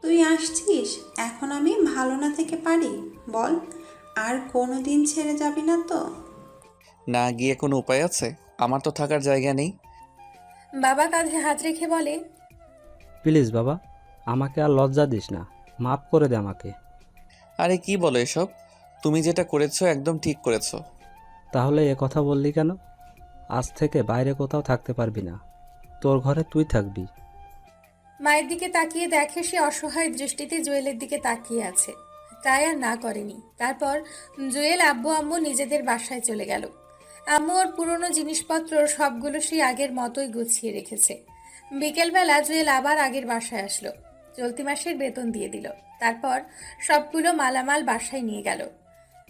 তুই আসছিস, এখন আমি ভালো না থেকে পারি বল? আর কোনো দিন ছেড়ে যাবি না তো? না গিয়ে কোনো উপায় আছে? আমার তো থাকার জায়গা নেই। বাবা কাঁধে হাত রেখে বলে, প্লিজ বাবা, আমাকে আর লজ্জা দিস না, মাফ করে দে আমাকে। আরে কি বলো এসব? তুমি যেটা করেছো একদম ঠিক করেছো। তাহলে এ কথা বললি কেন? আজ থেকে বাইরে কোথাও থাকতে পারবি না, তোর ঘরে তুই থাকবি। মায়ের দিকে তাকিয়ে দেখে সে অসহায় দৃষ্টিতে জুয়েলের দিকে তাকিয়ে আছে, তাই আর না করেনি। তারপর জুয়েল আব্বু আম্মু নিজেদের বাসায় চলে গেল। আম্মু ওর পুরনো জিনিসপত্র সবগুলো সেই আগের মতোই গুছিয়ে রেখেছে। বিকেলবেলা জুয়েল আবার আগের বাসায় আসলো। চলতি মাসের বেতন দিয়ে দিল। তারপর সবগুলো মালামাল বাসায় নিয়ে গেল।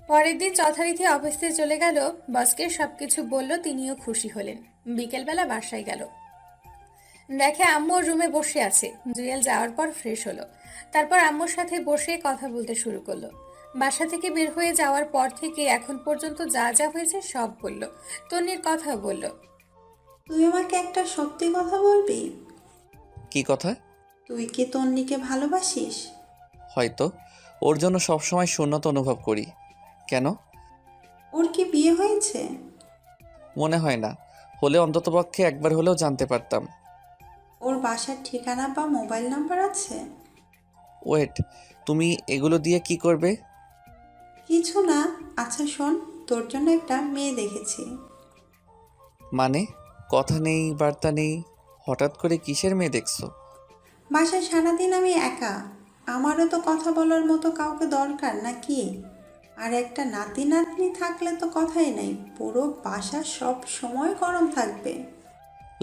পরের দিন যথারীতি অফিসে চলে গেল। বসকে সবকিছু বলল, তিনিও খুশি হলেন। বিকেলবেলা বাসায় গেল, দেখে আম্মু ওর রুমে বসে আছে। জুয়েল যাওয়ার পর ফ্রেশ হলো। তারপর আম্মুর সাথে বসে কথা বলতে শুরু করলো। বাসা থেকে বের হয়ে যাওয়ার পর থেকে এখন পর্যন্ত যা যা হয়েছে সব বলল। তন্নির কথাও বলল। তুই আমাকে একটা সত্যি কথা বলবি? কি কথা? তুই কি তন্নিকে ভালোবাসিস? হয়তো। ওর জন্য সবসময় শূন্যতা অনুভব করি। কেন? ওর কি বিয়ে হয়েছে? মনে হয় না, হলে অন্ততপক্ষে একবার হলেও জানতে পারতাম। ওর বাসার ঠিকানা বা মোবাইল নাম্বার আছে? ওয়েট, তুমি এগুলো দিয়ে কি করবে? কিছু না। আচ্ছা শোন, তোর জন্য একটা মেয়ে দেখেছি। মানে কথা নেই বার্তা নেই, হঠাৎ করে কিসের মেয়ে দেখছো? বাসায় সারাদিন আমি একা, আমারও তো কথা বলার মতো কাউকে দরকার নাকি? আর একটা নাতি নাতনি থাকলে তো কথাই নেই, পুরো বাসা সব সময় গরম থাকবে।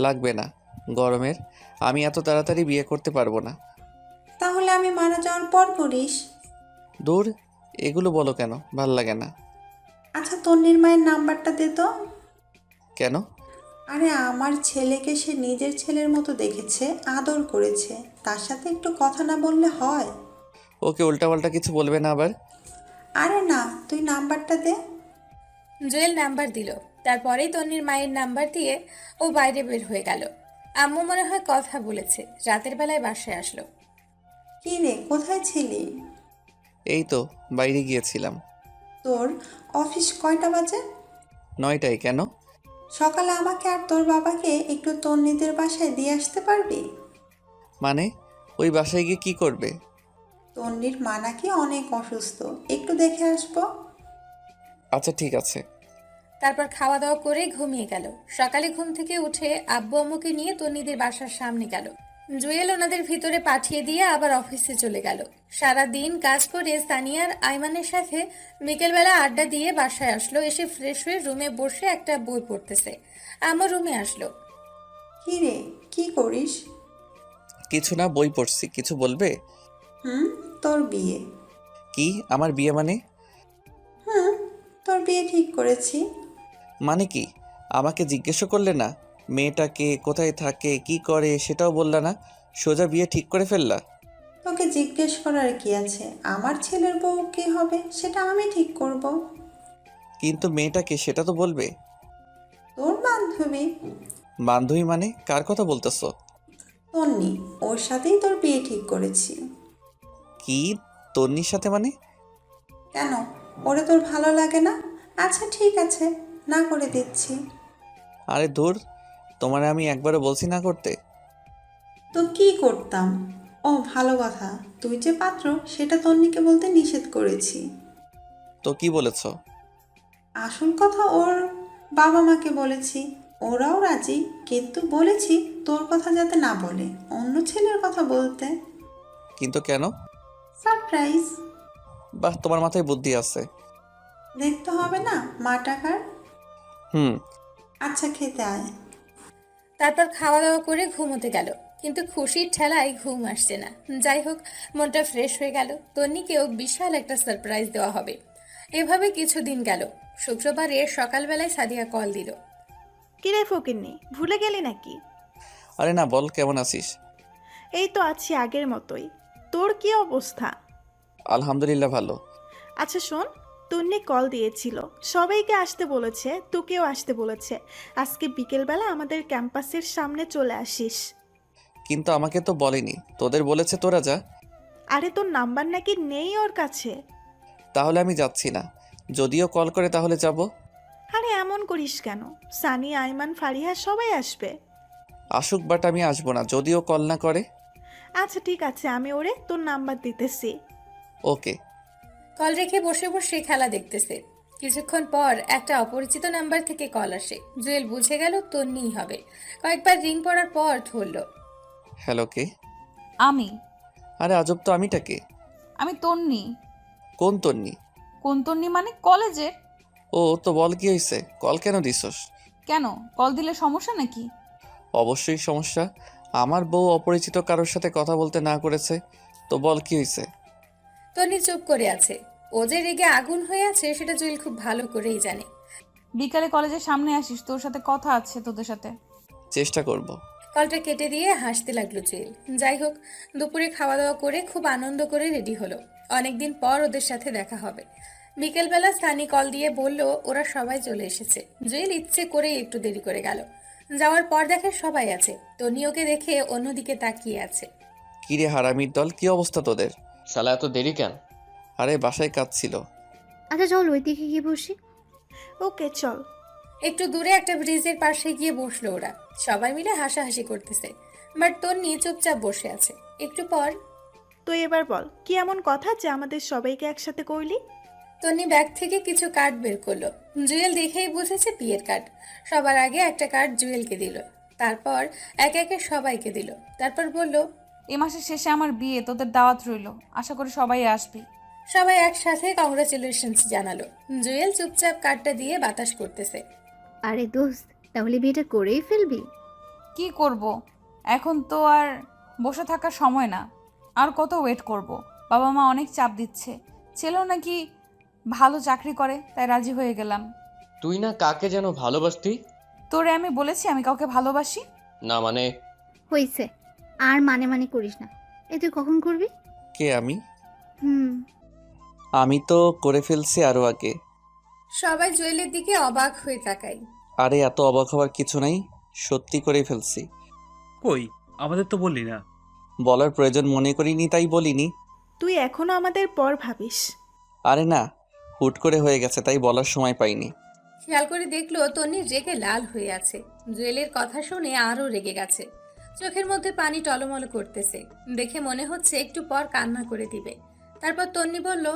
লাগবে না গরমের, আমি এত তাড়াতাড়ি বিয়ে করতে পারবো না। তাহলে আমি মারা যাওয়ার পর করিস। দূর, এগুলো বলো কেন, ভাল লাগে না। আচ্ছা তন্নির মায়ের নাম্বারটা দে তো। কেন? আরে আমার ছেলেকে সে নিজের ছেলের মতো দেখেছে, আদর করেছে, তার সাথে একটু কথা না বললে হয়? ওকে উল্টাপাল্টা কিছু বলবে না আবার। আরে না, তুই নাম্বারটা দে। জুয়েল নাম্বার দিল। তারপরেই তন্নির মায়ের নাম্বার দিয়ে ও বাইরে বের হয়ে গেল। আম্মু মনে হয় কথা বলেছে। রাতের বেলায় বাসায় আসলো। কি রে, কোথায় ছিলি? এই তো বাইরে গিয়েছিলাম। তোর অফিস কয়টা বাজে? 9টায়। কেন? সকালে আমাকে আর তোর বাবাকে একটু তন্নিদের বাসায় দিয়ে আসতে পারবি? মানে ওই বাসায় গিয়ে কি করবে? তন্নির মা নাকি অনেক অসুস্থ, একটু দেখে আসবো। আচ্ছা ঠিক আছে। তারপর খাওয়া দাওয়া করে ঘুমিয়ে গেল। সকালে ঘুম থেকে উঠে আব্বু আম্মুকে নিয়ে তন্নিদের বাসার সামনে গেল। জুয়েল ওনাদের ভিতরে পাঠিয়ে দিয়ে আবার অফিসে চলে গেল। সারা দিন কাজ করে সানিয়ার আইমানের সাথে বিকেলবেলা আড্ডা দিয়ে বাসায় আসলো। এসে ফ্রেশ হয়ে রুমে বসে একটা বই পড়তেছে। আম্মু রুমে আসলো। কি রে, কি করিস? কিছু না, বই পড়ছি। কিছু বলবে? তোর বিয়ে। কি আমার বিয়ে মানে? তোর বিয়ে ঠিক করেছি। মানে কি? আমাকে জিজ্ঞেসও করলে না? মেয়েটাকে কোথায় থাকে, কি করে সেটাও বললা না, সোজা বিয়ে ঠিক করে ফেললা। তোকে জিজ্ঞেস করার কি আছে? আমার ছেলের বউ কি হবে সেটা আমি ঠিক করব। কিন্তু মেয়েটাকে সেটা তো বলবে। তোর বান্ধবী। বান্ধবী মানে কার কথা বলতেছো? তন্নি, ওর সাথেই তোর বিয়ে ঠিক করেছি। কি? তন্নির সাথে মানে? কেন, ওরে তোর ভালো লাগে না? আচ্ছা ঠিক আছে, না করে দিচ্ছি। আরে দূর, তোমার আমি একবারও বলছি না করতে। তো কি করতাম? ও ভালো কথা, তুই যে পাত্র সেটা তন্নিকে বলতে নিষেধ করেছি। তো কি বলেছ? আসল কথা ওর বাবা মাকে বলেছি, ওরাও রাজি, কিন্তু বলেছি তোর কথা যাতে না বলে, অন্য ছেলের কথা বলতে। কিন্তু কেন? সারপ্রাইজ। বাহ, তোমার মাথায় বুদ্ধি আছে। দেখতে হবে না মা টাকার। হুম। আচ্ছা খেতে আয়। তারপর খাওয়া দাওয়া করে ঘুমোতে গেল, কিন্তু খুশির ঠেলায় ঘুম আসছে না। যাই হোক, মনটা ফ্রেশ হয়ে গেল। তন্নিকেও বিশাল একটা সারপ্রাইজ দেওয়া হবে। এভাবে কিছুদিন গেল। শুক্রবারের সকালবেলায় সাদিয়া কল দিল। কিরে ফকিন্নি, ভুলে গেলি নাকি? আরে না, বল কেমন আছিস? এই তো আছি আগের মতোই। তোর কি অবস্থা? আলহামদুলিল্লাহ ভালো। আচ্ছা শোন, তন্নি কল দিয়েছিল, সবাইকে আসতে বলেছে, তোকেও আসতে বলেছে। আজকে বিকেলবেলা আমাদের ক্যাম্পাসের সামনে চলে আসিস। কিন্তু আমাকে তো বলেনি। তোদের বলেছে তোরা যা। আরে তোর নাম্বার নাকি নেই ওর কাছে। তাহলে আমি যাচ্ছি না। যদিও কল করে তাহলে যাব। আরে এমন করিস কেন? সানি, আইমান, ফারিহা সবাই আসবে। আসুক, বাট আমি আসবো না যদিও কল না করে। আচ্ছা ঠিক আছে, আমি ওরে তোর নাম্বার দিতেছি। ওকে। কল রেখে বসে বসে খেলা দেখতেছে। কিছুক্ষণ পর একটা অপরিচিত নাম্বার থেকে কল আসে। জুয়েল বুঝে গেল তন্নিই হবে। কয়েকবার রিং পড়ার পর ধরল। হ্যালো, কে? আমি। আরে আজব তো, আমিটা কে? আমি তন্নি। কোন তন্নি? কোন তন্নি মানে কলেজের। ও তো বল, কি হয়েছে? কল কেন দিছস? কেন, কল দিলে সমস্যা নাকি? অবশ্যই সমস্যা। আমার বউ অপরিচিত কারোর সাথে কথা বলতে না করেছে, তো বল কি হয়েছে? তন্নি চুপ করে আছে। ও যে রেগে আগুন হয়ে আছে সেটা জুয়েল খুব ভালো করেই জানে। বিকালে কলেজের সামনে আসিস, তোর সাথে কথা আছে তোদের সাথে। চেষ্টা করব। কলটা কেটে দিয়ে হাসতে লাগলো জুয়েল। যাই হোক, দুপুরে খাওয়া দাওয়া করে খুব আনন্দ করে রেডি হলো। অনেকদিন পর ওদের সাথে দেখা হবে। বিকেলবেলা সানি কল দিয়ে বলল ওরা সবাই চলে এসেছে। জুয়েল ইচ্ছে করে একটু দেরি করে গেল। যাওয়ার পর দেখে সবাই আছে। তনি ওকে দেখে অন্যদিকে তাকিয়ে আছে। কিরে হারামির দল, কি অবস্থা তোদের? শালা এত দেরি কেন? আরে বাসায় কাজ ছিল। আচ্ছা চল ওইদিকে গিয়ে বসি। ওকে চল। একটু দূরে একটা ব্রিজের পাশে গিয়ে বসলো ওরা। সবাই মিলে হাসাহাসি করতেছে, বাট তন্নি চুপচাপ বসে আছে। একটু পর তুই এবার বল, কি এমন কথা যে আমাদের সবাইকে একসাথে করলি? তন্নি ব্যাগ থেকে কিছু কার্ড বের করলো। জুয়েল দেখেই বুঝেছে বিয়ের কার্ড। সবার আগে একটা কার্ড জুয়েলকে দিল, তারপর একে একে সবাইকে দিল। তারপর বলল, এ মাসের শেষে আমার বিয়ে, তোদের দাওয়াত রইল, আশা করি সবাই আসবি। সবাই একসাথে কংগ্রাচুলেশনস জানালো। জুয়েল চুপচাপ কার্ডটা দিয়ে বাতাস করতেছে। আরে দোস্ত, তাহলে বিয়েটা করেই ফেলবি? কি করব, এখন তো আর বসে থাকার সময় না। আর কত ওয়েট করব? বাবা মা অনেক চাপ দিচ্ছে। ছেলেও নাকি ভালো চাকরি করে, তাই রাজি হয়ে গেলাম। তুই না কাকে যেন ভালোবাসতি? তোরে আমি বলেছি আমি কাউকে ভালোবাসি? না মানে? হয়েছে, আর মানে করিস না। এ তুই কখন করবি? কে আমি? হুম। আমি তো করে ফেলছি আরো আগে। সবাই জুয়েলের দিকে অবাক হয়ে তাকায়। আরে এত অবাক হওয়ার কিছু নাই, সত্যি করেই ফেলছি। কই, আমাদের তো বললি না। বলার প্রয়োজন মনে করিনি তাই বলিনি। তুই এখনো আমাদের পর ভাবিস? আরে না, হুট করে হয়ে গেছে তাই বলার সময় পাইনি। খেয়াল করে দেখলো তন্নি রেগে লাল হয়ে আছে। জুয়েলের কথা শুনে আরো রেগে গেছে। চোখের মধ্যে পানি টলমল করতেছে। দেখে মনে হচ্ছে একটু পর কান্না করে দিবে। তারপর তন্নি বলল,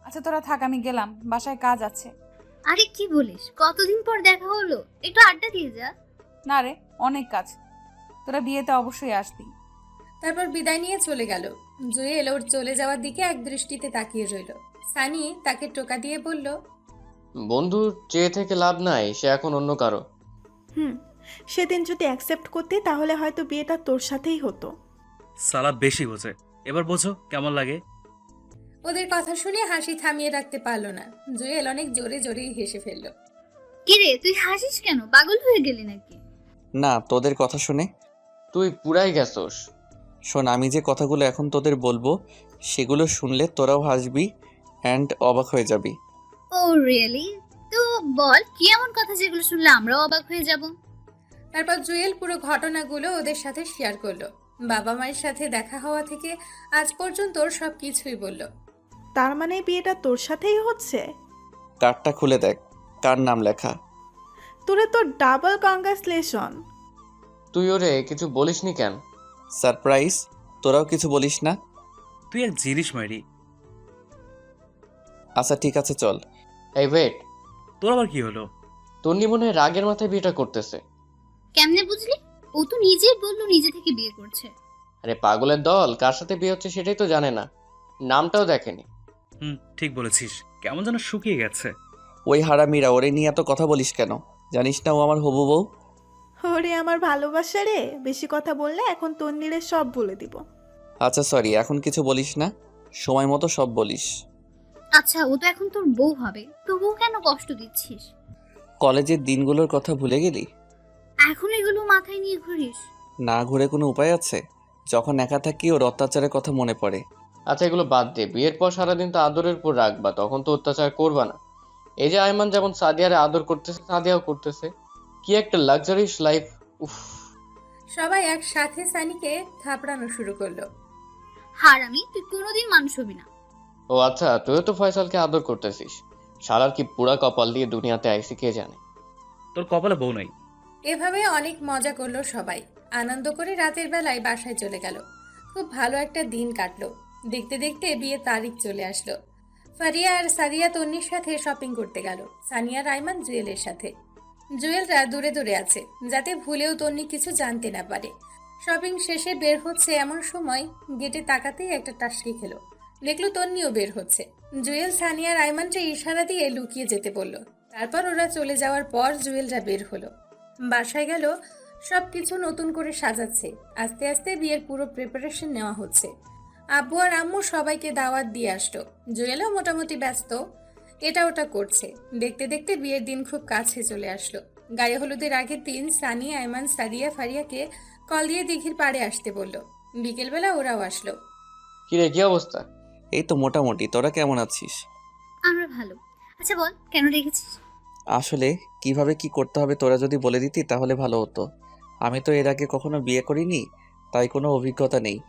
আচ্ছা তোরা থাক, আমি গেলাম, বাসায় কাজ আছে। আরে কি বলিস, কতদিন পর দেখা হলো, একটু আড্ডা দিয়ে যা। না রে, অনেক কাজ, তোরা বিয়েতে অবশ্যই আসবি। তারপর বিদায় নিয়ে চলে গেল। জুয়েল ওর চলে যাওয়ার দিকে এক দৃষ্টিতে তাকিয়ে রইল। সানি তাকে টোকা দিয়ে বলল, বন্ধুর চেয়ে থেকে লাভ নাই, সে এখন অন্য কারো। সেদিন যদি অ্যাকসেপ্ট করতে তাহলে হয়তো বিয়েটা তোর সাথেই হতো। সালা বেশি বোঝে, এবার বোঝো কেমন লাগে। ওদের কথা শুনে হাসি থামিয়ে রাখতে পারল না। জুয়েল অনেক জোরে জোরেই হেসে ফেলল। কিরে তুই হাসিস কেন? পাগল হয়ে গেলি নাকি? না, তোদের কথা শুনে। তুই পুরাই গেছস। শোন, আমি যে কথাগুলো এখন তোদের বলবো সেগুলো শুনলে তোরাও হাসবি অ্যান্ড অবাক হয়ে যাবি। ও রিয়েলি? তো বল কি এমন কথা যেগুলো শুনলে আমরাও অবাক হয়ে যাব? তারপর জুয়েল পুরো ঘটনাগুলো ওদের সাথে শেয়ার করলো। বাবা মায়ের সাথে দেখা হওয়া থেকে আজ পর্যন্ত ওর সব কিছুই বলল। তার মানে বিয়েটা তোর সাথেই হচ্ছে? কার্ডটা খুলে দেখ, কার নাম লেখা। তোরে তো ডাবল কংগ্রাচুলেশন। তুই ওরে কিছু বলিসনি কেন? সারপ্রাইজ, তোরাও কিছু বলিস না? তুই এক জিনিস মাইরি। আচ্ছা ঠিক আছে, চল। এই ওয়েট, তোর আবার কি হলো? তন্নি মনে হয় রাগের মাথায় বিয়েটা করতেছে। কেমনে বুঝলি? ও তো নিজেই বললো নিজে থেকে বিয়ে করছে। আরে পাগলের দল, কার সাথে বিয়ে হচ্ছে সেটাই তো জানে না, নামটাও দেখেনি। ঠিক বলেছিস, কেমন যেন শুকিয়ে গেছে। ওই হারামিরা, ওরে নিয়ে এত কথা বলিস কেন? জানিস না ও আমার হবু বউ? ওরে আমার ভালোবাসা রে, বেশি কথা বললে এখন তন্নিরে সব বলে দিব। আচ্ছা সরি, এখন কিছু বলিস না, সময় মতো সব বলিস। আচ্ছা ও তো এখন তোর বউ হবে, তবুও কেন কষ্ট দিচ্ছিস? কলেজের দিনগুলোর কথা ভুলে গেলি? এখন এগুলো মাথায় নিয়ে ঘুরিস? না ঘুরে কোনো উপায় আছে? যখন একা থাকি ওর অত্যাচারের কথা মনে পড়ে। আচ্ছা এগুলো বাদ দে, বিয়ের পর সারাদিন তো আদরের উপর রাখবা, তখন তো অত্যাচার করবা না। এই যে আয়মান যেমন সাদিয়ারে আদর করতেছে, সাদিয়াও করতেছে, কি একটা লাক্সারিয়াস লাইফ। উফ। সবাই একসাথে সানিকে থাপড়ানো শুরু করলো। হারামি, তুই কোনোদিন মানুষ হবি না। ও আচ্ছা, তুইও তো ফয়সালকে আদর করতেছিস। শালার কি পুরা কপাল দিয়ে দুনিয়াতে আইসি কে জানে। তোর কপালে বউ নাই। এভাবে অনেক মজা করলো সবাই। আনন্দ করে রাতের বেলায় বাসায় চলে গেল। খুব ভালো একটা দিন কাটলো। দেখতে দেখতে বিয়ের তারিখ চলে আসলো। ফারিয়া আর সাদিয়া তন্নির সাথে শপিং করতে গেল, সানিয়া রাইমান জুয়েলের সাথে। জুয়েলরা দূরে দূরে আছে যাতে ভুলেও তন্নি কিছু জানতে না পারে। শপিং শেষে বের হচ্ছে এমন সময় গেটে তাকাতেই একটা টাসকি খেলো। দেখলো তন্নিও বের হচ্ছে। জুয়েল সানিয়া রাইমানকে ইশারা দিয়ে লুকিয়ে যেতে বলল। তারপর ওরা চলে যাওয়ার পর জুয়েলরা বের হলো। বাসায় গেল, সবকিছু নতুন করে সাজাচ্ছে। আস্তে আস্তে বিয়ের পুরো প্রিপারেশন নেওয়া হচ্ছে। আব্বু আর আম্মু সবাইকে দাওয়াত দিয়ে আসলো। জুয়েলও মোটামুটি ব্যস্ত, এটা ওটা করছে। দেখতে দেখতে বিয়ের দিন খুব কাছে চলে আসলো। গায়ে হলুদের আগের দিন সানি, আয়মান, সাদিয়া ফারিয়াকে কল দিয়ে দিঘির পাড়ে আসতে বলল। বিকেলবেলা ওরাও আসলো। কিরে কি অবস্থা? এই তো মোটামুটি, তোরা কেমন আছিস? আমরা ভালো। আচ্ছা বল কেন রেখেছিস? আসলে কিভাবে কি করতে হবে তোরা যদি বলে দিতি তাহলে ভালো হতো। আমি তো এর আগে কখনো বিয়ে করিনি, তাই কোনো অভিজ্ঞতা নেই।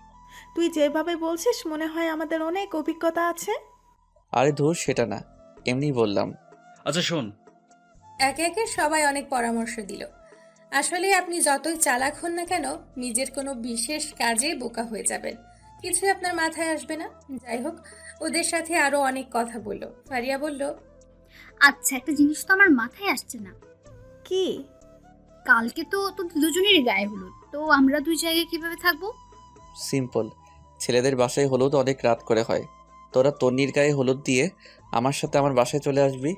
তুই যেভাবে বলছিস মনে হয় আমাদের অনেক অভিজ্ঞতা আছে। আরে ধুর, সেটা না, এমনি বললাম। আচ্ছা শোন, একে একে সবাই অনেক পরামর্শ দিল। আসলে আপনি যতই চালাক হন না কেন, নিজের কোনো বিশেষ কাজে বোকা হয়ে যাবেন, কিছুই আপনার মাথায় আসবে না। যাই হোক, ওদের সাথে আরো অনেক কথা বলল। ফারিয়া বলল, আচ্ছা একটা জিনিস তো আমার মাথায় আসছে না। কি? কালকে তো তোদের দুজনেরই গায়ে হলুদ, তো আমরা দুই জায়গায় কিভাবে থাকবো? সিম্পল, ছেলেদের বাসায় হলুদ অনেক রাত করে হয়। তোরা তন্নির গায়ে হলুদ দিয়ে আমার সাথে আমার বাসায় চলে আসবি।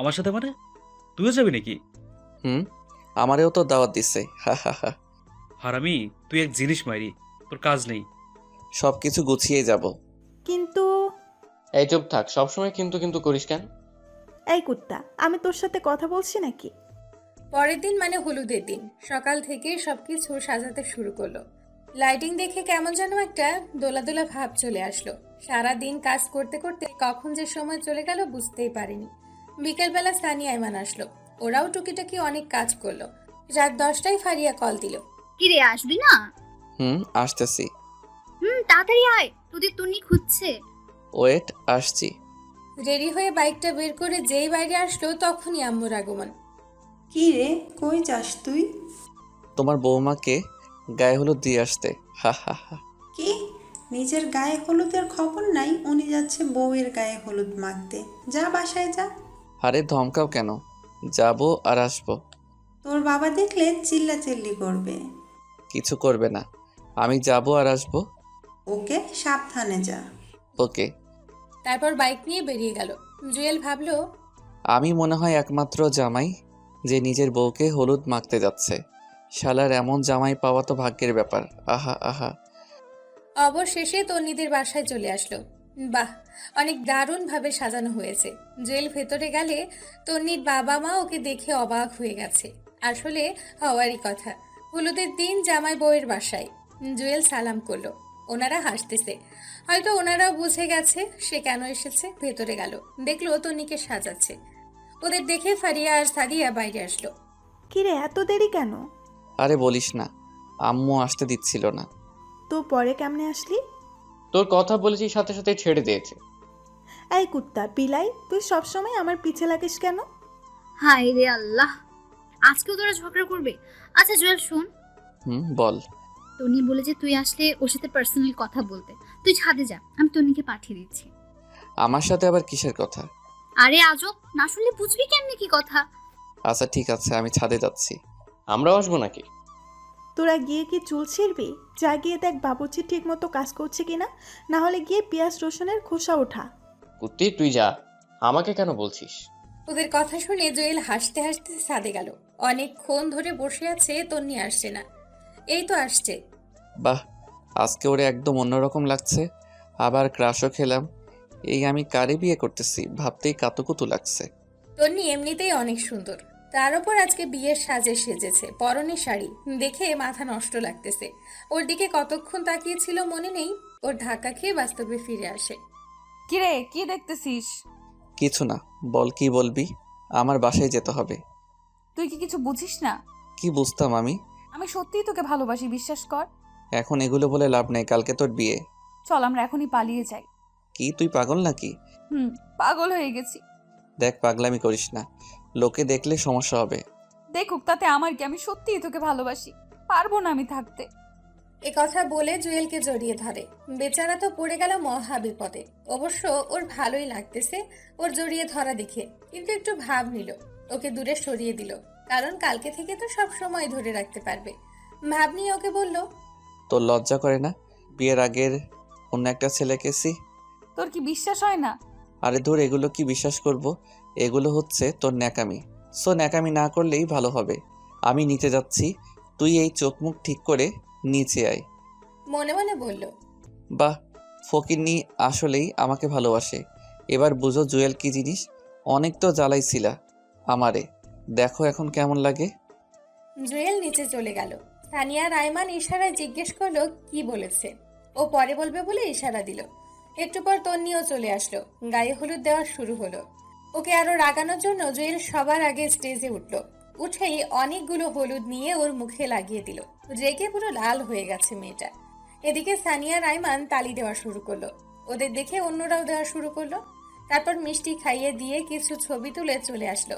আমার সাথে মানে তুইও যাবি নাকি? আমারেও তো দাওয়াত দিচ্ছে। হা হা হা। হারামি, তুই এক জিনিস মাইরি, তোর কাজ নেই। সব কিছু গুছিয়ে যাব। কিন্তু এই চুপ থাক, সবসময় কিন্তু কিন্তু করিস কেন? এই কুত্তা, আমি তোর সাথে কথা বলছি নাকি? পরের দিন মানে হলুদের দিন সকাল থেকে সবকিছু সাজাতে শুরু করলো। লাইটিং দেখে কেমন যেন একটা দোলা দোলা ভাব চলে আসলো। সারা দিন কাজ করতে করতে কখন যে সময় চলে গেল বুঝতেই পারিনি। বিকেলবেলা সানি, আয়মান আসলো। ওরাও টুকিটাকি অনেক কাজ করলো। রাত 10টায় ফারিয়া কল দিল। কিরে আসবি না? আসতেছি। তাড়াতাড়ি আয়, তোদের তন্নি খুঁজছে। ওয়েট, আসছি। রেডি হয়ে বাইকটা বের করে যেই বাইরে আসলো তখনই আম্মুর আগমন। কি রে, কই যাস তুই? তোমার বৌমাকে গায়ে হলুদ দিয়ে আসতে। হা হা হা। কি, নিজের গায়ে হলুদের খবর নাই? উনি যাচ্ছে বউয়ের গায়ে হলুদ মাখতে। যা বাসায় যা। আরে ধমকাও কেন, যাবো আর আসবো। তোর বাবা দেখলে চিল্লাচিল্লি করবে। কিছু করবে না, আমি যাবো আর আসবো। ওকে, সাবধানে যা। ওকে। তারপর বাইক নিয়ে বেরিয়ে গেল। জুয়েল ভাবলো, আমি মনে হয় একমাত্র জামাই যে নিজের বউকে হলুদ মাখতে যাচ্ছে। শালার এমন জামাই পাওয়া তো ভাগ্যের ব্যাপার। আহা আহা। অবশেষে তন্নিদের বাসায় চলে আসলো। বাহ, অনেক দারুণভাবে সাজানো হয়েছে। জুয়েল ভেতরে গেলে তন্নির বাবা মা ওকে দেখে অবাক হয়ে গেছে। আসলে হওয়ারই কথা, হলুদের দিন জামাই বউয়ের বাসায়। জুয়েল সালাম করলো, ওনারা হাসতেছে। হয়তো ওনারাও বুঝে গেছে সে কেন এসেছে। ভেতরে গেল, দেখলো তন্নিকে সাজাচ্ছে। ওদের দেখে ফারিয়া আর সাদিয়া বাইরে আসলো। কিরে এত দেরি কেন? আরে বলিস না, আম্মু আসতে দিচ্ছিল না। তো পরে কেমনে আসলি? তোর কথা বলেছি সাথে সাথে ছেড়ে দিয়েছে। এই কুত্তা বিলাই, তুই সবসময় আমার পিছে লাগিস কেন? হায় রে আল্লাহ, আজকেও তোরা ঝগড়া করবে? আচ্ছা জুয়েল শোন, বল। তন্নি বলে যে তুই আসলে ওর সাথে পার্সোনাল কথা বলতে। তুই ছাদে যা, আমি তন্নিকে পাঠিয়ে দিচ্ছি। আমার সাথে আবার কিসের কথা? আরে আজব, না শুনলে বুঝবি কেমনে কি কথা? আচ্ছা ঠিক আছে, আমি ছাদে যাচ্ছি। আমরাও আসবো নাকি? তোরা গিয়ে কি চুল ছিঁড়বি? যা গিয়ে দেখ বাবুর্চি ঠিক মতো কাজ করছে কিনা, না হলে গিয়ে পেঁয়াজ রসুনের খোসা ওঠা। কুত্তি তুই যা, আমাকে কেন বলছিস? ওদের কথা শুনে জুয়েল হাসতে হাসতে ছাদে গেল। অনেকক্ষণ ধরে বসে আছে, তন্নি আসছে না। এই তো আসছে। বাহ, আজকে ওরে একদম অন্যরকম লাগছে। আবার ক্রাশও খেলাম। এই আমি কারে বিয়ে করতেছি ভাবতেই কাতুকুতু লাগছে। তন্নি এমনিতেই অনেক সুন্দর, তার উপর আজকে বিয়ের সাজে সেজেছে। পরনে শাড়ি দেখে মাথা নষ্ট লাগতেছে। ওর দিকে কতক্ষণ তাকিয়েছিল মনে নেই। ওর ধাক্কা খেয়ে বাস্তবে ফিরে আসে। কিরে কি দেখতেছিস? কিছু না, বল কি বলবি? আমার বাসায় যেতে হবে। তুই কি কিছু বুঝিস না? কি বুঝতাম আমি? আমি সত্যিই তোকে ভালোবাসি, বিশ্বাস কর। এখন এগুলো বলে লাভ নেই, কালকে তোর বিয়ে। চল আমরা এখনই পালিয়ে যাই। কি তুই পাগল নাকি? পাগল হয়ে গেছি। দেখ, পাগলামি করিস না, লোকে দেখলে সমস্যা হবে। দেখুক তাতে আমার কি, আমি সত্যিই তোকে ভালোবাসি, পারবো না আমি থাকতে। এ কথা বলে জুয়েলকে জড়িয়ে ধরে। বেচারা তো পড়ে গেল মহা বিপদে। অবশ্য ওর ভালোই লাগতেছে ওর জড়িয়ে ধরা দেখে, কিন্তু একটু ভাব নিল। ওকে দূরে সরিয়ে দিল, কারণ কালকে থেকে তো সব সময় ধরে রাখতে পারবে। ভাব নিয়ে ওকে বলল, তোর লজ্জা করে না বিয়ের আগের অন্য একটা ছেলেকে সি? তোর কি বিশ্বাস হয় না? আরে ধর, এগুলো কি বিশ্বাস করব? এগুলো হচ্ছে তোর ন্যাকামি। সো ন্যাকামি না করলেই ভালো হবে। আমি নিচে যাচ্ছি, তুই এই চোখ মুখ ঠিক করে নিচে আয়। মনে মনে বলল, বাহ, ফকিন্নি আসলেই আমাকে ভালোবাসে। এবার বুঝো জুয়েল কি জিনিস। অনেক তো জ্বালাইছিলা আমারে, দেখো এখন কেমন লাগে। জুয়েল নিচে চলে গেল। সানিয়া রাইমান ইশারায় জিজ্ঞেস করলো কি বলেছে। ও পরে বলবে বলে ইশারা দিল। একটু পর তন্নিও চলে আসলো। গায়ে হলুদ দেওয়া শুরু হলো। ওকে আরো রাগানোর জন্য জুয়েল সবার আগে স্টেজে উঠলো। উঠেই অনেকগুলো হলুদ নিয়ে ওর মুখে লাগিয়ে দিল। রেগে পুরো লাল হয়ে গেছে মেয়েটা। এদিকে সানিয়া রাইমান তালি দেওয়া শুরু করলো। ওদের দেখে অন্যরাও দেওয়া শুরু করলো। তারপর মিষ্টি খাইয়ে দিয়ে কিছু ছবি তুলে চলে আসলো।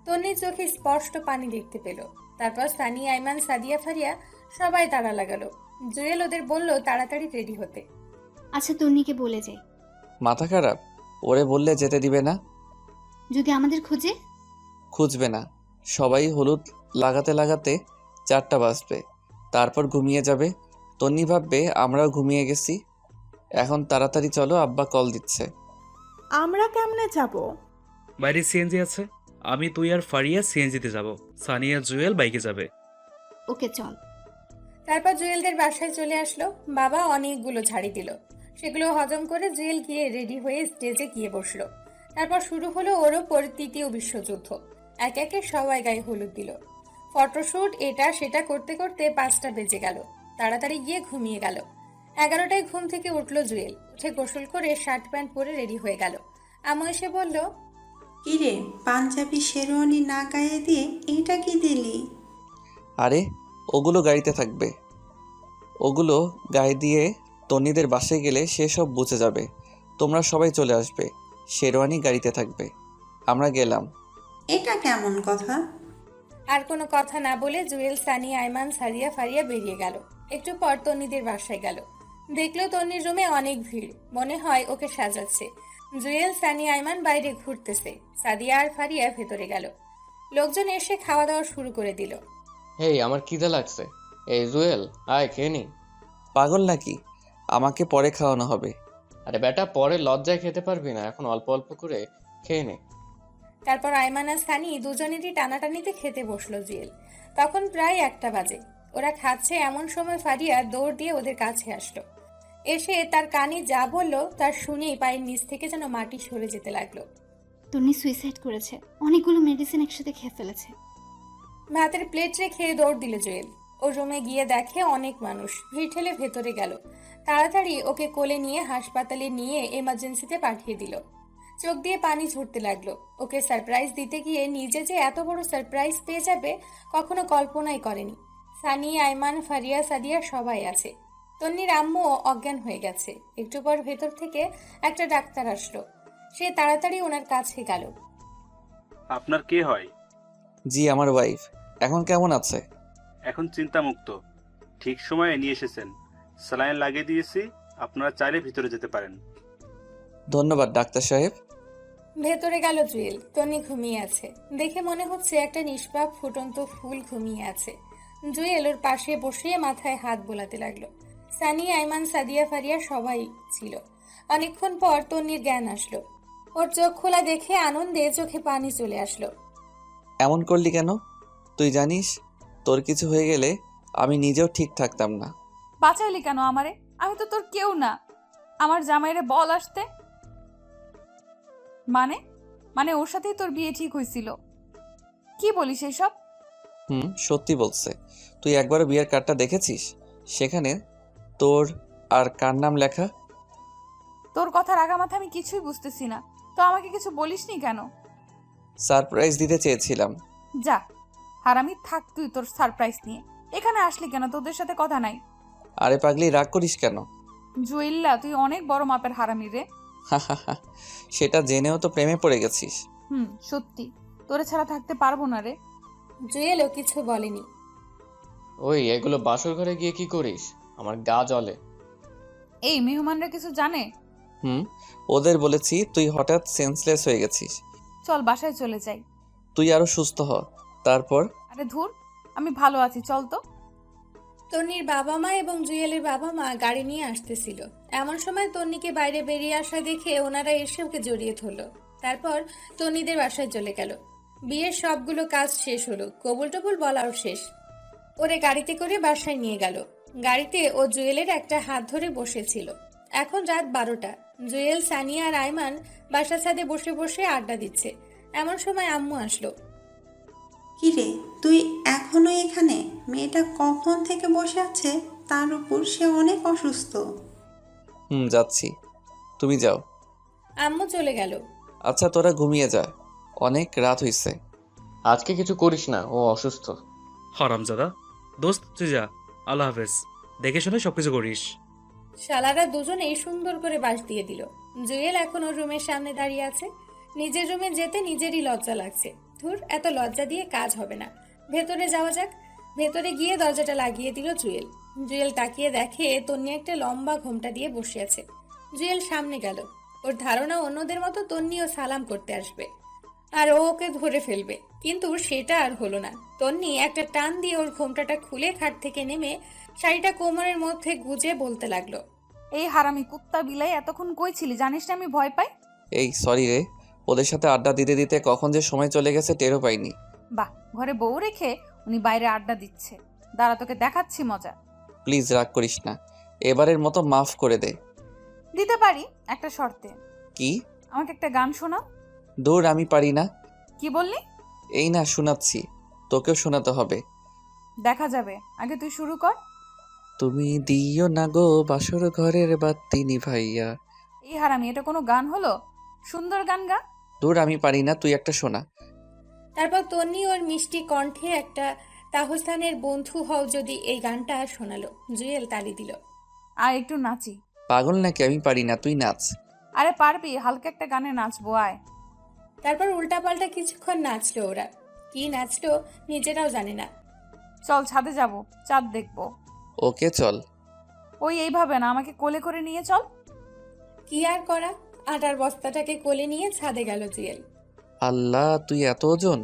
তন্নির চোখে স্পষ্ট পানি দেখতে পেল। তারপর সানিয়া, আইমান, সাদিয়া, ফারিয়া সবাই তাড়া লাগালো। জুয়েল ওদের বলল তাড়াতাড়ি রেডি হতে। আচ্ছা তন্নিকে বলে যাই। মাথা খারাপ? ওরে বললে যেতে দিবে না? যদি আমাদের খোঁজে? খুঁজবে না, সবাই হলুদ লাগাতে লাগাতে 4টা বাজবে, তারপর ঘুমিয়ে যাবে। তন্নি ভাববে আমরাও ঘুমিয়ে গেছি। এখন তাড়াতাড়ি চলো, আব্বা কল দিচ্ছে। আমরা কেমনে যাব? বাইরে সিএনজি আছে, আমি তুই আর ফারিয়া সিএনজিতে যাব, সানিয়া জুয়েল বাইকে যাবে। ওকে চল। তারপর জুয়েলদের বাসায় চলে আসলো। বাবা অনেকগুলো ঝাড়ি দিল। সেগুলো হজম করে জুয়েল গিয়ে রেডি হয়ে স্টেজে গিয়ে বসলো। তারপর শুরু হলো ওর ওপর তৃতীয় বিশ্বযুদ্ধ। এক একে সবাই গায়ে হলুদ দিল। ফটোশুট এটা সেটা করতে করতে 5টা বেজে গেল। তাড়াতাড়ি গিয়ে ঘুমিয়ে গেল। 11টায় ঘুম থেকে উঠলো জুয়েল। উঠে গোসল করে শার্ট প্যান্ট পরে রেডি হয়ে গেল। আম্মু এসে বলল, কিরে পাঞ্জাবি শেরওয়ানি না গায়ে দিয়ে এটা কি দিলি? আরে ওগুলো গাড়িতে থাকবে, ওগুলো গায়ে দিয়ে তন্নিদের বাসায় গেলে সে সব বুঝে যাবে। তোমরা সবাই চলে আসবে, শেরওয়ানি গাড়িতে থাকবে। আমরা গেলাম। এটা কেমন কথা? আর কোনো কথা না বলে জুয়েল, সানি, আইমান, সারিয়া, ফারিয়া বেরিয়ে গেল। একটু পর তন্নিদের বাসায় গেল। দেখলো তন্নির রুমে অনেক ভিড়, মনে হয় ওকে সাজাচ্ছে। জুয়েল, সানি, আইমান বাইরে ঘুরতেছে। সাদিয়া আর ফারিয়া ভেতরে গেল। লোকজন এসে খাওয়া দাওয়া শুরু করে দিল। হেই আমার খিদে লাগছে, এই জুয়েল আয় খেয়ে নি। পাগল নাকি? আমাকে পরে খাওয়ানো হবে। আরে বেটা, পরে লজ্জায় খেতে পারবি না, এখন অল্প অল্প করে খেয়ে নে। তারপর আইমান আর সানি দুজনেরই টানাটানিতে খেতে বসলো জুয়েল। তখন প্রায় 1টা বাজে। ওরা খাচ্ছে এমন সময় ফারিয়া দৌড় দিয়ে ওদের কাছে আসলো। এসে তার কানে যা বলল তার শুনেই পায়ের নিচ থেকে যেন মাটি সরে যেতে লাগলো। তন্নি সুইসাইড করেছে, অনেকগুলো মেডিসিন একসাথে খেয়ে ফেলেছে। ভাতের প্লেট রেখে দৌড় দিল জুয়েল। ও রুমে গিয়ে দেখে অনেক মানুষ ভিড় ঠেলে ভেতরে গেল। তাড়াতাড়ি ওকে কোলে নিয়ে হাসপাতালে নিয়ে এমার্জেন্সিতে পাঠিয়ে দিল। চোখ দিয়ে পানি ঝরতে লাগলো। ওকে সারপ্রাইজ দিতে গিয়ে নিজে যে এত বড় সারপ্রাইজ পেয়ে যাবে কখনো কল্পনাই করেনি। সানি, আইমান, ফারিয়া, সাদিয়া সবাই আছে। তন্নির আম্মু অজ্ঞান হয়ে গেছে। একটু পর ভেতর থেকে একটা ডাক্তার আসলো। সে তাড়াতাড়ি ওনার কাছে গেল। আপনার কে হয়? জি, আমার ওয়াইফ। এখন কেমন আছে? এখন চিন্তামুক্ত। ঠিক সময়ে নিয়ে এসেছেন। স্যালাইন লাগিয়ে দিয়েছি, আপনারা চাইলে ভিতরে যেতে পারেন। ধন্যবাদ ডাক্তার সাহেব। ভেতরে গেল জুয়েল। তন্নি ঘুমিয়ে আছে। দেখে মনে হচ্ছে একটা নিষ্পাপ ফুটন্ত ফুল ঘুমিয়ে আছে। জুয়েল ওর পাশে বসিয়ে মাথায় হাত বোলাতে লাগলো। সানি, আইমান, সাদিয়া, ফারিয়া সবাই ছিল। অনেকক্ষণ পর তন্নির জ্ঞান আসলো। ওর চোখ খোলা দেখে আনন্দে চোখে পানি চলে আসলো। এমন করলি কেন? তুই জানিস তোর কিছু হয়ে গেলে আমি নিজেও ঠিক থাকতাম না। বাঁচাইলি কেন আমারে? আমি তো তোর কেউ না। আমার জামাইরে বল আসতে। মানে মানে ওর সাথেই তোর বিয়ে ঠিক হয়েছিল? কি বলিস এইসব? সত্যি বলছে। তুই একবারও বিয়ের কার্ডটা দেখেছিস? সেখানে তোর আর কার নাম লেখা? তোর কথার আগামাথা আমি কিছুই বুঝতেছি না। তো আমাকে কিছু বলিসনি কেন? সারপ্রাইজ দিতে চেয়েছিলাম। যা হারামি, থাক তুই তোর সারপ্রাইজ নিয়ে। এখানে আসলি কেন? তোদের সাথে কথা নাই। আরে পাগলি, রাগ করিস কেন? জুয়েল্লা, তুই অনেক বড় মাপের হারামি রে। সেটা জেনেও তো প্রেমে পড়ে গেছিস। সত্যি তোরে ছাড়া থাকতে পারবো না রে। জুয়েলও কিছু বলেনি। ওই এগুলো বাসর ঘরে গিয়ে কি করিস? আমার গা জ্বলে। এই মেহমানরা কিছু জানে? ওদের বলেছি তুই হঠাৎ সেন্সলেস হয়ে গেছিস। চল বাসায় চলে যাই। তুই আরো সুস্থ হ, তারপর। আরে ধুর, আমি ভালো আছি, চল তো। তন্নির বাবা মা এবং জুয়েলের বাবা মা গাড়ি নিয়ে আসতেছিল। এমন সময় তন্নিকে বাইরে বেরিয়ে আসা দেখে ওনারা এসে ওকে জড়িয়ে ধরলো। তারপর তন্নিদের বাসায় চলে গেল। বিয়ের সবগুলো কাজ শেষ হলো, কবুল টবুল বলাও শেষ। ওরে গাড়িতে করে বাসায় নিয়ে গেল। গাড়িতে ও জুয়েলের একটা হাত ধরে বসেছিল। এখন রাত 12টা। জুয়েল, সানিয়া আর আইমান বাসা ছাদে বসে বসে আড্ডা দিচ্ছে। এমন সময় আম্মু আসলো। কিরে, তুই এখনো এখানে? মেয়েটা কখন থেকে বসে আছে, তার উপর সে অনেক অসুস্থ। যাচ্ছি, তুমি যাও। আম্মু চলে গেল। আচ্ছা তোরা ঘুমিয়ে যা, অনেক রাত হইছে। আজকে কিছু করিস না, ও অসুস্থ। হারামজাদা। দোস্ত তুই যা, আল্লাহ হাফেজ। দেখে শুনে সবকিছু করিস। শালারা দুজনেই সুন্দর করে বাস দিয়ে দিল। জুয়েল এখন ওর রুমের সামনে দাঁড়িয়ে আছে। নিজের রুমে যেতে নিজেরই লজ্জা লাগছে। ধুর, এত লজ্জা দিয়ে কাজ হবে না। ভেতরে যাওয়া যাক। ভেতরে গিয়ে দরজাটা লাগিয়ে দিল জুয়েল। জুয়েল তাকিয়ে দেখে তন্নি একটা লম্বা ঘোমটা দিয়ে বসে আছে। জুয়েল সামনে গেল। ওর ধারণা অন্যদের মতো তন্নিও সালাম করতে আসবে আর ও ওকে ধরে ফেলবে, কিন্তু সেটা আর হলো না। তন্নি একটা টান দিয়ে ওর ঘোমটাটা খুলে খাট থেকে নেমে শাড়িটা কোমরের মধ্যে গুজে বলতে লাগলো, এই হারামি কুত্তা বিলাই, এতক্ষণ কই ছিলি? জানিস না আমি ভয় পাই। এই সরি রে, ওদের সাথে আড্ডা দিতে দিতে কখন যে সময় চলে গেছে টেরও পাইনি। বাহ, ঘরে বউ রেখে উনি বাইরে আড্ডা দিচ্ছে। দাঁড়া, তোকে দেখাচ্ছি মজা। প্লিজ রাগ করিস না, এবারের মতো মাফ করে দে। দিতে পারি, একটা শর্তে। কি? আমাকে একটা গান শোনাও। দূর, আমি পারি না। কি বললি? এই না শোনাচ্ছি, তোকেও শোনাতে হবে। দেখা যাবে, আগে তুই শুরু কর। তুমি দিও না গো বাসর ঘরের বাতি নিভাইয়া। এই হারামি, এটা কোনো গান হলো? সুন্দর গান গা। দূর, আমি পারি না, তুই একটা শোনা। তারপর তন্নি ওর মিষ্টি কণ্ঠে একটা তাহসানের বন্ধু হও যদি এই গানটা শোনালো। জুয়েল তালি দিল। আর একটু নাচি। পাগল নাকি? আমি পারি না, তুই নাচ। আরে পারবি, হালকা একটা গানে নাচবো, আয়। তারপর উল্টাপাল্টা কিছুক্ষণ নাচলো ওরা। কি নাচলো নিজেরাও জানে না। চল ছাদে যাব, চাঁদ দেখবো। ওকে চল। ওই এইভাবে না, আমাকে কোলে করে নিয়ে চল। কি আর করা, আটার বস্তাটাকে কোলে নিয়ে ছাদে গেল জুয়েল। আল্লাহ, তুই এত ওজন!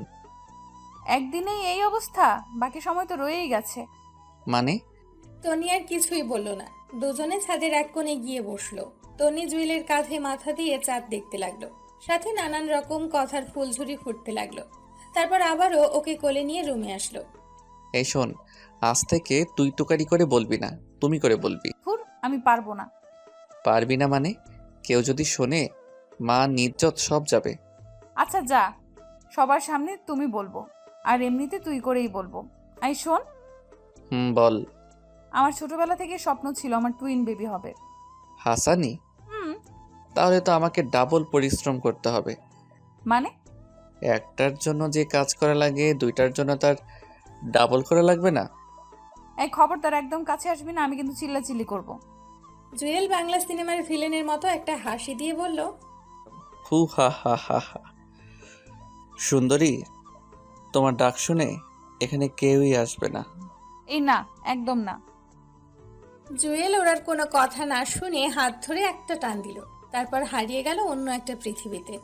একদিনেই এই অবস্থা? বাকি সময় তো রয়েই গেছে। মানে? তনি আর কিছুই বলল না। দুজনে ছাদের এক কোণে গিয়ে বসলো। তনি জুয়েলের কাঁধে মাথা দিয়ে চাঁদ দেখতে লাগলো, সাথে নানান রকম কথার ফুলঝুরি ফুটতে লাগলো। তারপর আবারও ওকে কোলে নিয়ে রুমে আসলো। এই শোন, আজ থেকে তুই টুকারি করে বলবি না, তুমি করে বলবি। আমি পারবো না। পারবি না মানে? কেউ যদি শোনে, মা নিজ্জত সব যাবে। আচ্ছা যা, সবার সামনে তুমি বলবো, আর এমনিতে তুই করেই বলবো। আই শোন, বল। আমার ছোটবেলা থেকে স্বপ্ন ছিল আমার টুইন বেবি হবে। হাসানি? হুম। তাহলে তো আমাকে ডাবল পরিশ্রম করতে হবে। মানে? একটার জন্য যে কাজ করা লাগে, দুইটার জন্য তার ডাবল করা লাগবে না? এই খবরদার একদম কাছে আসবি না, আমি কিন্তু চিল্লাচিল্লি করব। জুয়েল বাংলা সিনেমার ভিলেনের মতো একটা হাসি দিয়ে বলল, হু হা হা হা হা। সুন্দরী, তোমার ডাক শুনে এখানে কেউই আসবে না। এই না, একদম না। জুয়েল ওর কোনো কথা না শুনে হাত ধরে একটা টান দিল, তারপর হারিয়ে গেল অন্য একটা পৃথিবীতে।